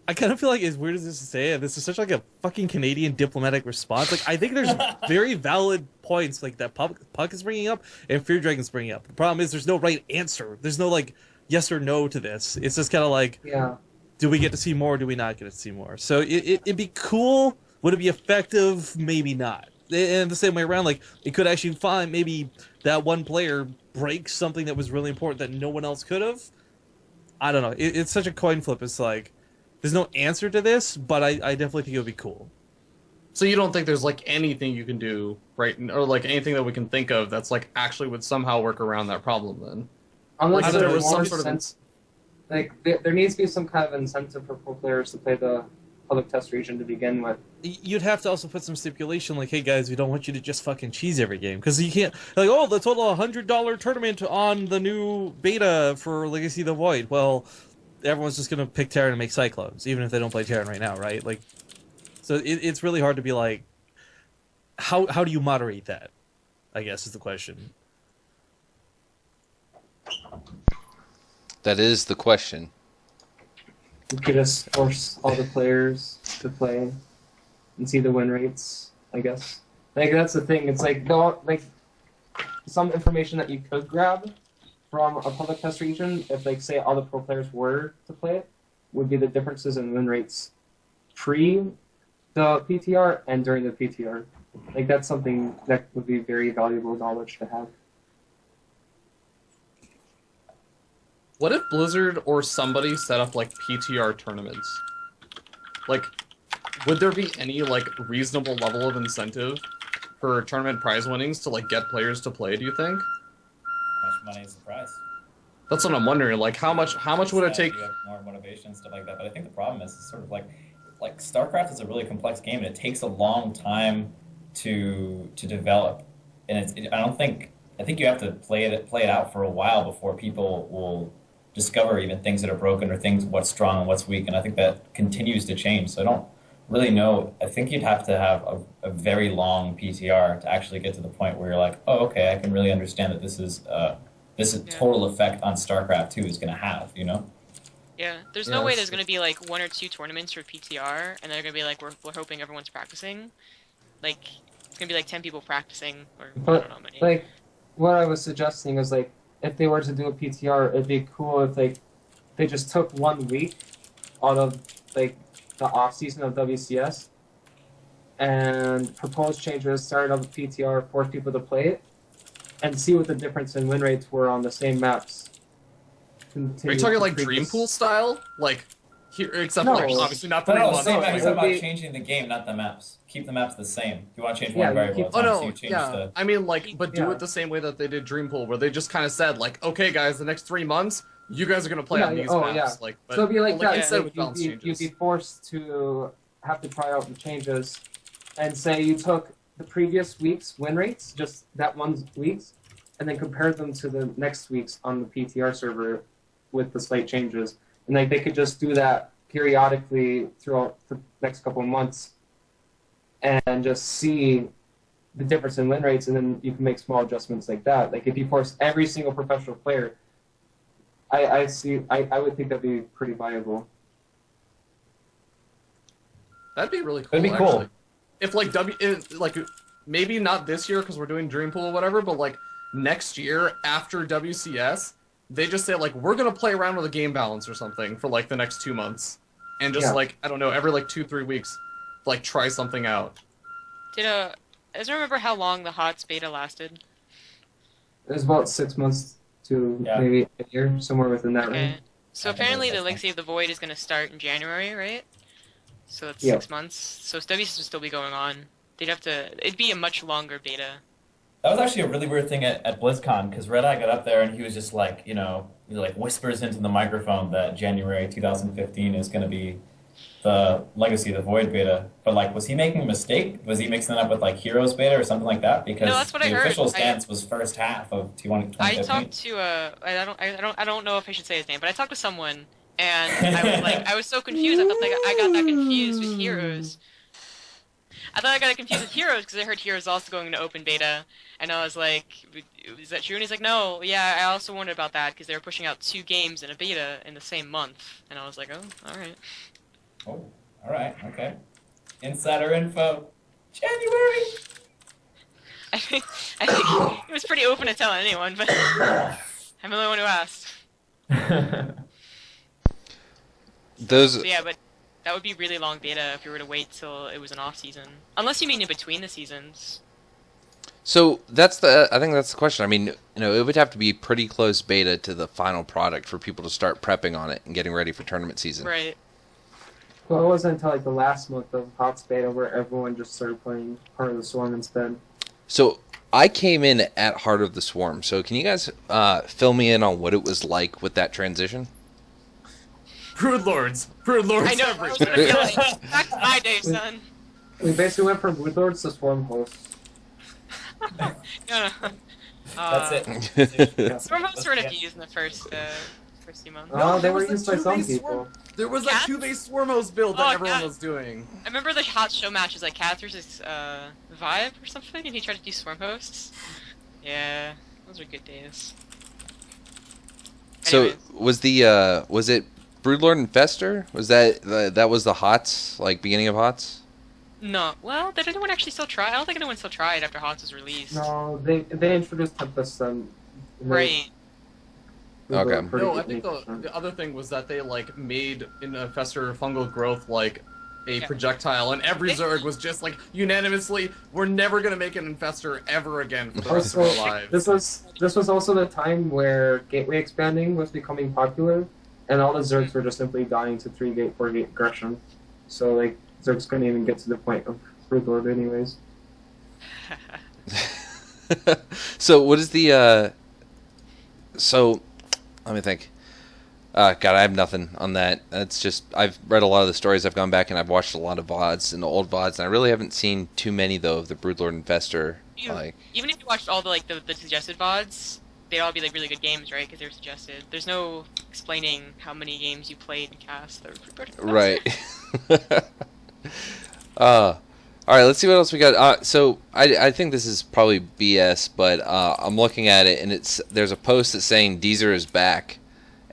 I kind of feel like, as weird as this is to say, this is such like a fucking Canadian diplomatic response. Like I think there's very valid points like that PuCK is bringing up and Feardragon's bringing up. The problem is there's no right answer. There's no like yes or no to this. It's just kind of like, do we get to see more? Or do we not get to see more? So it'd be cool. Would it be effective? Maybe not. And the same way around, like it could actually find maybe that one player breaks something that was really important that no one else could have. I don't know. It's such a coin flip. It's like there's no answer to this, but I definitely think it would be cool. So you don't think there's like anything you can do, right? Or like anything that we can think of that's like actually would somehow work around that problem then? Unless like, there was more some sort of sense, like there needs to be some kind of incentive for pro players to play the public test region to begin with. You'd have to also put some stipulation like, hey guys, we don't want you to just fucking cheese every game, because you can't like, oh, the total $100 tournament on the new beta for Legacy of the Void. Well, everyone's just gonna pick Terran and make Cyclones, even if they don't play Terran right now, right? Like, so it's really hard to be like, how do you moderate that? I guess is the question. That is the question. You could just force all the players to play and see the win rates, I guess. Like, that's the thing. It's like, like some information that you could grab from a public test region, if, like, say all the pro players were to play it, would be the differences in win rates pre the PTR and during the PTR. Like, that's something that would be very valuable knowledge to have. What if Blizzard or somebody set up like PTR tournaments? Like, would there be any like reasonable level of incentive for tournament prize winnings to like get players to play? Do you think? How much money is the prize? That's what I'm wondering. Like, how much would it take? You have more motivation and stuff like that. But I think the problem is sort of like StarCraft is a really complex game, and it takes a long time to develop. And I think you have to play it out for a while before people will discover even things that are broken or what's strong and what's weak. And I think that continues to change. So I don't really know. I think you'd have to have a very long PTR to actually get to the point where you're like, oh, okay, I can really understand that this is total effect on StarCraft 2 is going to have, you know? Yeah, there's no way there's going to be like 1 or 2 tournaments for PTR, and they're going to be like, we're hoping everyone's practicing. Like, it's going to be like 10 people practicing, or I don't know how many. Like, what I was suggesting is, like, if they were to do a PTR, it'd be cool if, like, they just took 1 week out of, like, the off-season of WCS and proposed changes, started up a PTR, forced people to play it, and see what the difference in win rates were on the same maps. Are you talking like Dream Pool style? Like, here, except No. for like, obviously not 3 No, months. same Like, it's about changing the game, not the maps. Keep the maps the same. If you want to change one variable, it's oh fine, so no, you change yeah. the... I mean, like, but do it the same way that they did Dream Pool, where they just kind of said, like, okay, guys, the next 3 months, you guys are gonna play on these maps. Yeah. Like, but, so it'd be like that. instead Like, with balance you'd changes. be forced to have to try out the changes, and say you took the previous week's win rates, just that one week's, and then compared them to the next week's on the PTR server with the slight changes. And like they could just do that periodically throughout the next couple of months and just see the difference in win rates, and then you can make small adjustments like that. Like if you force every single professional player, I would think that'd be pretty viable. That'd be really cool. That'd be cool. Actually. If like maybe not this year because we're doing Dream Pool or whatever, but like next year after WCS, they just say like we're gonna play around with a game balance or something for like the next 2 months, and just like I don't know, every like 2-3 weeks, like try something out. I don't remember how long the HOTS beta lasted. It was about 6 months to maybe a year, somewhere within that range. So apparently the Legacy of the Void is going to start in January, right? So that's 6 months. So WCS will still be going on. It'd be a much longer beta. That was actually a really weird thing at BlizzCon, because Red Eye got up there and he was just like, he like whispers into the microphone that January 2015 is going to be the Legacy of the Void beta. But like, was he making a mistake? Was he mixing it up with like Heroes beta or something like that? Because that's what the I heard. official stance was first half of 2015. I talked to I don't know if I should say his name, but I talked to someone, and I was so confused. I thought like I got that confused with Heroes. I thought I got it confused with Heroes because I heard Heroes also going into open beta, and I was like, "Is that true?" And he's like, "No, yeah, I also wondered about that because they were pushing out 2 games in a beta in the same month." And I was like, "Oh, all right." Oh, all right, okay. Insider info, January. I think it was pretty open to tell anyone, but I'm the only one who asked. Those. But yeah, but that would be really long beta if you were to wait till it was an off season. Unless you mean in between the seasons. So I think that's the question. I mean, it would have to be pretty close beta to the final product for people to start prepping on it and getting ready for tournament season. Right. Well, it wasn't until like the last month of HOTS beta where everyone just started playing Heart of the Swarm instead. So I came in at Heart of the Swarm. So can you guys fill me in on what it was like with that transition? Broodlords I know. I was gonna be like, back to my day, son. We basically went from Broodlords to Swarm hosts. No. That's it. Storm hosts weren't abused in the first few months. Oh, they there were was used a by some 2v people. Swarm. There was a Cats? 2v Swarm host build that Oh, everyone Cats. was doing. I remember the hot show matches, like Cats versus Vibe or something, and he tried to do swarm hosts. Yeah, those were good days. So Anyways. was it Broodlord Infestor? Was that was the HOTS, like beginning of HOTS? No, well, did anyone actually still try? I don't think anyone still tried after HOTS was released. No, they introduced Tempest and Right. Okay. No, I think the other thing was that they like made in Infestor fungal growth like a Yeah. projectile, and every Zerg was just like unanimously, we're never gonna make an Infestor ever again for the rest of our lives. This was also the time where gateway expanding was becoming popular, and all the Zergs were just simply dying to 3-gate, 4-gate aggression. So like Zergs couldn't even get to the point of Broodlord anyways. So what is the so let me think. God, I have nothing on that. It's just I've read a lot of the stories. I've gone back and I've watched a lot of VODs and the old VODs, and I really haven't seen too many though of the Broodlord Infestor. Even if you watched all the suggested VODs, they'd all be like really good games, right? Because they're suggested. There's no explaining how many games you played in cast. Right. All right, let's see what else we got. So I think this is probably BS, but I'm looking at it and there's a post that's saying Deezer is back,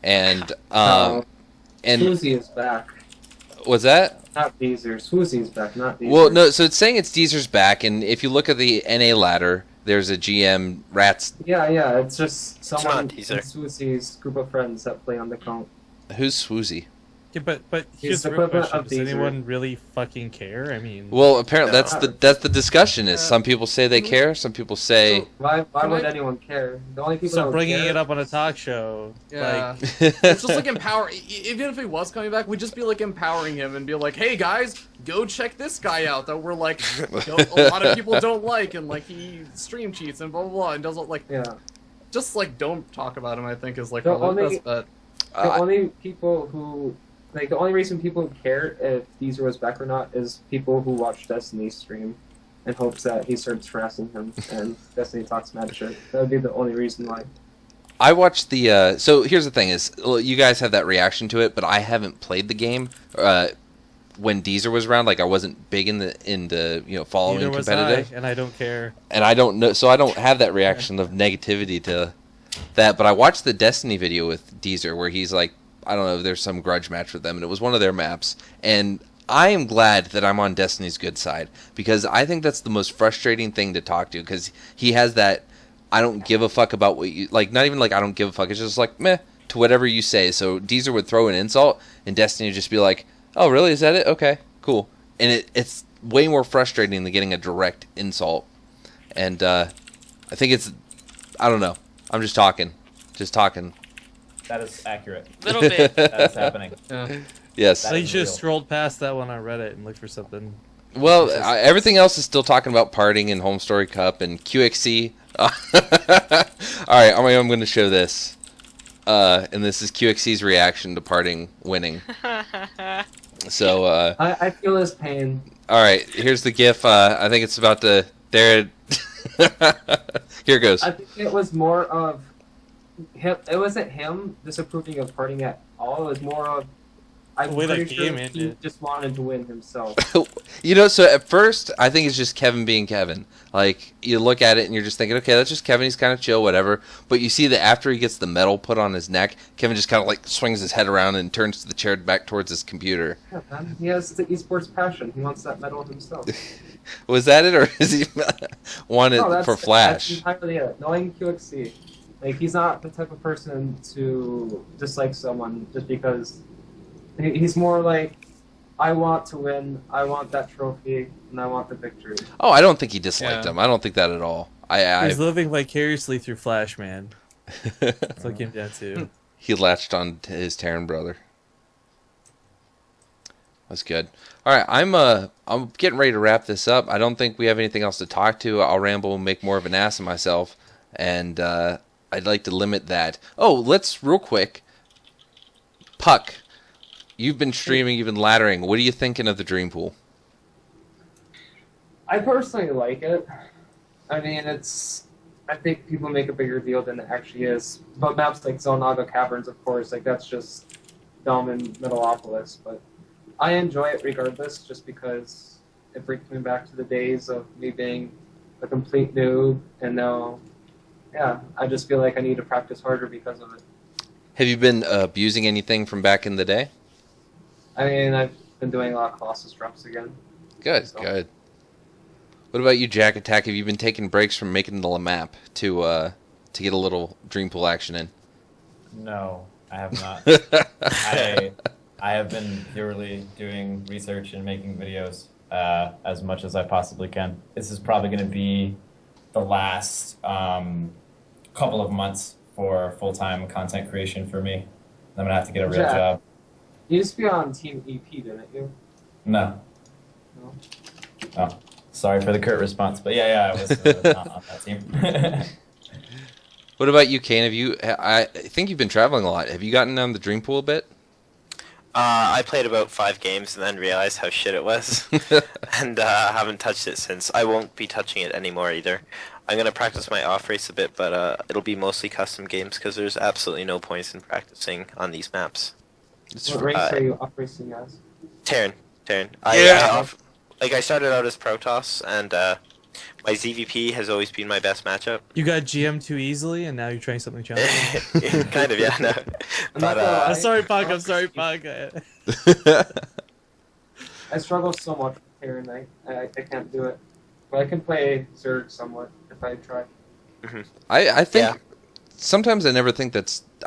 and Swoozie is back. Was that? Not Deezer. Swoozie is back, not Deezer. Well, no. So it's saying it's Deezer's back, and if you look at the NA ladder, there's a GM Rats. Yeah. It's just someone in Deezer. Swoozie's group of friends that play on the count. Who's Swoozie? Yeah, but He's here's the the real equivalent question: of does Deezer. anyone really fucking care? I mean, Well, apparently No. that's the discussion. Is some people say they care, some people say. So- Why Can would I- anyone care? The only people that so would bringing care, it up on a talk show, Yeah. like, It's just like empower. Even if he was coming back, we'd just be like empowering him and be like, "Hey guys, go check this guy out that we're like a lot of people don't like, and like he stream cheats and blah blah blah, and doesn't like yeah. just like don't talk about him." I think is like The probably the only- best bet. The only people who, like, the only reason people care if Deezer was back or not is people who watch Destiny stream in hopes that he starts harassing him and Destiny talks mad shit. That would be the only reason why. I watched the. So here's the thing: is you guys have that reaction to it, but I haven't played the game when Deezer was around. Like I wasn't big in the following neither was competitive, I, and I don't care. and I don't know. So I don't have that reaction of negativity to that. But I watched the Destiny video with Deezer where he's like, I don't know, there's some grudge match with them, and it was one of their maps, and I am glad that I'm on Destiny's good side, because I think that's the most frustrating thing to talk to, because he has that I don't give a fuck about what you like, not even like I don't give a fuck, it's just like meh to whatever you say. So Deezer would throw an insult and Destiny would just be like, oh really, is that it? Okay, cool. And it's way more frustrating than getting a direct insult. And I think it's, I don't know, I'm just talking. That is accurate. Little bit. That is happening. Yeah. Yes. That So you is should have real. scrolled past that one on Reddit and looked for something. Well, everything else is still talking about parting and Home Story Cup and QXC. All right, I'm going to show this. And this is QXC's reaction to parting winning. So, I feel his pain. all right, here's the GIF. I think it's about to. There. Here it goes. I think it was more of him. It wasn't him disapproving of parting at all. It was more of I'm The way that pretty sure game he ended. just wanted to win himself. So at first, I think it's just Kevin being Kevin. Like, you look at it and you're just thinking, okay, that's just Kevin. He's kind of chill, whatever. But you see that after he gets the medal put on his neck, Kevin just kind of like swings his head around and turns the chair back towards his computer. Yeah, man. He has the esports passion. He wants that medal himself. Was that it, or is he wanted No, for Flash? That's entirely it. Knowing QXC, Like, he's not the type of person to dislike someone just because he's more like, I want to win, I want that trophy, and I want the victory. Oh, I don't think he disliked him. I don't think that at all. He's living vicariously through Flash, man. That's what came down to. He latched on to his Terran brother. That's good. All right, I'm getting ready to wrap this up. I don't think we have anything else to talk to. I'll ramble and make more of an ass of myself, and I'd like to limit that. Oh, let's real quick. PuCK, you've been streaming, you've been laddering. What are you thinking of the Dream Pool? I personally like it. I mean, I think people make a bigger deal than it actually is. But maps like Zelnaga Caverns, of course, like that's just dumb in Metalopolis. But I enjoy it regardless, just because it brings me back to the days of me being a complete noob. And now, yeah, I just feel like I need to practice harder because of it. Have you been abusing anything from back in the day? I mean, I've been doing a lot of Colossus drops again. Good, So. good. What about you, JaKaTaK? Have you been taking breaks from making the map to get a little Dream Pool action in? No, I have not. I have been purely doing research and making videos as much as I possibly can. This is probably going to be the last couple of months for full-time content creation for me. I'm going to have to get a real job. You used to be on Team EP, didn't you? No. No. Oh, sorry for the curt response, but yeah, I was not on that team. What about you, Kane? I think you've been traveling a lot. Have you gotten on the Dream Pool a bit? I played about 5 games and then realized how shit it was, and haven't touched it since. I won't be touching it anymore either. I'm gonna practice my off race a bit, but it'll be mostly custom games because there's absolutely no points in practicing on these maps. What race are you off racing as? Terran. Yeah. I started out as Protoss, and my ZVP has always been my best matchup. You got GM too easily, and now you're trying something challenging. Kind of, yeah. No. But I'm sorry, PuCK. I'm sorry, PuCK. I struggle so much with Terran. I can't do it. But I can play Zerg somewhat if I try. I think sometimes I never think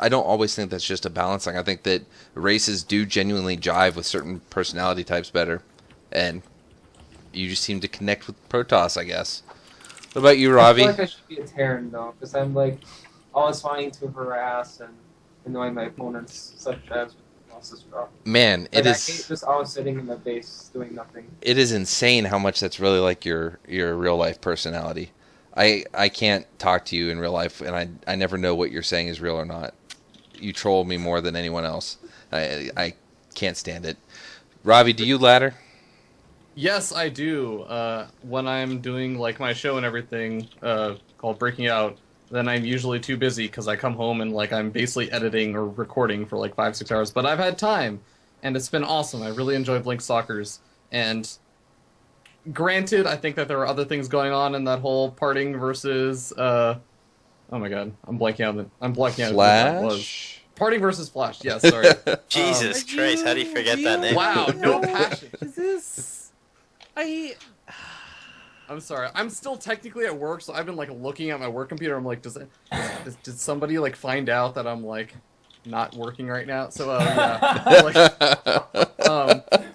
I don't always think that's just a balancing. I think that races do genuinely jive with certain personality types better, and you just seem to connect with Protoss, I guess. What about you, Ravi? I feel like I should be a Terran though, because I'm like always wanting to harass and annoy my opponents, such as with Colossus drop. Man, I hate just always sitting in my base doing nothing. It is insane how much that's really like your real life personality. I can't talk to you in real life, and I never know what you're saying is real or not. You troll me more than anyone else. I can't stand it. Ravi, do you ladder? Yes, I do. When I'm doing like my show and everything called Breaking Out, then I'm usually too busy because I come home and like I'm basically editing or recording for like 5-6 hours. But I've had time, and it's been awesome. I really enjoy Blink Stalkers. And granted, I think that there are other things going on in that whole parting versus oh my god, I'm blanking out. What that was. Parting versus Flash. Yes, sorry. Jesus Christ, how do you forget that name? Wow, no passion. Is this? I'm sorry. I'm still technically at work, so I've been like looking at my work computer. I'm like, did somebody like find out that I'm like not working right now? So yeah.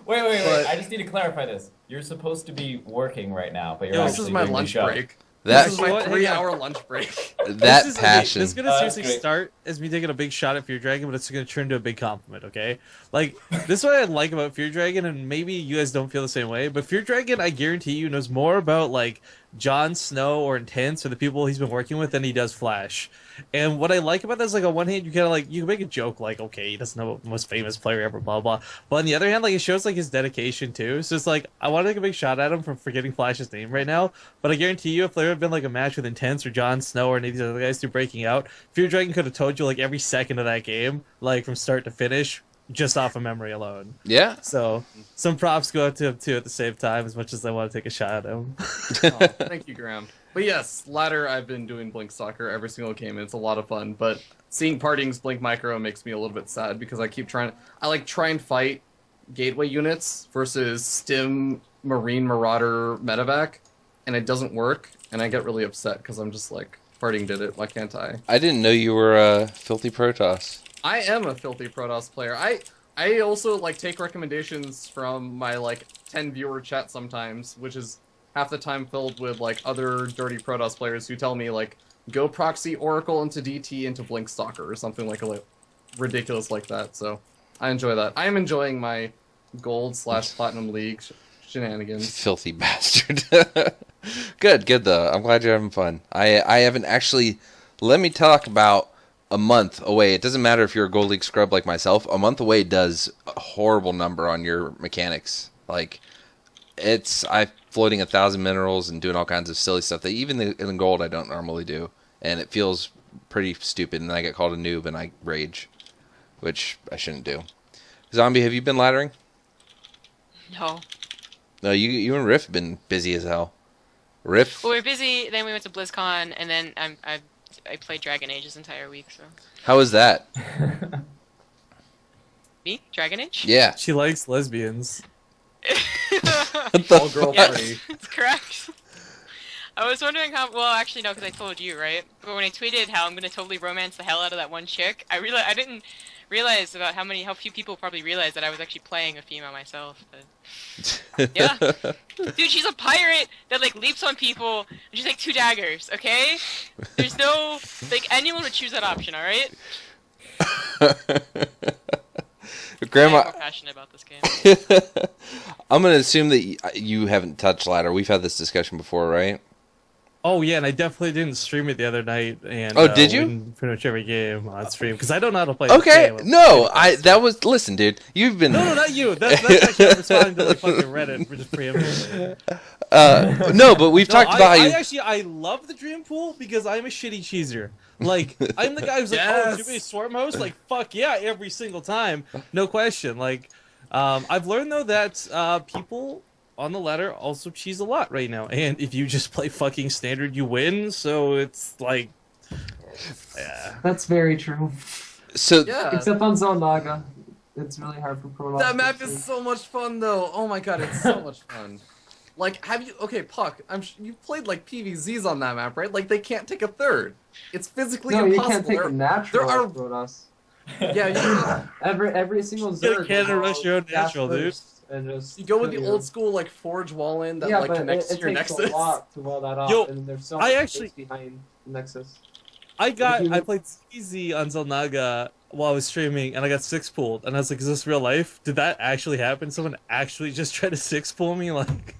Wait. I just need to clarify this. You're supposed to be working right now, but you're actually this is my doing lunch the show. break. This This is my 3-hour lunch break. That passion. This is gonna seriously great. start as me taking a big shot at Feardragon, but it's gonna turn into a big compliment. Okay, like this is what I like about Feardragon, and maybe you guys don't feel the same way, but Feardragon, I guarantee you, knows more about like Jon Snow or Intense or the people he's been working with than he does Flash. And what I like about this, like on one hand, you kind of like you can make a joke like, okay, he doesn't know the most famous player ever, blah blah. But on the other hand, like it shows like his dedication too. So it's like I want to take a big shot at him for forgetting Flash's name right now. But I guarantee you, if there had been like a match with Intense or Jon Snow or any of these other guys through Breaking Out, Feardragon could have told you like every second of that game, like from start to finish, just off of memory alone. Yeah. So some props go out to him too at the same time, as much as I want to take a shot at him. Oh, thank you, Graham. But yes, ladder, I've been doing Blink Soccer every single game. It's a lot of fun, but seeing Parting's Blink Micro makes me a little bit sad because I keep trying. I like try and fight gateway units versus Stim Marine Marauder Medevac, and it doesn't work, and I get really upset because I'm just like, Parting did it. Why can't I? I didn't know you were a filthy Protoss. I am a filthy Protoss player. I also like take recommendations from my like 10 viewer chat sometimes, which is half the time filled with like other dirty Protoss players who tell me like go proxy Oracle into DT into Blink Stalker or something like ridiculous like that. So I enjoy that. I am enjoying my gold/platinum league shenanigans. Filthy bastard. Good though. I'm glad you're having fun. I haven't actually. Let me talk about a month away. It doesn't matter if you're a Gold League scrub like myself. A month away does a horrible number on your mechanics. Like, I'm floating 1,000 minerals and doing all kinds of silly stuff that even in gold I don't normally do, and it feels pretty stupid. And then I get called a noob and I rage, which I shouldn't do. Zombie, have you been laddering? No. No, you and Riff have been busy as hell. Riff. Well, we were busy. Then we went to BlizzCon, and then I played Dragon Age this entire week. So. How was that? Me? Dragon Age? Yeah. She likes lesbians. All girl Yes, party. that's correct. I was wondering how. Well, actually, no, because I told you, right? But when I tweeted how I'm gonna totally romance the hell out of that one chick, I didn't realize about how few people probably realized that I was actually playing a female myself. But... yeah, dude, she's a pirate that like leaps on people and she's like 2 daggers. Okay, there's no like anyone would choose that option. All right. Grandma, I'm more passionate about this game. I'm gonna assume that you haven't touched ladder. We've had this discussion before, right? Oh yeah, and I definitely didn't stream it the other night. And did you? win pretty much every game on stream because I don't know how to play. Okay, this game. no, listen, dude. You've been No, not you. That's actually I'm responding to like fucking Reddit for just preempting. no, but we've talked about how you. I love the Dream Pool because I'm a shitty cheeser. Like I'm the guy who's like, oh, should we swarm host? Like fuck yeah, every single time, no question. Like I've learned though that people on the ladder also cheese a lot right now, and if you just play fucking standard, you win. So it's like, yeah, That's very true. So Yeah. Except on Zonaga. It's really hard for Pro. That map is so much fun though. Oh my god, it's so much fun. Like, have you? Okay, PuCK. You've played like PVZs on that map, right? Like, they can't take a third. It's physically No, impossible. you can't take a natural there are- Protoss. Yeah, you, Every single You Zerg. can't will rush your own dash natural, dude. first and just you go with kill the you. old school like forge wall in that Yeah, like but connects it to your takes nexus. a lot to wall that off, Yo, and there's so I much actually- space behind the Nexus. I played easy on Zelnaga while I was streaming, and I got 6-pulled, and I was like, "Is this real life? Did that actually happen? Someone actually just tried to 6-pull me? Like,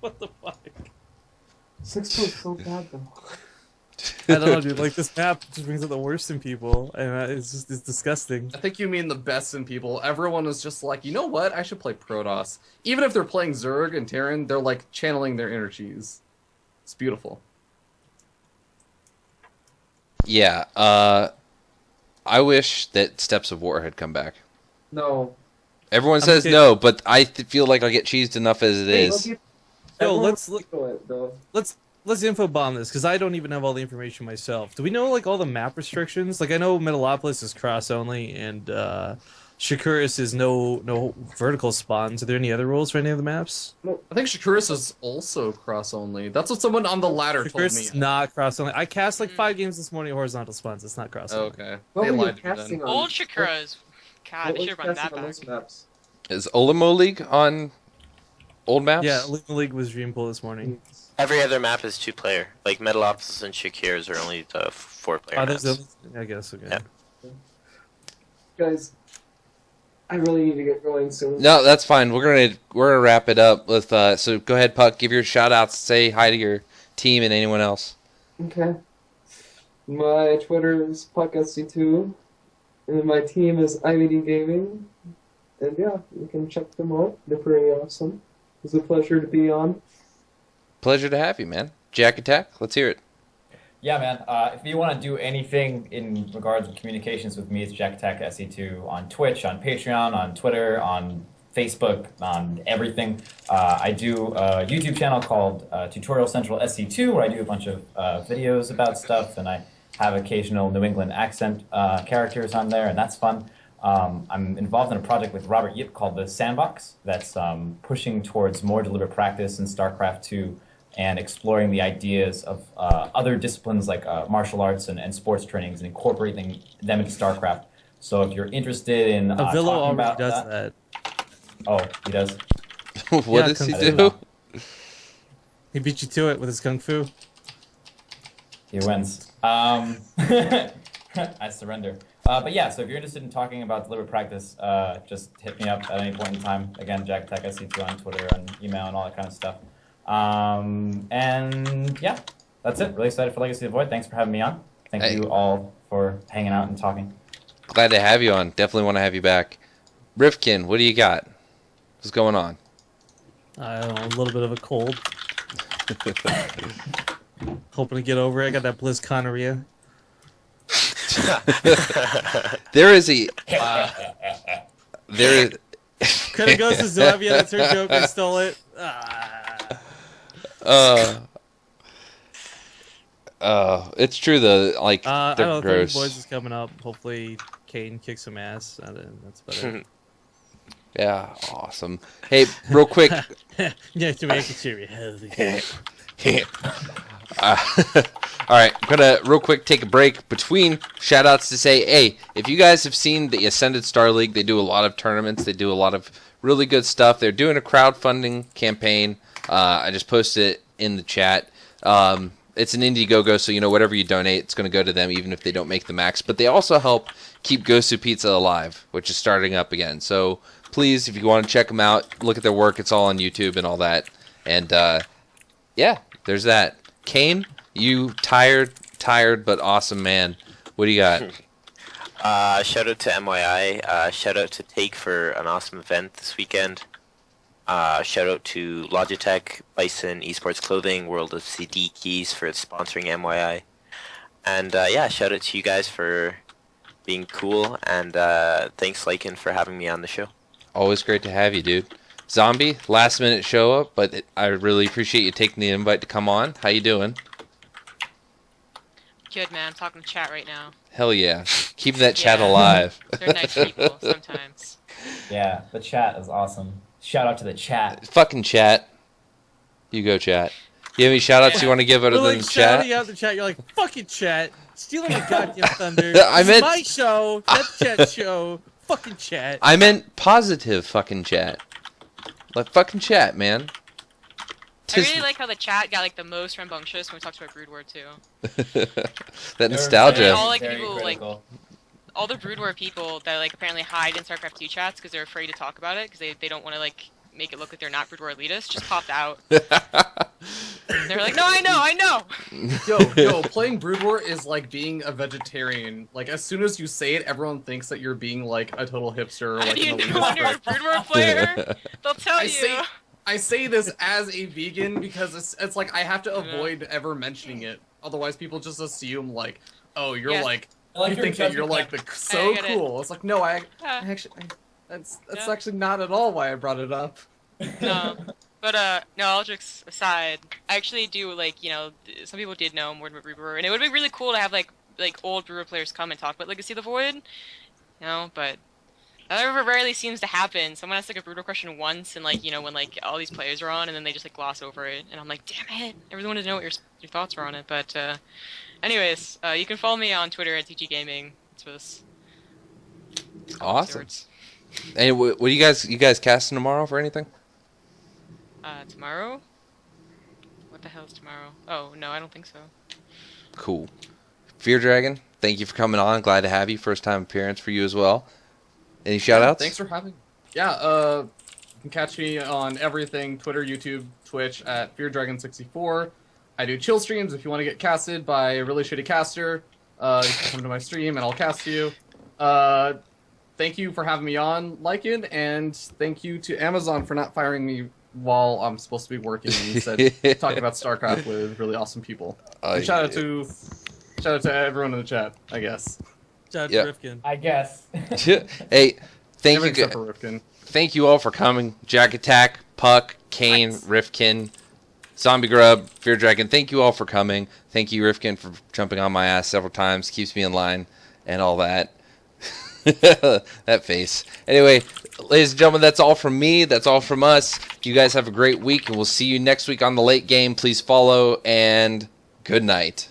what the fuck?" 6 was so bad though. I don't know, dude. Like this map just brings out the worst in people, and it's disgusting. I think you mean the best in people. Everyone is just like, you know what? I should play Protoss. Even if they're playing Zerg and Terran, they're like channeling their energies. It's beautiful. Yeah, I wish that Steps of War had come back. No. Everyone says okay. no, but I feel like I get cheesed enough as it is. Yo, Everyone let's will go it, though. let's info bomb this because I don't even have all the information myself. Do we know like all the map restrictions? Like I know Metalopolis is cross only, and Shakuris is no vertical spawns. Are there any other rules for any of the maps? I think Shakuris is also cross only. That's what someone on the ladder told Shakuris me. is not cross only. I cast like 5 games this morning horizontal spawns. It's not cross only. Okay. What They were you lied to me casting then. on? Old Shakura's. God, What I were should you have brought that casting on back. those maps? Is Olimo League on old maps? Yeah, League was Dream Pool this morning. Every other map is 2-player. Like Metalopolis and Shakirs are only the 4-player maps. I guess okay. Yeah. Guys, I really need to get going soon. No, that's fine. We're gonna wrap it up with. So go ahead, PuCK. Give your shout outs. Say hi to your team and anyone else. Okay. My Twitter is PuckSC2, and my team is IVD Gaming. And yeah, you can check them out. They're pretty awesome. It's a pleasure to be on. Pleasure to have you, man. JaKaTaK. Let's hear it. Yeah, man. If you want to do anything in regards to communications with me, it's JaKaTaK SE2 on Twitch, on Patreon, on Twitter, on Facebook, on everything. I do a YouTube channel called Tutorial Central SE2, where I do a bunch of videos about stuff, and I have occasional New England accent characters on there, and that's fun. I'm involved in a project with Robert Yip called The Sandbox that's pushing towards more deliberate practice in StarCraft 2 and exploring the ideas of other disciplines like martial arts and sports trainings and incorporating them into StarCraft. So if you're interested in Avillo talking already about does that. Oh, he does? What does he do? He beat you to it with his kung fu. He wins. I surrender. But yeah, so if you're interested in talking about deliberate practice, just hit me up at any point in time. Again, JaKaTaK, I see you on Twitter and email and all that kind of stuff. And yeah, that's it. Really excited for Legacy of the Void. Thanks for having me on. Thank you all for hanging out and talking. Glad to have you on. Definitely want to have you back. Rifkin, what do you got? What's going on? I don't know, a little bit of a cold. Hoping to get over it. I got that BlizzConorrhea. There is a... there is... Credit goes to Zavia. That's her joke. I stole it. It's true though. Like, I they're don't know. gross. Boys is coming up. Hopefully, Kane kicks some ass. That's about it. Yeah, awesome. Hey, real quick. Yeah, to make it cheery. All right, I'm gonna real quick take a break between shoutouts to say, hey, if you guys have seen the Ascended Star League, they do a lot of tournaments. They do a lot of really good stuff. They're doing a crowdfunding campaign. I just posted it in the chat. It's an Indiegogo, so whatever you donate, it's going to go to them, even if they don't make the max. But they also help keep Gosu Pizza alive, which is starting up again. So please, if you want to check them out, look at their work. It's all on YouTube and all that. And yeah, there's that. Kane, you tired, but awesome man. What do you got? Shout out to MYI. Shout out to Take for an awesome event this weekend. Shout out to Logitech, Bison, Esports Clothing, World of CD Keys for sponsoring MYI. And yeah, shout out to you guys for being cool. And thanks, Lycan, for having me on the show. Always great to have you, dude. Zombie, last minute show up, but I really appreciate you taking the invite to come on. How you doing? Good, man. I'm talking to chat right now. Hell yeah. Keep that chat alive. They're nice people sometimes. Yeah, the chat is awesome. Shout out to the chat. Fucking chat. You go, chat. You have any shout outs you want to give other than chat? Shouting out the chat, you're like, fucking chat. Stealing my goddamn thunder. I This is meant- my show. That's chat's show. Fucking chat. I meant positive fucking chat. Like, fucking chat, man. I really like how the chat got like the most rambunctious when we talked about Brood War 2. That nostalgia. All like people like all the Brood War people that like apparently hide in StarCraft 2 chats because they're afraid to talk about it because they don't want to like make it look like they're not Brood War elitists just popped out. They're like, no, I know. Yo, playing Brood War is like being a vegetarian. Like, as soon as you say it, everyone thinks that you're being like a total hipster or like You an know elitist. when you're a Brood War player, they'll tell you. I say this as a vegan because it's like I have to avoid ever mentioning it. Otherwise, people just assume like, oh, you're like you think that you're like so cool. It's like, no, I actually that's actually not at all why I brought it up. No. But no, all jokes aside, I actually do like some people did know more about Brood War, and it would be really cool to have like old Brood War players come and talk about Legacy of the Void, but that rarely seems to happen. Someone asks like a Brood War question once, and when like all these players are on, and then they just like gloss over it, and I'm like, damn it, I really wanted to know what your thoughts were on it. But anyways, you can follow me on Twitter at TG Gaming. It's was awesome. And what do you guys casting tomorrow for anything? Tomorrow? What the hell is tomorrow? Oh, no, I don't think so. Cool. Feardragon, thank you for coming on. Glad to have you. First time appearance for you as well. Any shout outs? Thanks for having me. Yeah, you can catch me on everything, Twitter, YouTube, Twitch at Feardragon64. I do chill streams if you want to get casted by a really shitty caster. You can come to my stream and I'll cast you. Thank you for having me on, Lycan, and thank you to Amazon for not firing me while I'm supposed to be working and instead talking about StarCraft with really awesome people. And shout out to everyone in the chat, I guess. Shout out to Rifkin. I guess. Hey, thank you. Except for Rifkin. Thank you all for coming. JaKaTaK, PuCK, Kane, Rifkin, Zombie Grub, Feardragon. Thank you all for coming. Thank you, Rifkin, for jumping on my ass several times. Keeps me in line and all that. That face. Anyway, ladies and gentlemen, that's all from me. That's all from us. You guys have a great week, and we'll see you next week on the late game. Please follow, and good night.